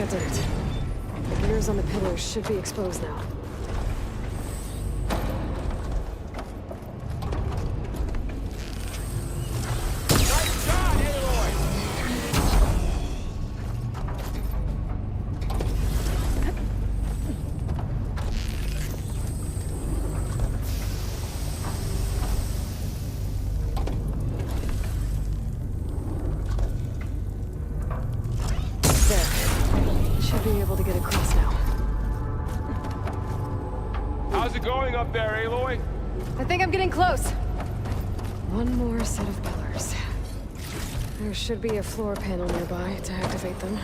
That did it. The gears on the pillars should be exposed now. Be able to get across now. How's it going up there, Aloy? I think I'm getting close. One more set of pillars. There should be a floor panel nearby to activate them.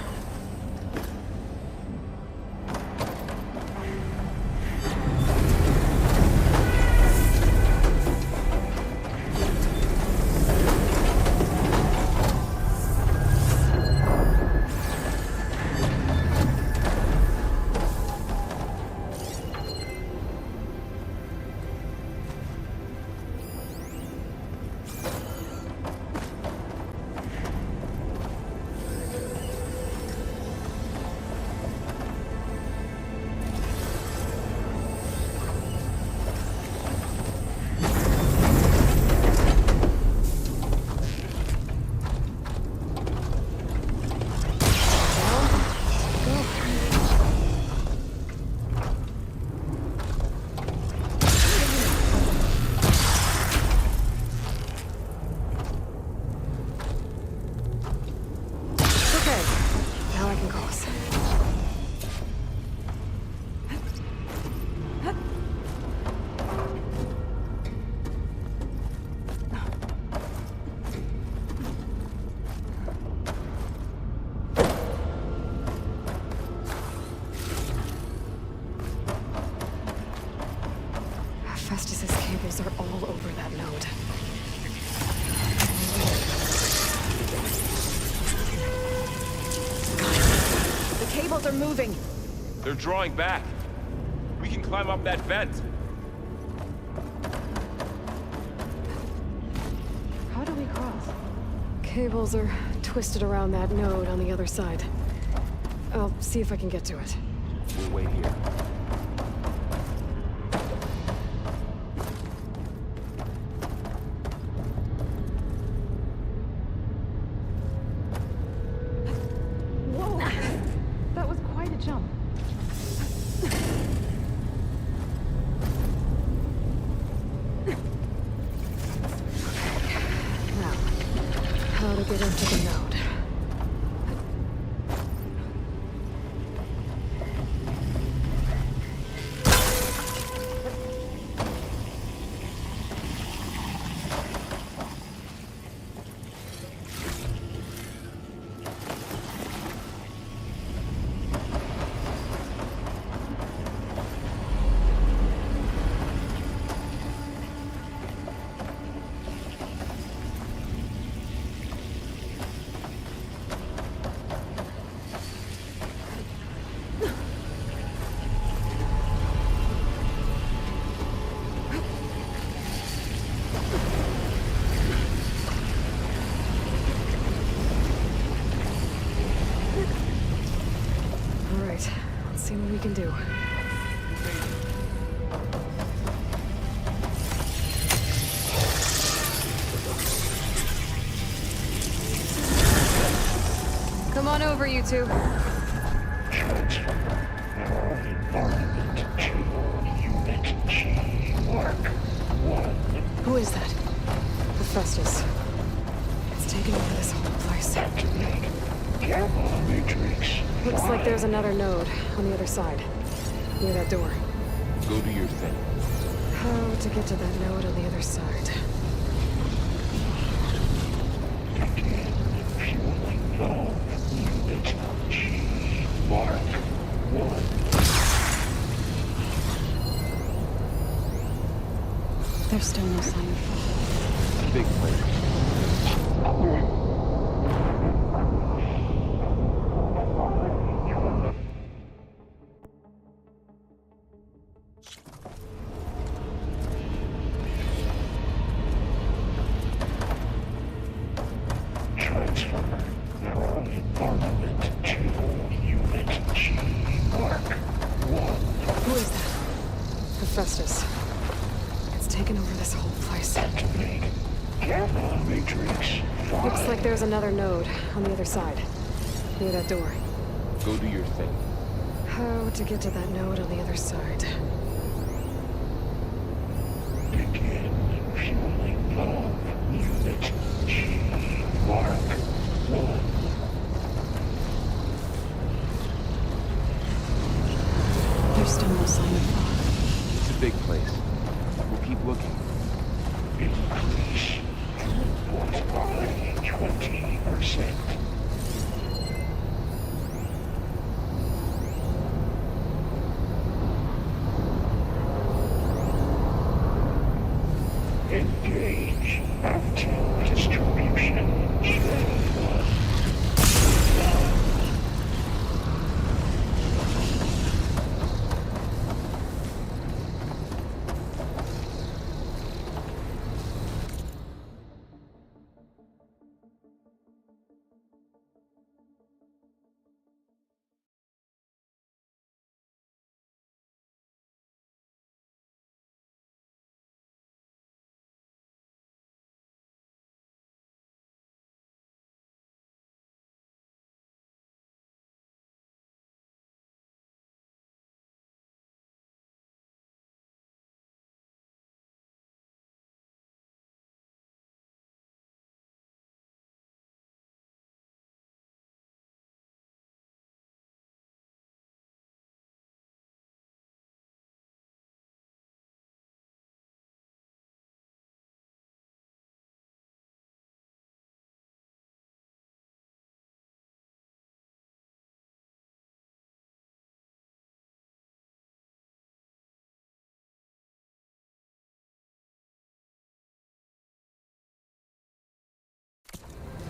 Festus's cables are all over that node. The cables are moving. They're drawing back. We can climb up that vent. How do we cross? Cables are twisted around that node on the other side. I'll see if I can get to it. We'll wait here. How to get into the node. See what we can do. Come on over, you two. Who is that? The Festus. It's taken over this whole place. Looks like there's another node on the other side, near that door. Go do your thing. How to get to that node on the other side? There's still no sign. Big place. Transfer neural armament to unit over this whole place. Gamma Matrix 5. Looks like there's another node on the other side, near that door. Go do your thing. How to get to that node on the other side? Begin fueling valve. Unit G. Mark 1. There's still no sign of fog. It's a big place. We'll keep looking. Increase throughput by 20%. Engage active distribution. Stage 1.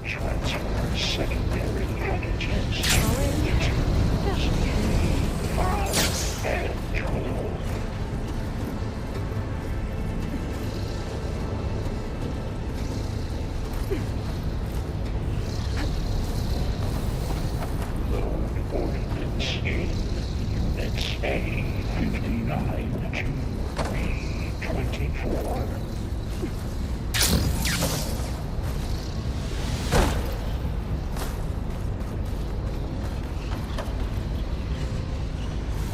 Transfer secondary packages into files and control. Load ordnance in units A59 to B24.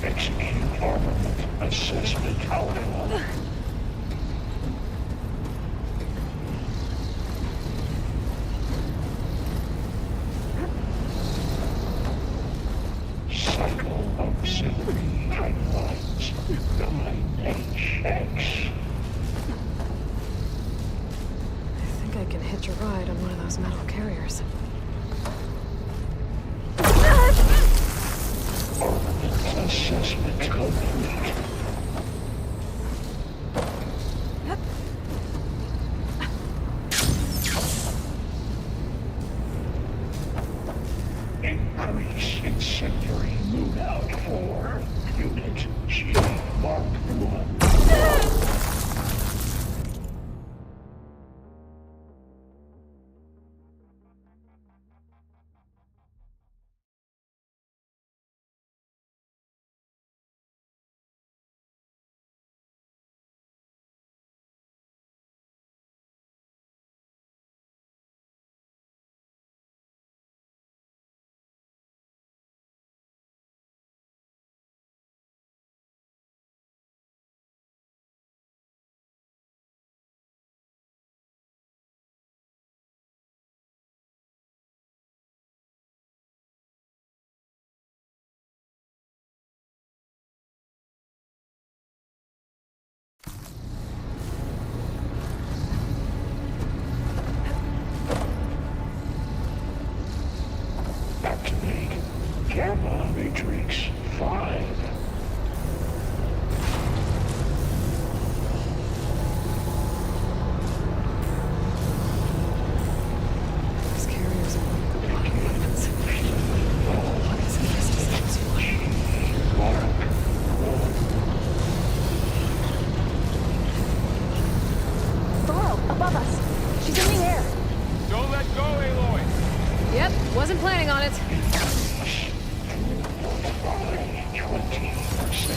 Execute armament assessment outcome. Cycle auxiliary pipelines 9HX. I think I can hitch a ride on one of those metal carriers. Assessment complete. Increase incendiary moon out for Unit G Mark 1. Activate Gamma Matrix 5. These carriers are running a lot of weapons. What is this? Thorough, above us. She's in the air. Don't let go, Aloy! Yep, wasn't planning on it. 20%.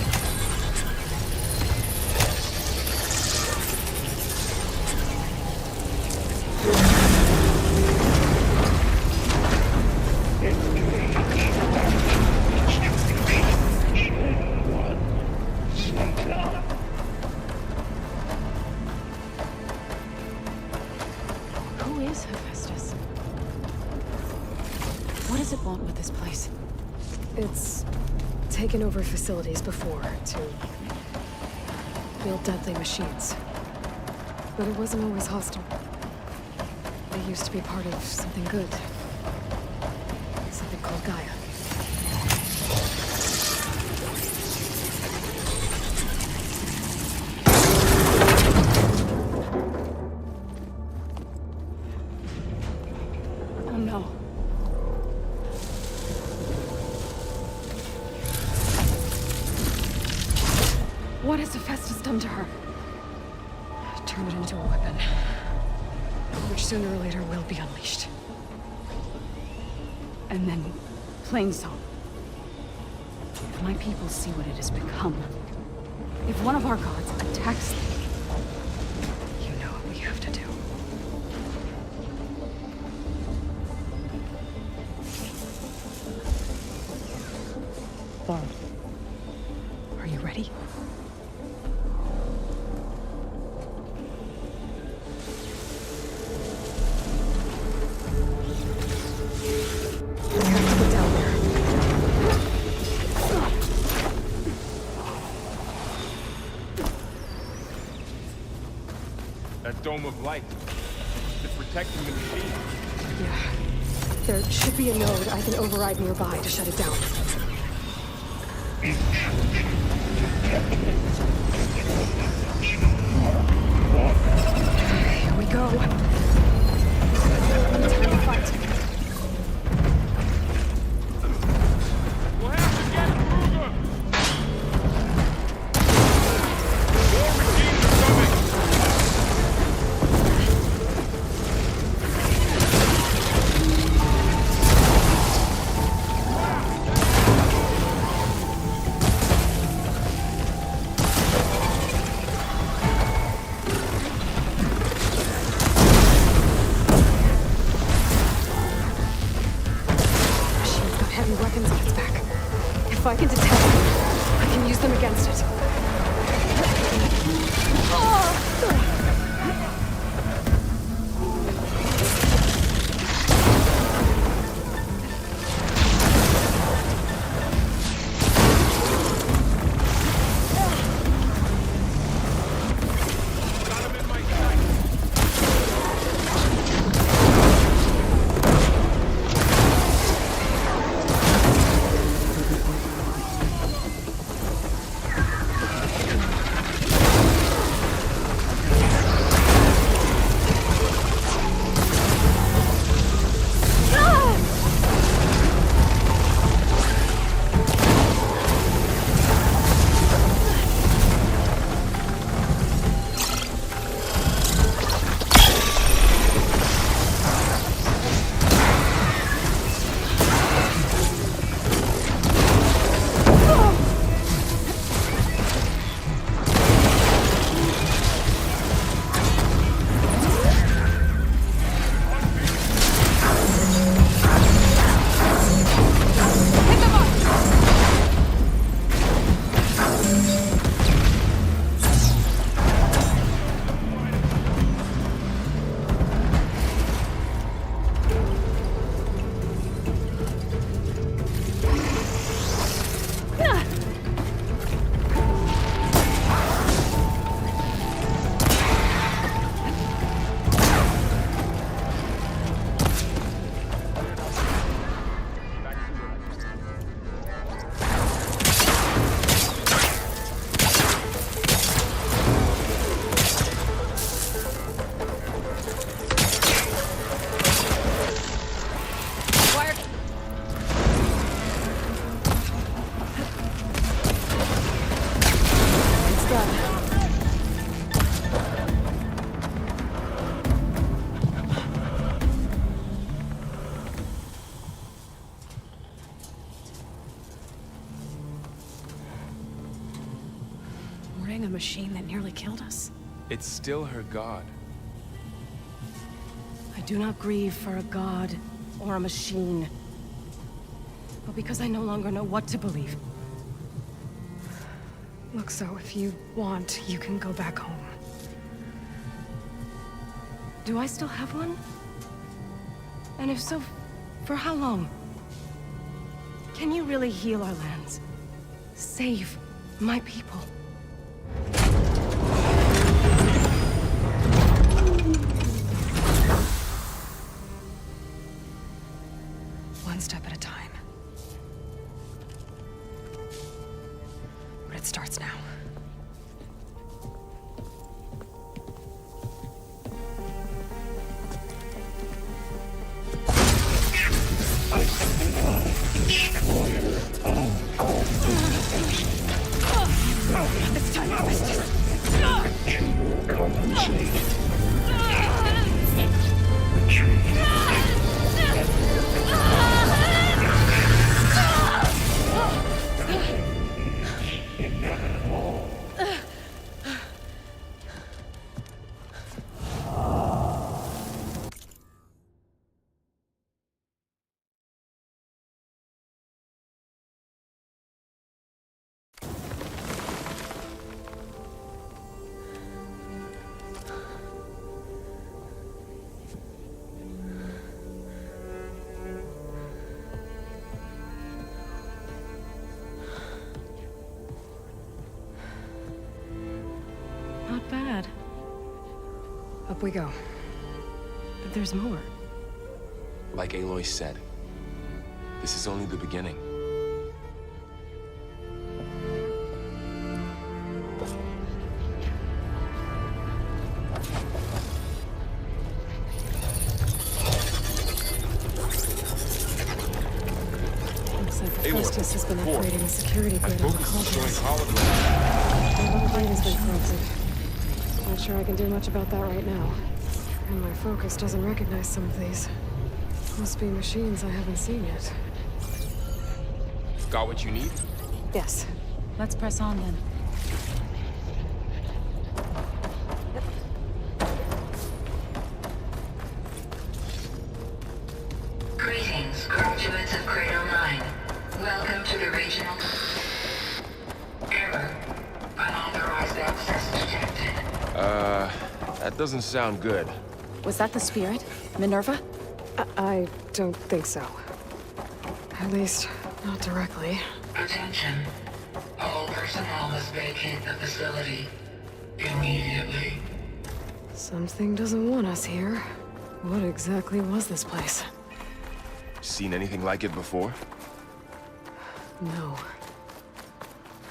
is Hephaestus? What does it want with this place? It's taken over facilities before to build deadly machines. But it wasn't always hostile. They used to be part of something good. Something called Gaia. Oh no. What has Hephaestus done to her? Turned it into a weapon. Which sooner or later will be unleashed. And then, plain song. If my people see what it has become, if one of our gods attacks them, you know what we have to do. Barb, are you ready? That dome of light. It's protecting the machine. Yeah. There should be a node I can override nearby to shut it down. Here we go. Time to fight. We'll have to get Kruger! More machines are coming! If I can detect them, I can use them against it. A machine that nearly killed us. It's still her god. I do not grieve for a god or a machine, but because I no longer know what to believe. Look, so if you want, you can go back home. Do I still have one? And if so, for how long? Can you really heal our lands? Save my people? One step at a time. But it starts now. It's time to rest. Compensate. Not bad. Up we go. But there's more. Like Aloy said, this is only the beginning. Looks like Aloy, Festus has been Core. upgrading the security I grid of the focused on cauldrons. holograms. My little brain has been corrupted. Not sure I can do much about that right now. And my focus doesn't recognize some of these. Must be machines I haven't seen yet. Got what you need? Yes. Let's press on then. Greetings, graduates of Cradle 9. Welcome to the regional... Error. Unauthorized access detected. That doesn't sound good. Was that the spirit? Minerva? I don't think so. At least, not directly. Attention. All personnel must vacate the facility. Immediately. Something doesn't want us here. What exactly was this place? Seen anything like it before? No.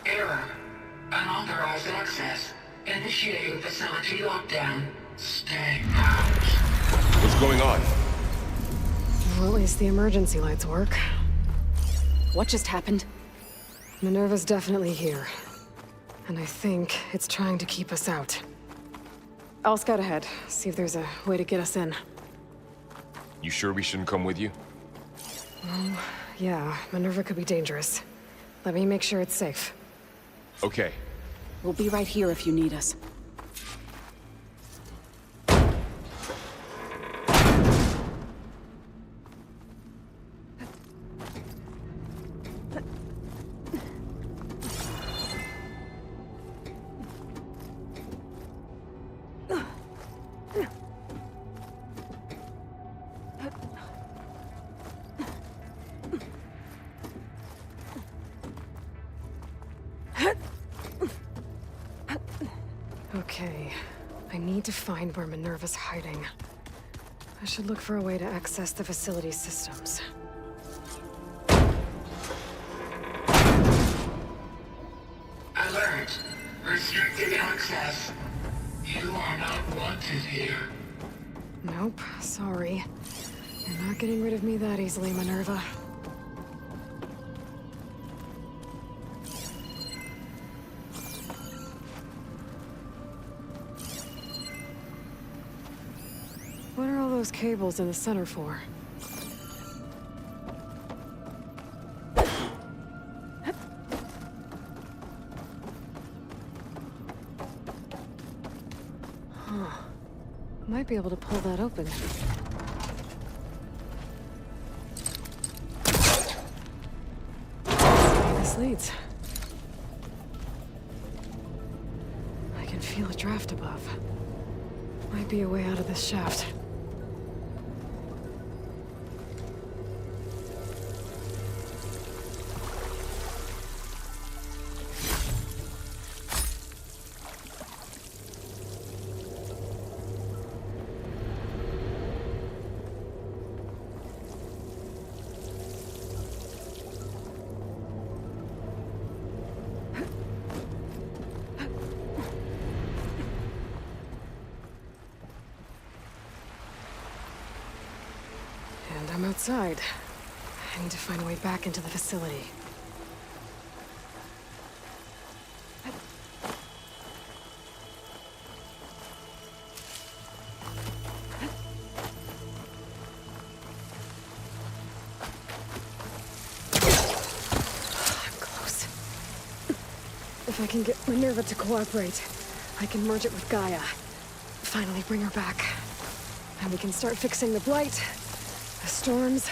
Error. Unauthorized access. Initiating facility lockdown. Stay out. What's going on? Well, at least the emergency lights work. What just happened? Minerva's definitely here. And I think it's trying to keep us out. I'll scout ahead, see if there's a way to get us in. You sure we shouldn't come with you? Well, yeah, Minerva could be dangerous. Let me make sure it's safe. Okay. We'll be right here if you need us. Okay, I need to find where Minerva's hiding. I should look for a way to access the facility's systems. Alert. Restricted access. You are not wanted here. Nope, sorry. You're not getting rid of me that easily, Minerva. What are all those cables in the center for? Huh. Might be able to pull that open. This leads. I can feel a draft above. Might be a way out of this shaft. I'm outside. I need to find a way back into the facility. If I can get Minerva to cooperate, I can merge it with Gaia. Finally bring her back. And we can start fixing the Blight, the storms,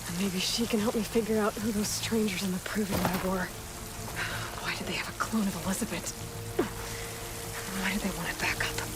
and maybe she can help me figure out who those strangers in the Proving Lab were. Why did they have a clone of Elizabeth? Why did they want it back up?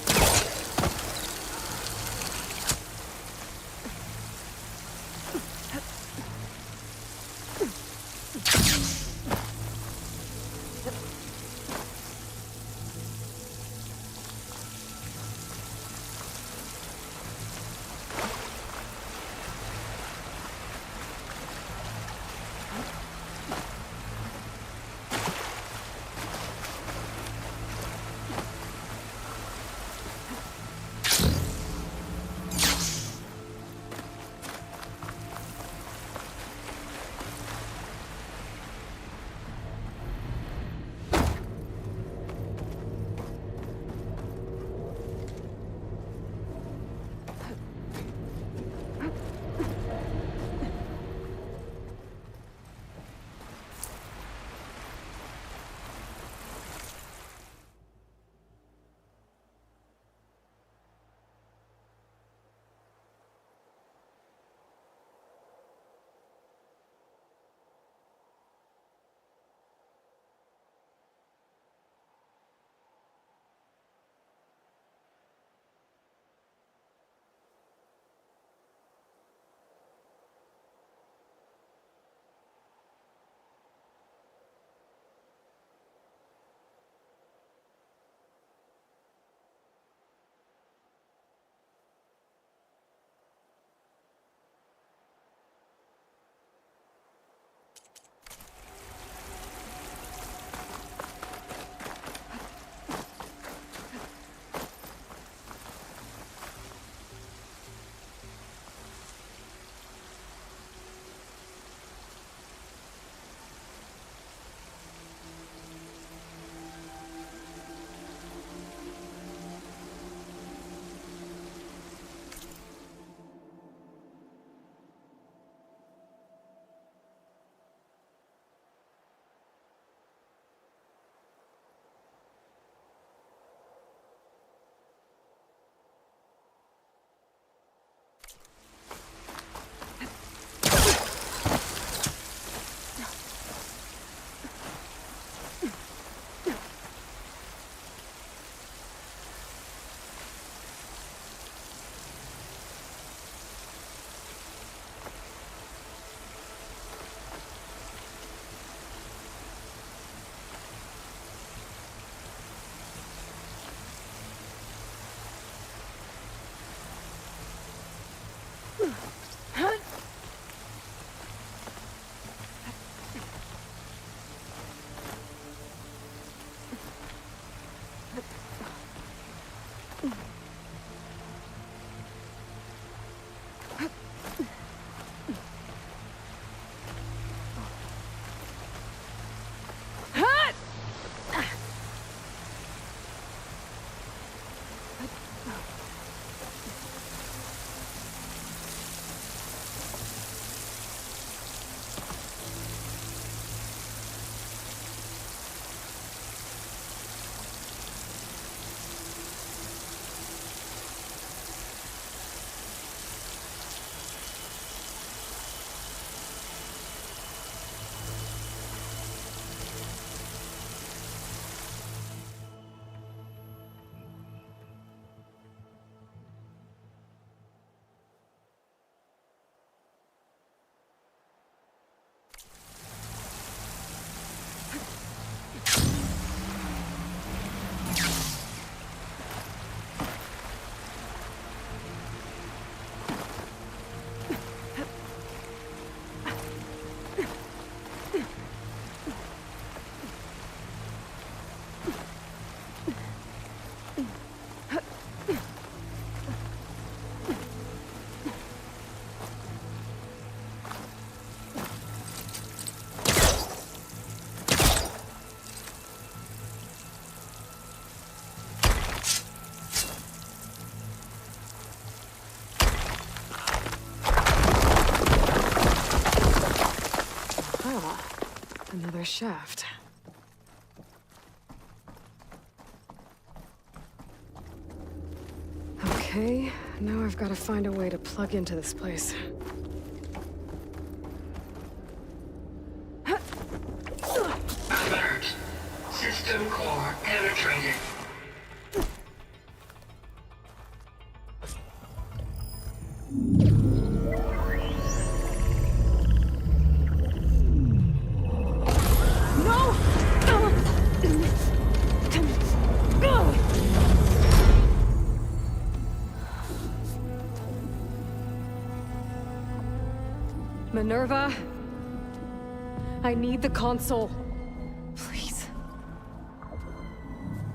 a shaft. Okay, now I've got to find a way to plug into this place. Alert. System core penetrated. Minerva, I need the console. Please.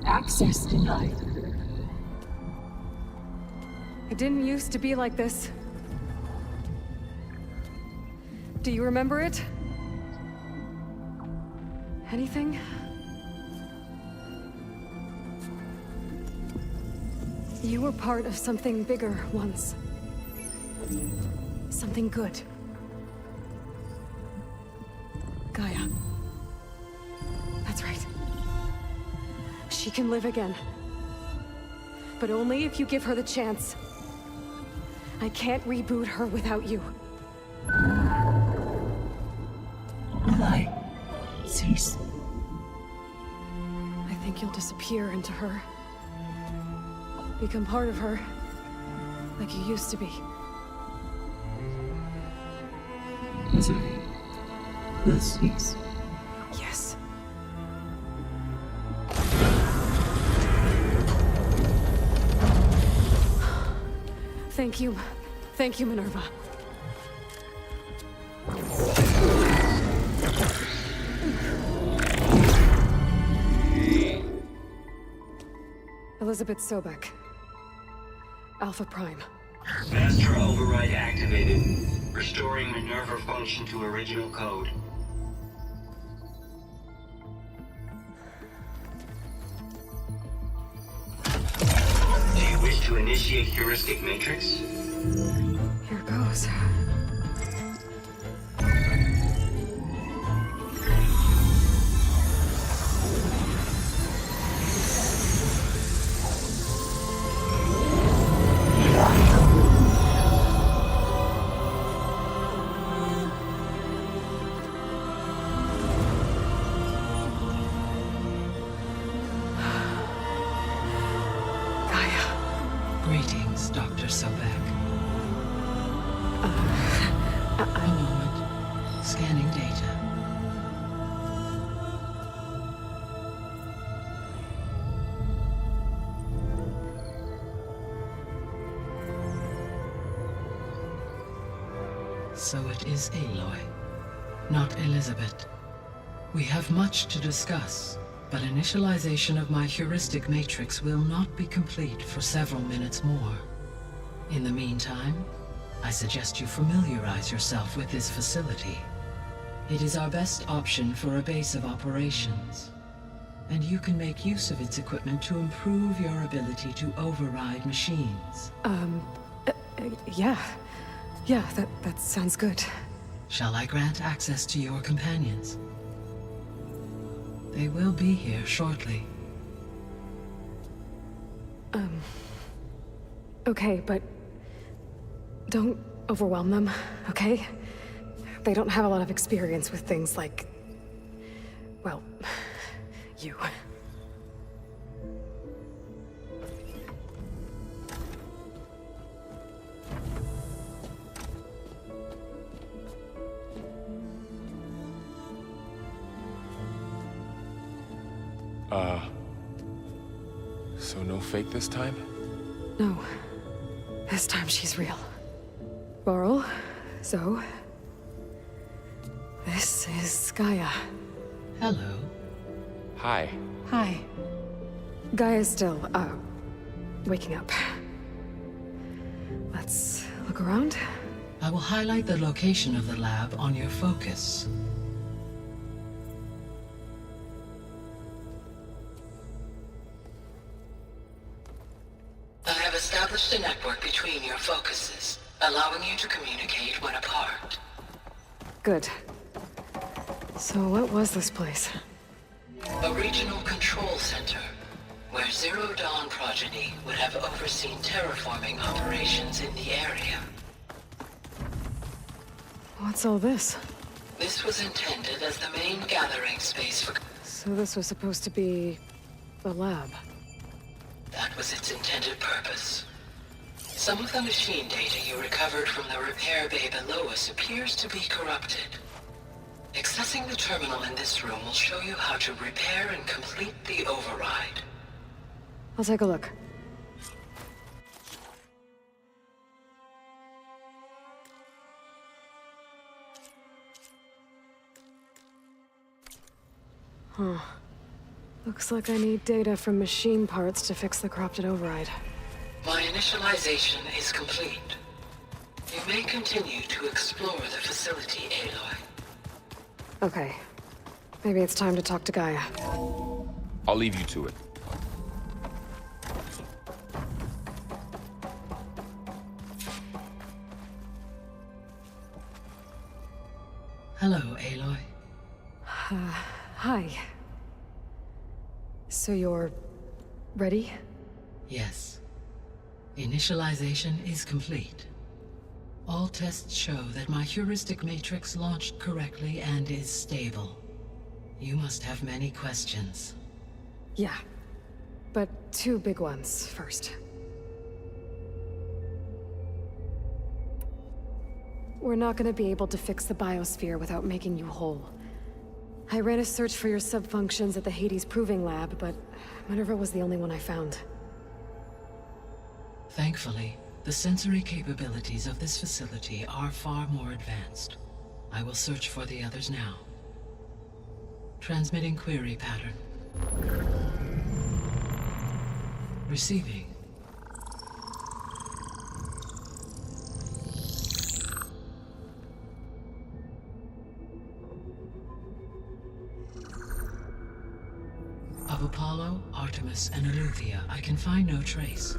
Access denied. It didn't used to be like this. Do you remember it? Anything? You were part of something bigger once. Something good. Gaia. That's right. She can live again. But only if you give her the chance. I can't reboot her without you. Light. Cease. I think you'll disappear into her. Become part of her. Like you used to be. Cease. Yes. Thank you. Thank you, Minerva. Elizabeth Sobek. Alpha Prime. Master override activated. Restoring Minerva function to original code. Do you wish to initiate heuristic matrix? Here goes. Greetings, Dr. Sobek. A moment. Scanning data. So it is Aloy, not Elizabeth. We have much to discuss. But initialization of my heuristic matrix will not be complete for several minutes more. In the meantime, I suggest you familiarize yourself with this facility. It is our best option for a base of operations, and you can make use of its equipment to improve your ability to override machines. Yeah. Yeah, that sounds good. Shall I grant access to your companions? They will be here shortly. Okay, but don't overwhelm them, okay? They don't have a lot of experience with things like, well, you. So no fake this time? No. This time she's real. Laurel, Zoe. This is Gaia. Hello. Hi. Hi. Gaia's still, waking up. Let's look around. I will highlight the location of the lab on your focus. I have established a network between your focuses, allowing you to communicate when apart. Good. So what was this place? A regional control center, where Zero Dawn progeny would have overseen terraforming operations in the area. What's all this? This was intended as the main gathering space for... So this was supposed to be... a lab. That was its intended purpose. Some of the machine data you recovered from the repair bay below us appears to be corrupted. Accessing the terminal in this room will show you how to repair and complete the override. I'll take a look. Huh. Looks like I need data from machine parts to fix the corrupted override. My initialization is complete. You may continue to explore the facility, Aloy. Okay. Maybe it's time to talk to Gaia. I'll leave you to it. Hello, Aloy. Hi. So you're... ready? Yes. Initialization is complete. All tests show that my heuristic matrix launched correctly and is stable. You must have many questions. Yeah. But two big ones first. We're not gonna be able to fix the biosphere without making you whole. I ran a search for your sub-functions at the Hades Proving Lab, but Minerva was the only one I found. Thankfully, the sensory capabilities of this facility are far more advanced. I will search for the others now. Transmitting query pattern. Receiving. Of Apollo, Artemis, and Eleuthia, I can find no trace.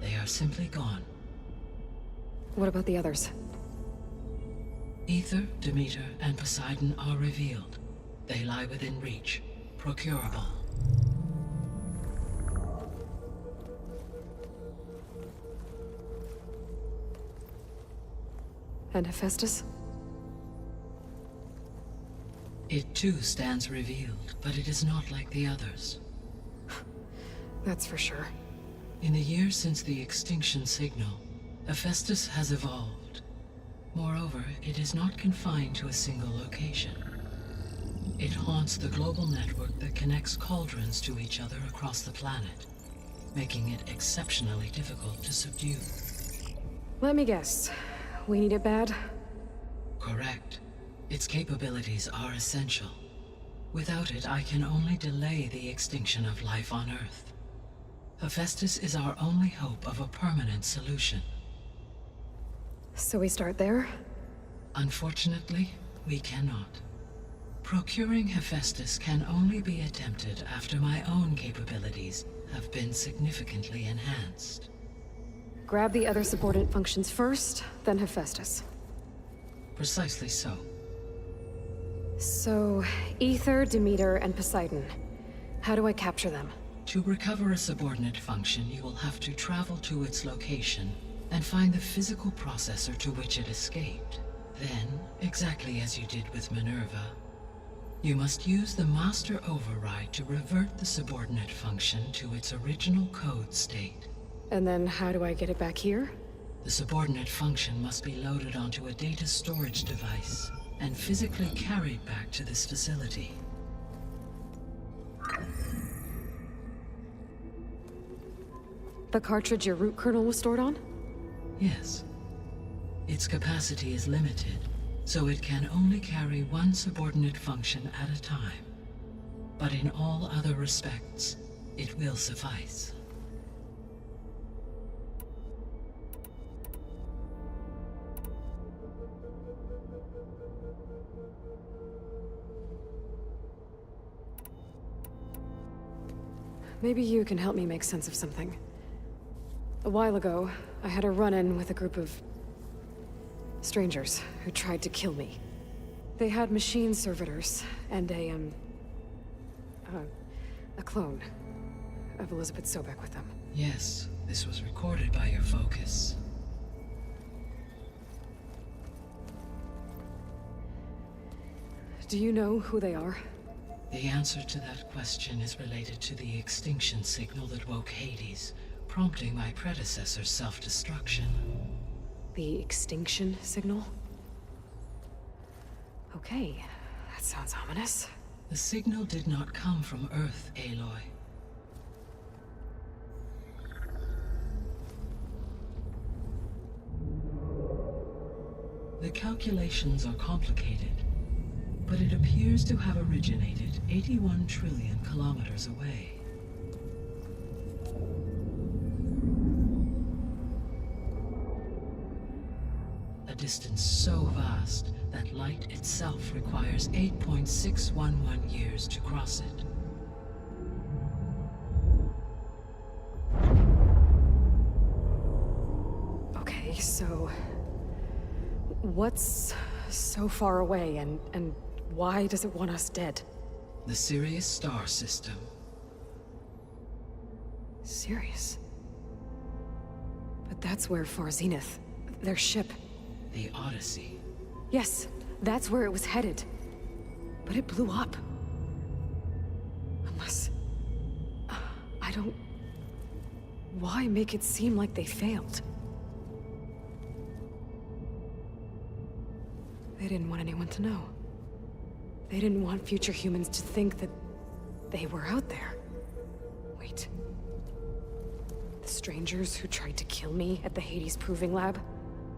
They are simply gone. What about the others? Ether, Demeter, and Poseidon are revealed. They lie within reach, procurable. And Hephaestus? It too stands revealed, but it is not like the others. That's for sure. In the years since the extinction signal, Hephaestus has evolved. Moreover, it is not confined to a single location. It haunts the global network that connects cauldrons to each other across the planet, making it exceptionally difficult to subdue. Let me guess. We need it bad? Correct. Its capabilities are essential. Without it, I can only delay the extinction of life on Earth. Hephaestus is our only hope of a permanent solution. So we start there? Unfortunately, we cannot. Procuring Hephaestus can only be attempted after my own capabilities have been significantly enhanced. Grab the other subordinate functions first, then Hephaestus. Precisely so. So, Ether, Demeter, and Poseidon. How do I capture them? To recover a subordinate function, you will have to travel to its location and find the physical processor to which it escaped. Then, exactly as you did with Minerva, you must use the master override to revert the subordinate function to its original code state. And then how do I get it back here? The subordinate function must be loaded onto a data storage device and physically carried back to this facility. The cartridge your root kernel was stored on? Yes. Its capacity is limited, so it can only carry one subordinate function at a time. But in all other respects, it will suffice. Maybe you can help me make sense of something. A while ago, I had a run-in with a group of strangers who tried to kill me. They had machine servitors and a clone of Elizabeth Sobek with them. Yes, this was recorded by your focus. Do you know who they are? The answer to that question is related to the extinction signal that woke Hades, prompting my predecessor's self-destruction. The extinction signal? Okay, that sounds ominous. The signal did not come from Earth, Aloy. The calculations are complicated, but it appears to have originated 81 trillion kilometers away. A distance so vast that light itself requires 8.611 years to cross it. Okay, so what's so far away and why does it want us dead? The Sirius star system. Sirius? But that's where Far Zenith, their ship. The Odyssey. Yes, that's where it was headed. But it blew up. Unless... I don't... Why make it seem like they failed? They didn't want anyone to know. They didn't want future humans to think that they were out there. Wait. The strangers who tried to kill me at the Hades Proving Lab?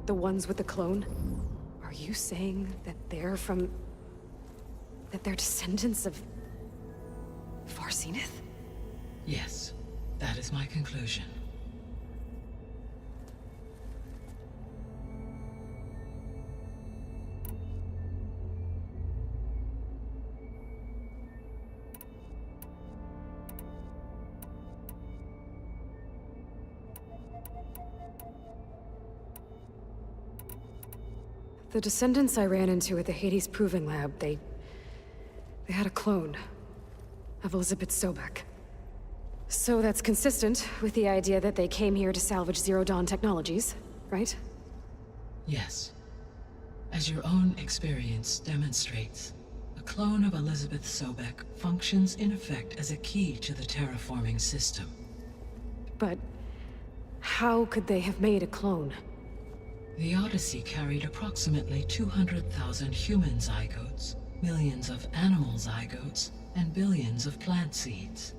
The ones with the clone? Are you saying that they're from... that they're descendants of... Far Zenith? Yes, that is my conclusion. The descendants I ran into at the Hades Proving Lab, they had a clone of Elizabeth Sobek. So that's consistent with the idea that they came here to salvage Zero Dawn technologies, right? Yes. As your own experience demonstrates, a clone of Elizabeth Sobek functions in effect as a key to the terraforming system. But how could they have made a clone? The Odyssey carried approximately 200,000 human zygotes, millions of animal zygotes, and billions of plant seeds.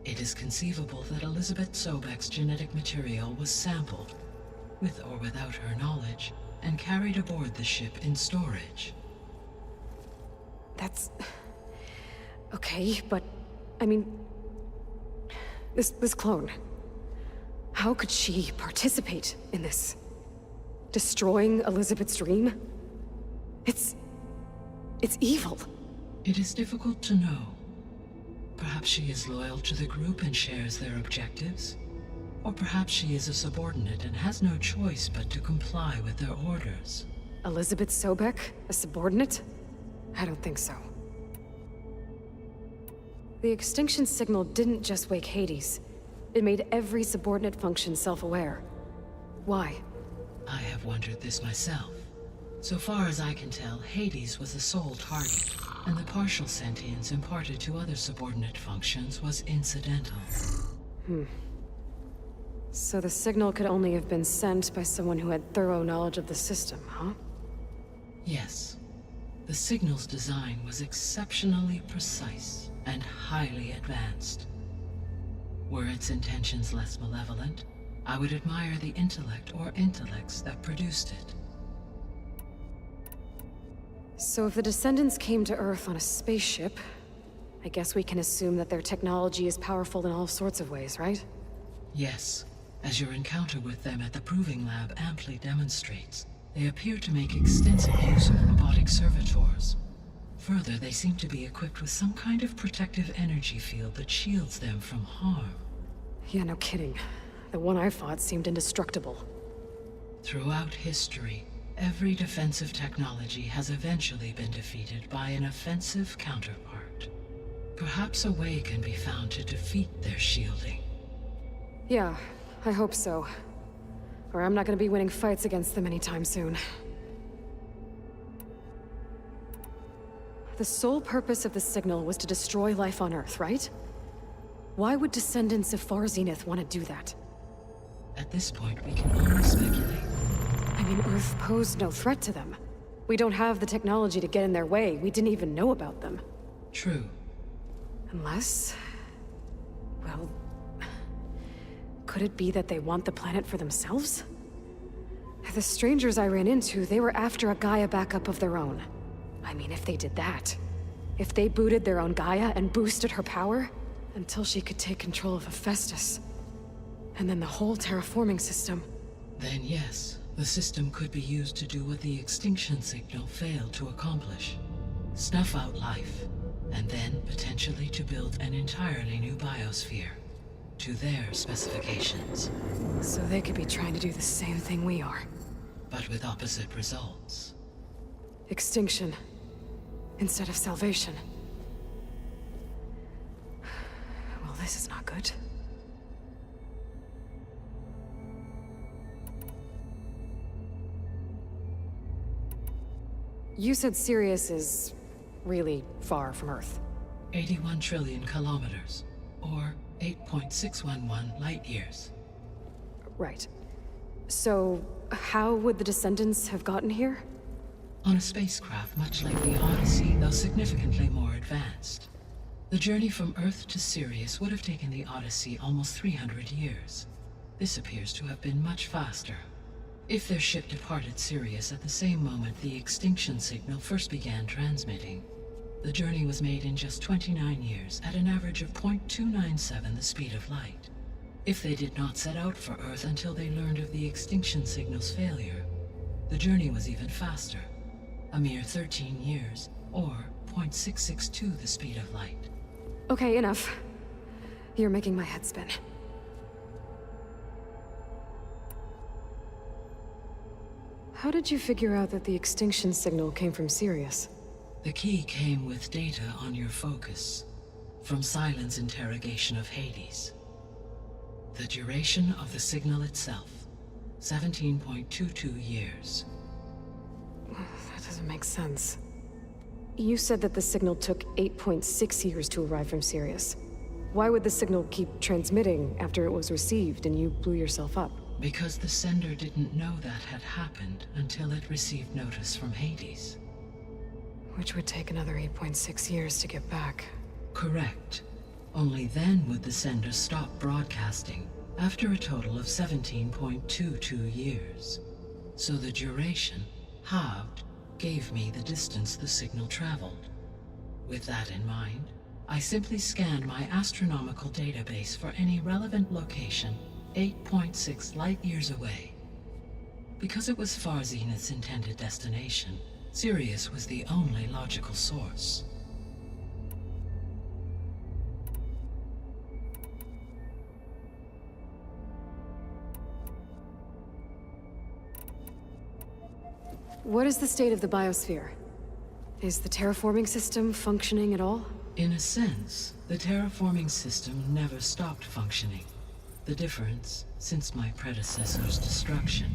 It is conceivable that Elizabeth Sobek's genetic material was sampled, with or without her knowledge, and carried aboard the ship in storage. That's... okay, but... I mean... This clone... How could she participate in this? Destroying Elizabeth's dream? It's evil. It is difficult to know. Perhaps she is loyal to the group and shares their objectives. Or perhaps she is a subordinate and has no choice but to comply with their orders. Elizabeth Sobek? A subordinate? I don't think so. The extinction signal didn't just wake Hades. It made every subordinate function self-aware. Why? I have wondered this myself. So far as I can tell, Hades was the sole target, and the partial sentience imparted to other subordinate functions was incidental. So the signal could only have been sent by someone who had thorough knowledge of the system, huh? Yes. The signal's design was exceptionally precise and highly advanced. Were its intentions less malevolent, I would admire the intellect or intellects that produced it. So if the descendants came to Earth on a spaceship, I guess we can assume that their technology is powerful in all sorts of ways, right? Yes. As your encounter with them at the Proving Lab amply demonstrates, they appear to make extensive use of robotic servitors. Further, they seem to be equipped with some kind of protective energy field that shields them from harm. Yeah, no kidding. The one I fought seemed indestructible. Throughout history, Every defensive technology has eventually been defeated by an offensive counterpart. Perhaps a way can be found to defeat their shielding. Yeah, I hope so. Or I'm not gonna be winning fights against them anytime soon. The sole purpose of the signal was to destroy life on Earth, right? Why would descendants of Far Zenith want to do that? At this point, we can only speculate. I mean, Earth posed no threat to them. We don't have the technology to get in their way. We didn't even know about them. True. Unless... well... could it be that they want the planet for themselves? The strangers I ran into, they were after a Gaia backup of their own. I mean, if they did that... if they booted their own Gaia and boosted her power... until she could take control of Hephaestus. And then the whole terraforming system... Then yes, the system could be used to do what the extinction signal failed to accomplish. Snuff out life, and then potentially to build an entirely new biosphere. To their specifications. So they could be trying to do the same thing we are. But with opposite results. Extinction. Instead of salvation. Well, this is not good. You said Sirius is... really far from Earth. 81 trillion kilometers, or 8.611 light-years. Right. So, how would the descendants have gotten here? On a spacecraft much like the Odyssey, though significantly more advanced. The journey from Earth to Sirius would have taken the Odyssey almost 300 years. This appears to have been much faster. If their ship departed Sirius at the same moment the extinction signal first began transmitting, the journey was made in just 29 years at an average of 0.297 the speed of light. If they did not set out for Earth until they learned of the extinction signal's failure, the journey was even faster, a mere 13 years, or 0.662 the speed of light. Okay, enough. You're making my head spin. How did you figure out that the extinction signal came from Sirius? The key came with data on your focus, from Silent's interrogation of Hades. The duration of the signal itself, 17.22 years. That doesn't make sense. You said that the signal took 8.6 years to arrive from Sirius. Why would the signal keep transmitting after it was received and you blew yourself up? Because the sender didn't know that had happened until it received notice from Hades. Which would take another 8.6 years to get back. Correct. Only then would the sender stop broadcasting, after a total of 17.22 years. So the duration, halved, gave me the distance the signal traveled. With that in mind, I simply scanned my astronomical database for any relevant location 8.6 light-years away. Because it was Far Zenith's intended destination, Sirius was the only logical source. What is the state of the biosphere? Is the terraforming system functioning at all? In a sense, the terraforming system never stopped functioning. The difference, since my predecessor's destruction,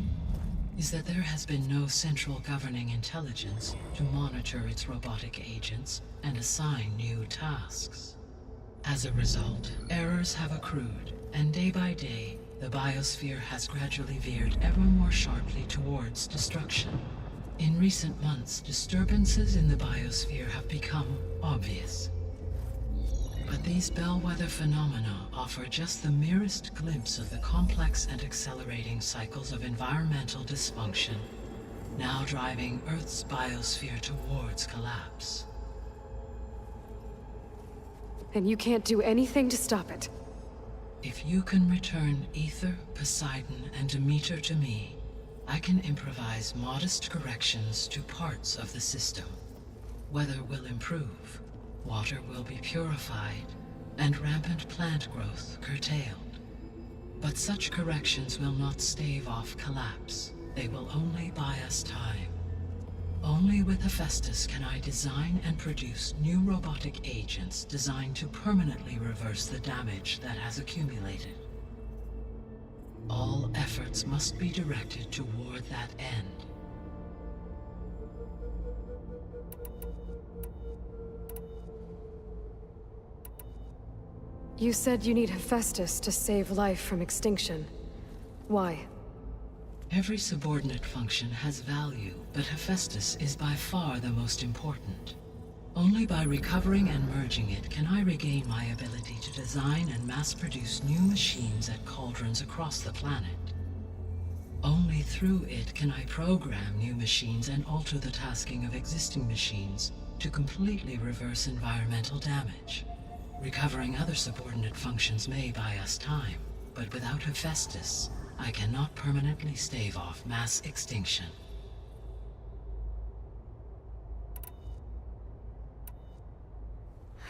is that there has been no central governing intelligence to monitor its robotic agents and assign new tasks. As a result, errors have accrued, and day by day, the biosphere has gradually veered ever more sharply towards destruction. In recent months, disturbances in the biosphere have become obvious. But these bellwether phenomena offer just the merest glimpse of the complex and accelerating cycles of environmental dysfunction, now driving Earth's biosphere towards collapse. And you can't do anything to stop it? If you can return Ether, Poseidon, and Demeter to me, I can improvise modest corrections to parts of the system. Weather will improve, water will be purified, and rampant plant growth curtailed. But such corrections will not stave off collapse. they will only buy us time. Only with Hephaestus can I design and produce new robotic agents designed to permanently reverse the damage that has accumulated. All efforts must be directed toward that end. You said you need Hephaestus to save life from extinction. Why? Every subordinate function has value, but Hephaestus is by far the most important. Only by recovering and merging it can I regain my ability to design and mass-produce new machines at cauldrons across the planet. Only through it can I program new machines and alter the tasking of existing machines to completely reverse environmental damage. Recovering other subordinate functions may buy us time, but without Hephaestus, I cannot permanently stave off mass extinction.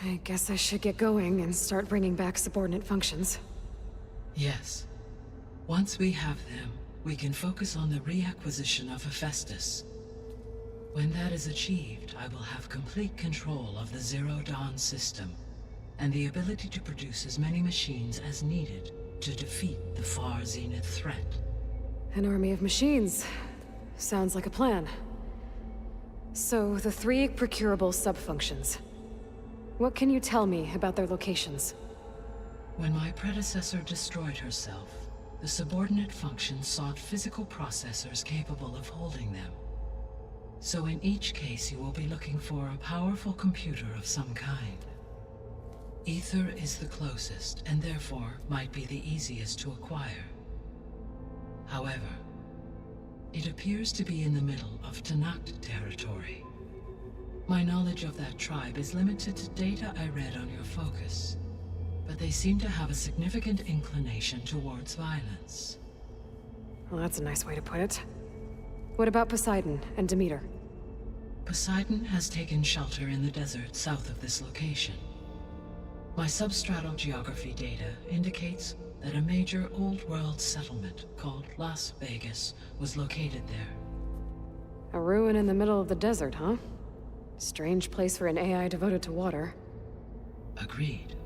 I guess I should get going and start bringing back subordinate functions. Yes. Once we have them, we can focus on the reacquisition of Hephaestus. When that is achieved, I will have complete control of the Zero Dawn system, and the ability to produce as many machines as needed to defeat the far Zenith threat. An army of machines. Sounds like a plan. So, the 3 procurable sub-functions. What can you tell me about their locations? When my predecessor destroyed herself, the subordinate functions sought physical processors capable of holding them. So in each case you will be looking for a powerful computer of some kind. Ether is the closest, and therefore might be the easiest to acquire. However, it appears to be in the middle of Tanact territory. My knowledge of that tribe is limited to data I read on your focus, but they seem to have a significant inclination towards violence. Well, that's a nice way to put it. What about Poseidon and Demeter? Poseidon has taken shelter in the desert south of this location. My substratal geography data indicates that a major old-world settlement called Las Vegas was located there. A ruin in the middle of the desert, huh? Strange place for an AI devoted to water. Agreed.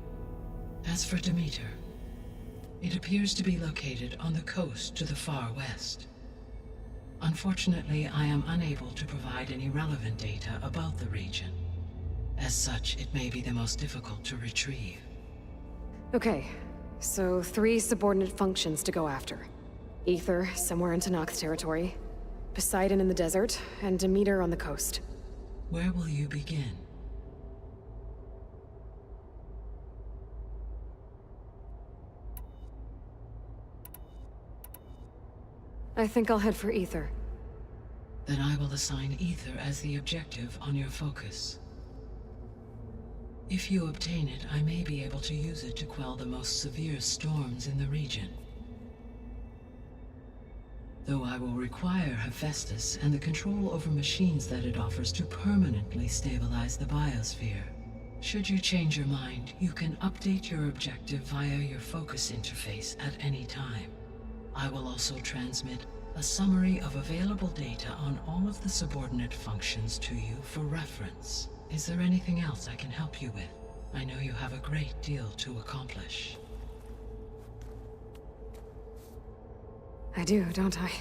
As for Demeter, it appears to be located on the coast to the far west. Unfortunately, I am unable to provide any relevant data about the region. As such, it may be the most difficult to retrieve. Okay, so 3 subordinate functions to go after. Ether, somewhere in Tanact territory. Poseidon in the desert, and Demeter on the coast. Where will you begin? I think I'll head for Ether. Then I will assign Ether as the objective on your focus. If you obtain it, I may be able to use it to quell the most severe storms in the region. Though I will require Hephaestus and the control over machines that it offers to permanently stabilize the biosphere. Should you change your mind, you can update your objective via your focus interface at any time. I will also transmit a summary of available data on all of the subordinate functions to you for reference. Is there anything else I can help you with? I know you have a great deal to accomplish. I do, don't I?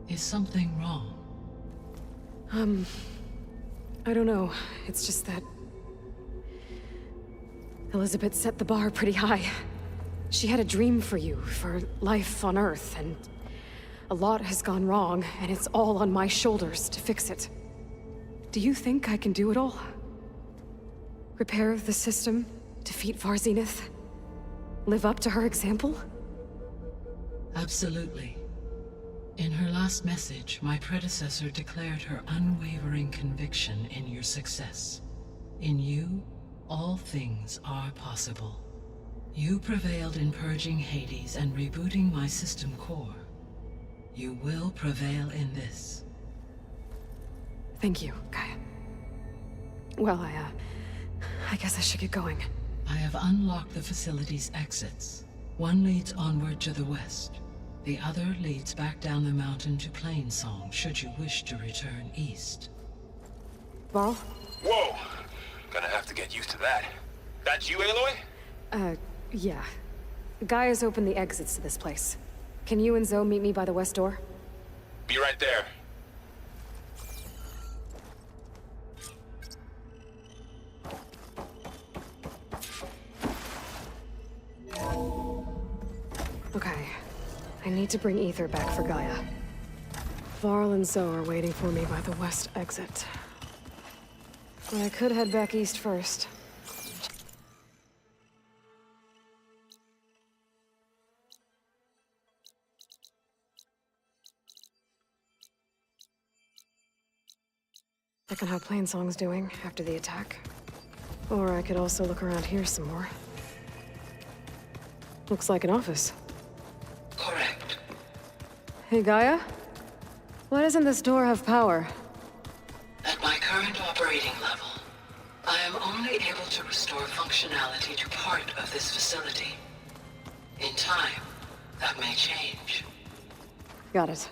Is something wrong? I don't know. It's just that Elizabeth set the bar pretty high. She had a dream for you, for life on Earth, and a lot has gone wrong, and it's all on my shoulders to fix it. Do you think I can do it all? Repair the system, defeat Far Zenith, live up to her example? Absolutely. In her last message, my predecessor declared her unwavering conviction in your success. In you, all things are possible. You prevailed in purging Hades and rebooting my system core. You will prevail in this. Thank you, Gaia. Well, I guess I should get going. I have unlocked the facility's exits. One leads onward to the west. The other leads back down the mountain to Plainsong, should you wish to return east. Varl? Whoa! Gonna have to get used to that. That's you, Aloy? Yeah. Gaia's opened the exits to this place. Can you and Zoe meet me by the west door? Be right there. Okay. I need to bring Ether back for Gaia. Varl and Zoe are waiting for me by the west exit. But I could head back east first. Check on how Plainsong's doing after the attack. Or I could also look around here some more. Looks like an office. Correct. Hey, Gaia? Why doesn't this door have power? At my current operating level, I am only able to restore functionality to part of this facility. In time, that may change. Got it.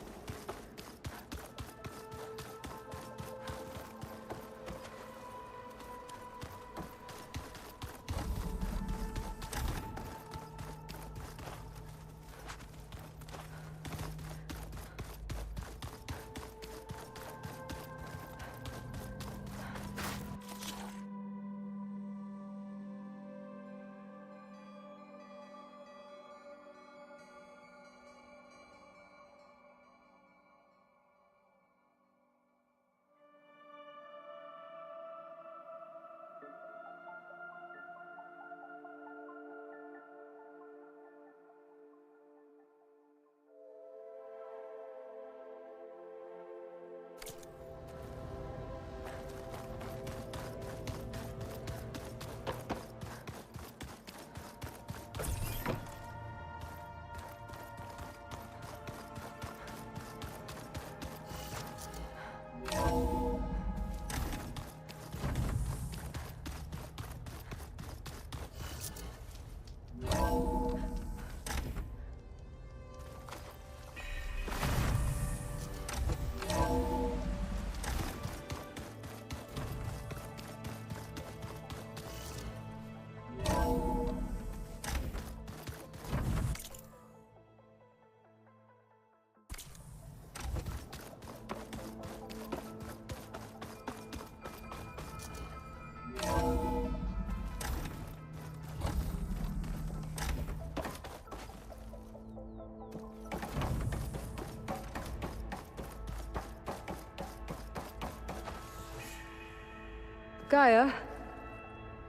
Gaia?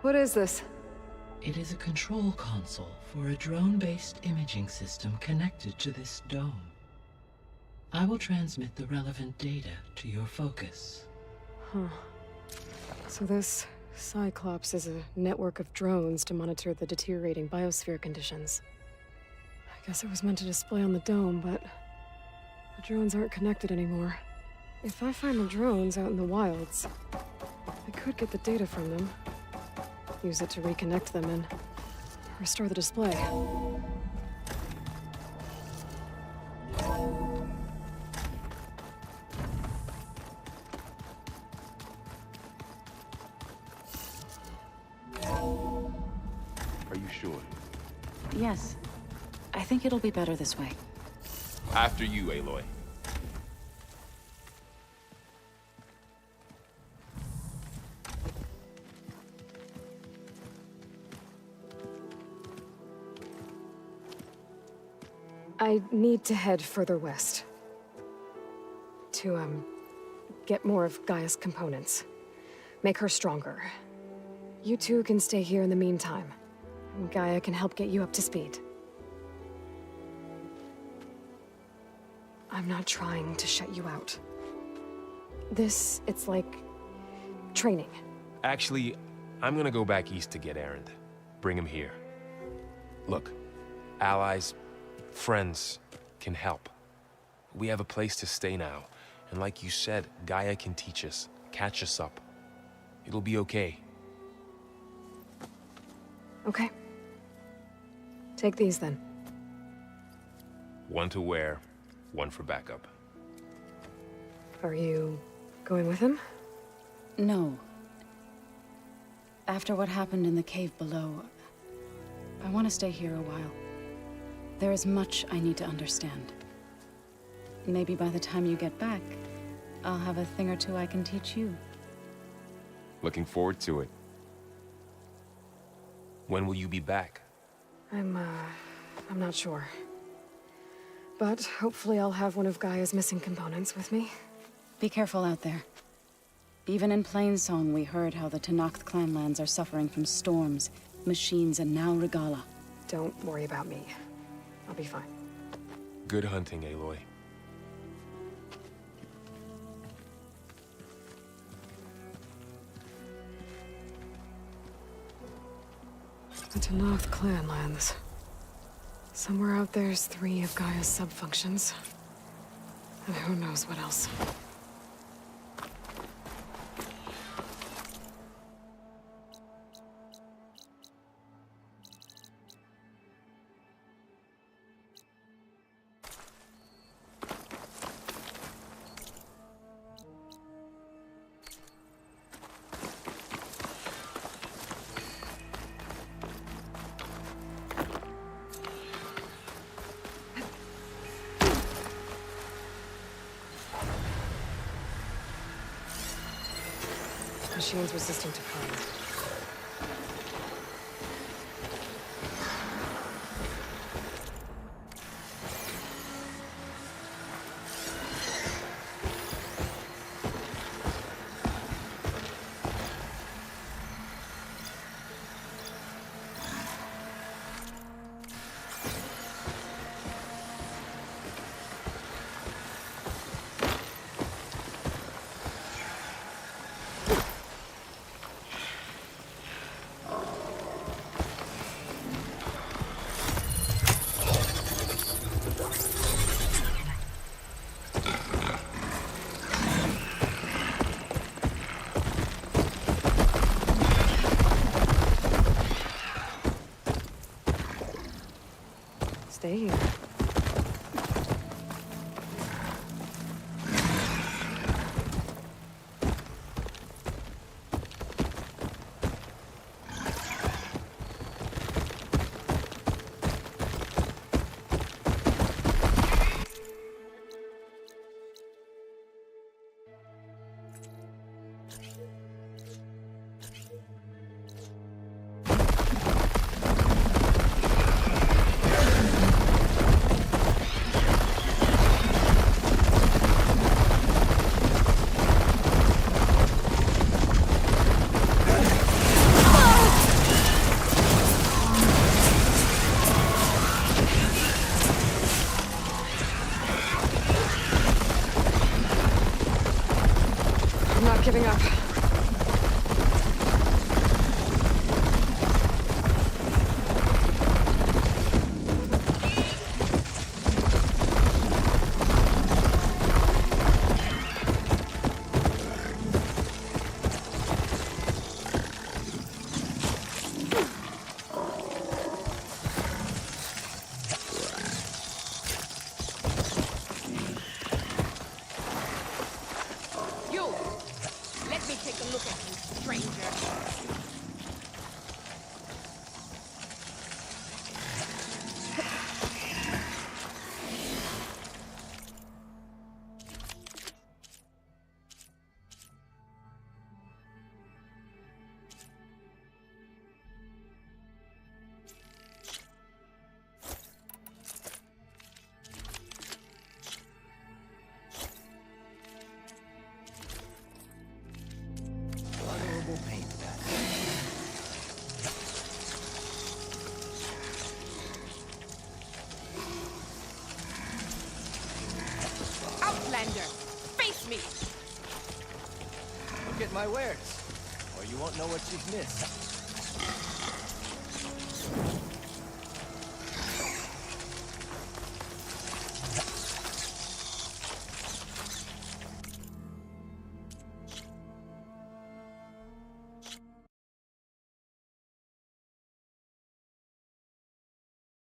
What is this? It is a control console for a drone-based imaging system connected to this dome. I will transmit the relevant data to your focus. Huh. So this Cyclops is a network of drones to monitor the deteriorating biosphere conditions. I guess it was meant to display on the dome, but the drones aren't connected anymore. If I find the drones out in the wilds, I could get the data from them, use it to reconnect them and restore the display. Are you sure? Yes. I think it'll be better this way. After you, Aloy. I need to head further west. To, get more of Gaia's components. Make her stronger. You two can stay here in the meantime. And Gaia can help get you up to speed. I'm not trying to shut you out. It's like training. Actually, I'm gonna go back east to get Erend. Bring him here. Look, allies, friends can help. We have a place to stay now. And like you said, Gaia can teach us, catch us up. It'll be okay. Okay. Take these then. One to wear, one for backup. Are you going with him? No. After what happened in the cave below, I want to stay here a while. There is much I need to understand. Maybe by the time you get back, I'll have a thing or two I can teach you. Looking forward to it. When will you be back? I'm not sure. But hopefully I'll have one of Gaia's missing components with me. Be careful out there. Even in Plainsong, we heard how the Tenakth clanlands are suffering from storms, machines, and now Regala. Don't worry about me. I'll be fine. Good hunting, Aloy. The Tenakth clanlands. Somewhere out there's 3 of Gaia's subfunctions. And who knows what else. Machines resistant to current. Stay here. I'm not giving up. Face me! Look at my wares, or you won't know what you've missed.